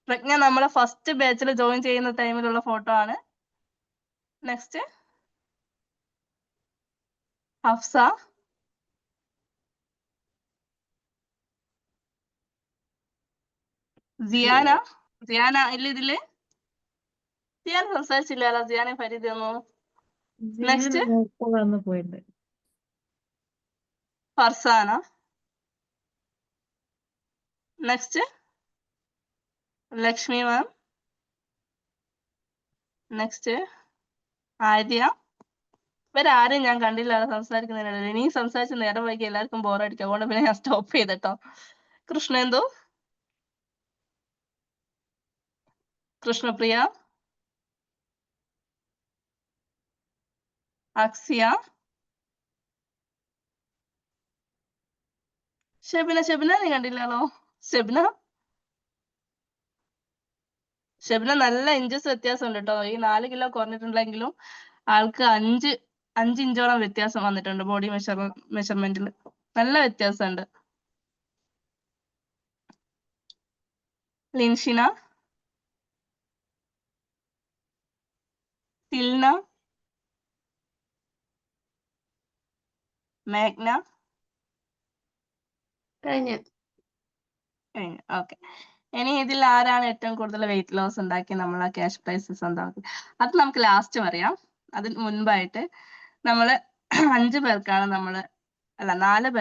പ്രജ്ഞ നമ്മളെ ഫസ്റ്റ് ബാച്ചിൽ ജോയിൻ ചെയ്യുന്ന ടൈമിലുള്ള ഫോട്ടോ ആണ്. നെക്സ്റ്റ് ഹഫ്സ. സിയാന ഇല്ല ഇതില്? സിയാന സംസാരിച്ചില്ലല്ലോ, സിയാനെ പരിധിയൊന്നും. നെക്സ്റ്റ് ഫർസാന. നെക്സ്റ്റ് ലക്ഷ്മി മാം. നെക്സ്റ്റ് ആര്യ. ഇവരാരും ഞാൻ കണ്ടില്ല സംസാരിക്കുന്നതിനിടയിൽ. ഇനി സംസാരിച്ച് നേരം വൈകി എല്ലാവർക്കും ബോറടിക്കും, അതുകൊണ്ട് പിന്നെ ഞാൻ സ്റ്റോപ്പ് ചെയ്തിട്ടോ. കൃഷ്ണേന്ദു, കൃഷ്ണപ്രിയ, അക്സിയ, ഷെബിന നീ കണ്ടില്ലല്ലോ. ഷെബിന നല്ല ഇഞ്ചസ് വ്യത്യാസം ഉണ്ട് കേട്ടോ. ഈ 4 കിലോ കുറഞ്ഞിട്ടുണ്ടെങ്കിലും ആൾക്ക് 5 ഇഞ്ചോളം വ്യത്യാസം വന്നിട്ടുണ്ട് ബോഡി മെഷർമെന്റിൽ. നല്ല വ്യത്യാസമുണ്ട്. ലിൻഷിന, തിൽന, മേഘ്ന. കഴിഞ്ഞു. ഓക്കെ, ഇനി ഇതിൽ ആരാണ് ഏറ്റവും കൂടുതൽ വെയിറ്റ് ലോസ് ഉണ്ടാക്കി നമ്മളെ ക്യാഷ് പ്രൈസസ് ഉണ്ടാക്കി, അത് നമുക്ക് ലാസ്റ്റ് പറയാം. അതിന് മുൻപായിട്ട് നമ്മള് 4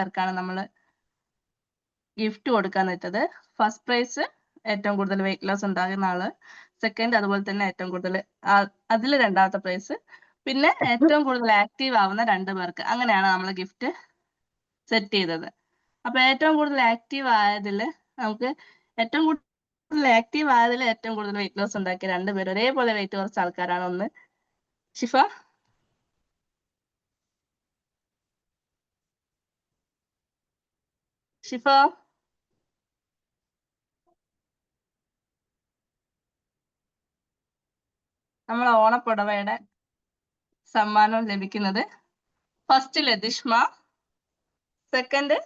പേർക്കാണ് നമ്മള് ഗിഫ്റ്റ് കൊടുക്കാൻ ഇട്ടത്. ഫസ്റ്റ് പ്രൈസ് ഏറ്റവും കൂടുതൽ വെയിറ്റ് ലോസ് ഉണ്ടാകുന്ന ആള്, സെക്കൻഡ് അതുപോലെ തന്നെ ഏറ്റവും കൂടുതൽ അതിൽ രണ്ടാമത്തെ പ്രൈസ്, പിന്നെ ഏറ്റവും കൂടുതൽ ആക്റ്റീവ് ആവുന്ന 2 പേർക്ക്. അങ്ങനെയാണ് നമ്മൾ ഗിഫ്റ്റ് സെറ്റ് ചെയ്തത്. അപ്പൊ ഏറ്റവും കൂടുതൽ ആക്റ്റീവ് ആയതിൽ ഏറ്റവും കൂടുതൽ വെയിറ്റ് ലോസ് ഉണ്ടാക്കിയ 2 പേര്, ഒരേപോലെ വെയിറ്റ് കുറച്ച ആൾക്കാരാണ്. ഒന്ന് ഷിഫ, നമ്മളെ ഓണപ്പുടവയുടെ സമ്മാനം ലഭിക്കുന്നത് first Latishma, second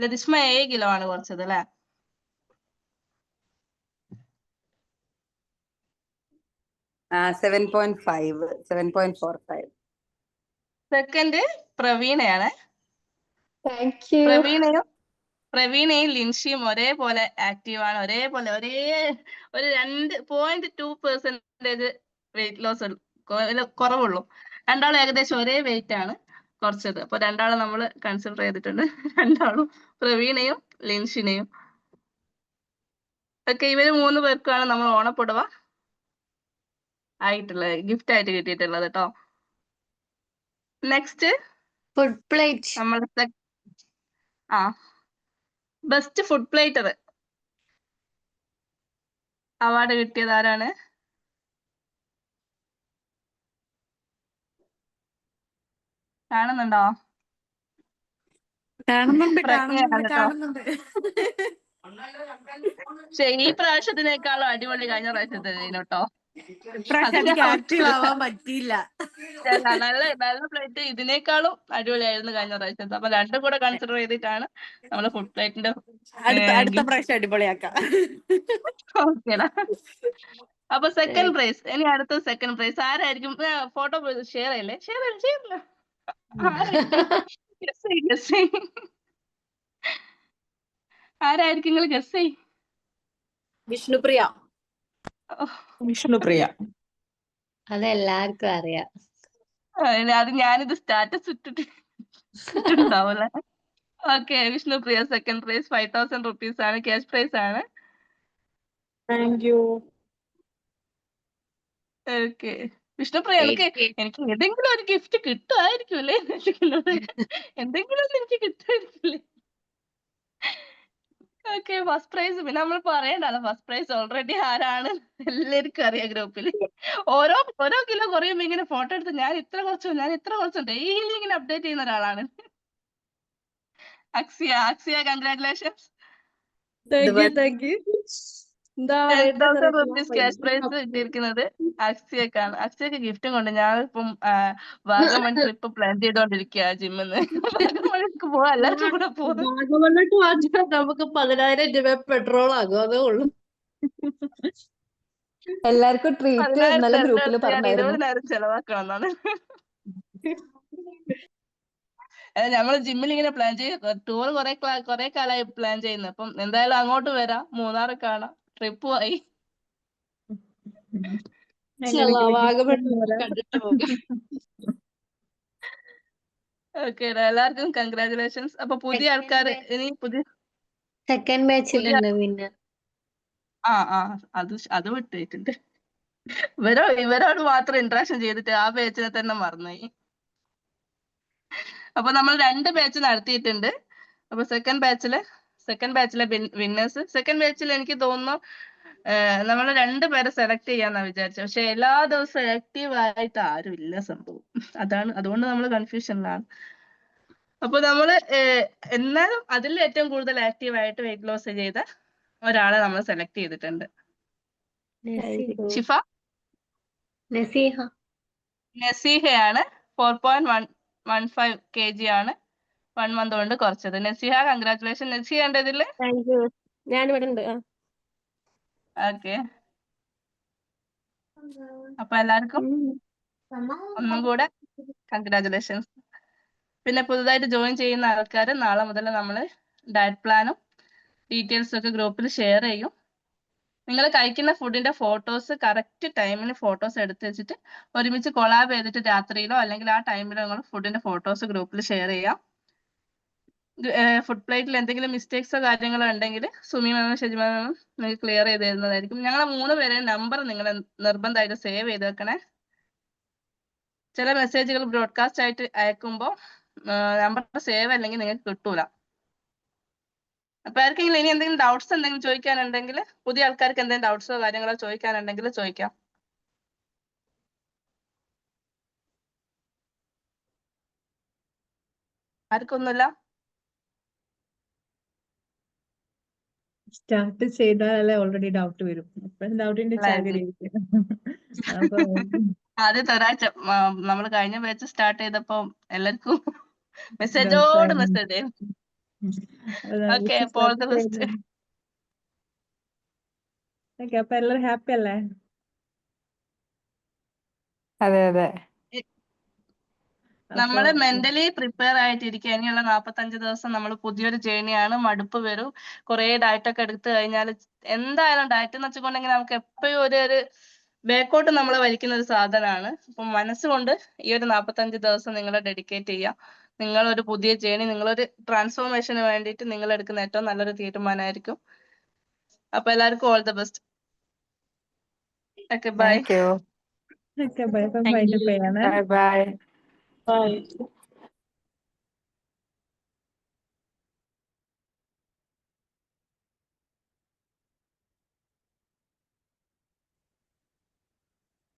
Latishma 7 kilo ആണ് കുറച്ചത് അല്ലെ? ആ 7.5 7.45. സെക്കൻഡ് പ്രവീണയാണ്. Thank you. പ്രവീണയും ലിൻഷിയും ഒരേപോലെ ആക്റ്റീവ് ആണ്. ഒരേ ഒരു 2.2% വെയിറ്റ് ലോസ് കുറവുള്ളൂ. രണ്ടാളും ഏകദേശം ഒരേ വെയിറ്റ് ആണ് കുറച്ചത്. അപ്പൊ രണ്ടാളും നമ്മൾ കൺസിഡർ ചെയ്തിട്ടുണ്ട്. രണ്ടാളും പ്രവീണയും ലിൻഷിനെയും. ഒക്കെ ഇവര് 3 പേർക്കാണ് നമ്മൾ ഓണപ്പുടവ ആയിട്ടുള്ളത്, ഗിഫ്റ്റ് ആയിട്ട് കിട്ടിയിട്ടുള്ളത് കേട്ടോ. Next food plate. നമ്മൾ ബെസ്റ്റ് ഫുഡ് പ്ലേറ്റർ അവാർഡ് കിട്ടിയത് ആരാണ്? കാണുന്നുണ്ടോ? പ്രജ്ഞയാണ് കേട്ടോ. പക്ഷെ ഈ പ്രാവശ്യത്തിനേക്കാളും അടിപൊളി കഴിഞ്ഞ പ്രാവശ്യത്തെ കേട്ടോ. ആക്റ്റീവ് ആവാൻ പറ്റിയില്ല. നല്ല പ്ലേറ്റ് ഇതിനേക്കാളും അടിപൊളിയായിരുന്നു കഴിഞ്ഞ പ്രാവശ്യത്തെ. അപ്പൊ രണ്ടും കൂടെ കൺസിഡർ ചെയ്തിട്ടാണ് നമ്മള് ഫുഡ് പ്ലേറ്റിന്റെ അടുത്ത പ്രാവശ്യം അടിപൊളിയാക്കാം. ഓക്കേടാ. അപ്പൊ സെക്കൻഡ് പ്രൈസ്, ഇനി അടുത്ത സെക്കൻഡ് പ്രൈസ് ആരായിരിക്കും? ഫോട്ടോ ഷെയർ ചെയ്യില്ലേ? ചെയ്യില്ല. ആരായിരിക്കും നിങ്ങൾ ഗസ് ചെയ്? വിഷ്ണുപ്രിയ. വിഷ്ണുപ്രിയ. അതെല്ലാവർക്കും അറിയാം. അത് ഞാനിത് സ്റ്റാറ്റസ് ഇട്ടിട്ടുണ്ടാവൂല. Okay, Vishnupriya second prize 5,000 rupees ആണ്, ക്യാഷ് പ്രൈസ് ആണ്. Thank you. ഓക്കെ വിഷ്ണുപ്രിയ, എനിക്ക് ഏതെങ്കിലും ഒരു ഗിഫ്റ്റ് കിട്ടുമായിരിക്കുമല്ലേ? എന്തെങ്കിലും ഒന്ന് എനിക്ക് കിട്ടുമായിരിക്കില്ലേ? ഓക്കെ, ഫസ്റ്റ് പ്രൈസ് പിന്നെ നമ്മൾ പറയണ്ടല്ലോ. ഫസ്റ്റ് പ്രൈസ് ഓൾറെഡി ആരാണ് എല്ലാവർക്കും അറിയാം ഗ്രൂപ്പിൽ. ഓരോ കിലോ കുറയുമ്പോ ഇങ്ങനെ ഫോട്ടോ എടുത്ത് ഞാൻ ഇത്ര കുറച്ചു ഡെയിലി ഇങ്ങനെ അപ്ഡേറ്റ് ചെയ്യുന്ന ഒരാളാണ്. അക്സിയ കൺഗ്രാറ്റുലേഷൻസ്. Thank you. എന്താ 10,000 rupees ക്യാഷ് പ്രൈസ് കിട്ടിയിരിക്കുന്നത് അക്സിയക്കാണ്. അക്സിയക്ക് ഗിഫ്റ്റും കൊണ്ട് ഞാൻ ഇപ്പം വാഗമൺ ട്രിപ്പ് പ്ലാൻ ചെയ്തോണ്ടിരിക്കുക. ജിമ്മിന്ന് വാഗമണിക്ക് പോവാ, എല്ലാവർക്കും കൂടെ പോവാ. വാഗമണ്ണിട്ട് മാറ്റാൻ നമുക്ക് 10,000 രൂപ പെട്രോൾ ആകും, അതേ ഉള്ളൂ. എല്ലാവർക്കും ട്രീറ്റ് ഇന്നലെ ഗ്രൂപ്പിൽ 10,000 പറഞ്ഞായിരുന്നു. 20,000 ചെലവാക്കണം എന്നാണ്. ഞമ്മള് ജിമ്മിൽ ഇങ്ങനെ പ്ലാൻ ചെയ്ത് ടൂർ കുറെ കാലമായി പ്ലാൻ ചെയ്യുന്നത്. അപ്പം എന്തായാലും അങ്ങോട്ട് വരാം, മൂന്നാർ കാണാം, ട്രിപ്പ് പോയി. ഓക്കെ, എല്ലാവർക്കും കൺഗ്രാറ്റുലേഷൻസ്. അപ്പൊ പുതിയ ആൾക്കാർ ഇനി സെക്കൻഡ് ബാച്ചിലുണ്ട് പിന്നെ. അത് വിട്ടിട്ടുണ്ട്. ഇവരോട് മാത്രം ഇന്ററാക്ഷൻ ചെയ്തിട്ട് ആ ബാച്ചിനെ തന്നെ മറന്നുപോയി. അപ്പൊ നമ്മൾ 2 ബാച്ച് നടത്തിയിട്ടുണ്ട്. അപ്പൊ സെക്കൻഡ് ബാച്ചിലെ വിന്നേഴ്സ്, സെക്കൻഡ് ബാച്ചിൽ എനിക്ക് തോന്നുന്നു നമ്മൾ 2 പേരെ സെലക്ട് ചെയ്യാന്നാ വിചാരിച്ചത്. പക്ഷെ എല്ലാ ദിവസവും ആക്റ്റീവ് ആയിട്ട് ആരും ഇല്ല സംഭവം. അതുകൊണ്ട് നമ്മൾ കൺഫ്യൂഷനിലാണ്. അപ്പൊ നമ്മള് എന്നാലും അതിൽ ഏറ്റവും കൂടുതൽ ആക്റ്റീവ് ആയിട്ട് വെയിറ്റ് ലോസ് ചെയ്ത ഒരാളെ നമ്മൾ സെലക്ട് ചെയ്തിട്ടുണ്ട്. ഷിഫ നസീഹയാണ്. 4.15 kg ആണ് 1 month കൊണ്ട് കുറച്ചത്. നസീഹ കൺഗ്രാറ്റുലേഷൻ. നസീഹ ഉണ്ട് ഇതില്? ഞാനിവിടെ ഉണ്ട്. ഓക്കെ, അപ്പൊ എല്ലാവർക്കും ഒന്നും കൂടെ കൺഗ്രാറ്റുലേഷൻസ്. പിന്നെ പുതുതായിട്ട് ജോയിൻ ചെയ്യുന്ന ആൾക്കാർ നാളെ മുതൽ നമ്മൾ ഡയറ്റ് പ്ലാനും ഡീറ്റെയിൽസും ഒക്കെ ഗ്രൂപ്പിൽ ഷെയർ ചെയ്യും. നിങ്ങൾ കഴിക്കുന്ന ഫുഡിന്റെ ഫോട്ടോസ് കറക്റ്റ് ടൈമിന് ഫോട്ടോസ് എടുത്ത് വെച്ചിട്ട് ഒരുമിച്ച് കൊളാബ് ചെയ്തിട്ട് രാത്രിയിലോ അല്ലെങ്കിൽ ആ ടൈമിലോ നിങ്ങൾ ഫുഡിന്റെ ഫോട്ടോസ് ഗ്രൂപ്പിൽ ഷെയർ ചെയ്യാം. ഫുഡ് പ്ലേറ്റിൽ എന്തെങ്കിലും മിസ്റ്റേക്സോ കാര്യങ്ങളോ ഉണ്ടെങ്കിൽ സുമി മാമും ഷെജിമ മാമും നിങ്ങൾക്ക് ക്ലിയർ ചെയ്ത് തരുന്നതായിരിക്കും. ഞങ്ങളെ 3 പേരെ നമ്പർ നിങ്ങൾ നിർബന്ധമായിട്ട് സേവ് ചെയ്ത് വെക്കണേ. ചില മെസ്സേജുകൾ ബ്രോഡ്കാസ്റ്റ് ആയിട്ട് അയക്കുമ്പോൾ നമ്പർ സേവ് അല്ലെങ്കിൽ നിങ്ങൾക്ക് കിട്ടൂല. അപ്പൊ ആർക്കെങ്കിലും ഇനി എന്തെങ്കിലും ഡൗട്ട്സ് എന്തെങ്കിലും ചോദിക്കാനുണ്ടെങ്കിൽ, പുതിയ ആൾക്കാർക്ക് എന്തെങ്കിലും ഡൗട്ട്സോ കാര്യങ്ങളോ ചോദിക്കാനുണ്ടെങ്കിൽ ചോദിക്കാം. ആർക്കൊന്നുമില്ല? സ്റ്റാർട്ട് ചെയ്താലേ ഓൾറെഡി ഡൗട്ട് വരും. എപ്പോഴും ഡൗട്ടിന്റെ ചാകരയായിരിക്കും. അപ്പൊ ആദ്യത്തെ ഒരാഴ്ച നമ്മൾ കഴിഞ്ഞ ബാച്ച് സ്റ്റാർട്ട് ചെയ്തപ്പോ എല്ലാവർക്കും മെസ്സേജോട് മെസ്സേജ് ഓക്കെ, അപ്പൊ ഓൾ ദ ബെസ്റ്റ്. ഓക്കെ, അപ്പൊ എല്ലാരും ഹാപ്പി അല്ലേ? അതെ അതെ. അപ്പൊ നമ്മള് മെന്റലി പ്രിപ്പയർ ആയിട്ടിരിക്കുക. ഇനിയുള്ള 45 ദിവസം നമ്മൾ പുതിയൊരു ജേണിയാണ്. മടുപ്പ് വരും. കുറെ ഡയറ്റ് ഒക്കെ എടുത്തു കഴിഞ്ഞാൽ എന്തായാലും ഡയറ്റ് എന്ന് വെച്ചുകൊണ്ടെങ്കിൽ നമുക്ക് എപ്പോഴും ഒരു ബാക്കോട്ട് നമ്മളെ വലിക്കുന്ന ഒരു സാധനമാണ്. അപ്പൊ മനസ്സുകൊണ്ട് ഈ ഒരു 45 ദിവസം നിങ്ങൾ ഡെഡിക്കേറ്റ് ചെയ്യുക. നിങ്ങളൊരു പുതിയ ജേണി, നിങ്ങളൊരു ട്രാൻസ്ഫോർമേഷന് വേണ്ടിയിട്ട് നിങ്ങൾ എടുക്കുന്ന ഏറ്റവും നല്ലൊരു തീരുമാനമായിരിക്കും. അപ്പൊ എല്ലാവർക്കും all the best. Okay, bye. Thank you. Okay, bye. Thank wind up you. ചെയ്യാണ്. Bye bye. ബൈ.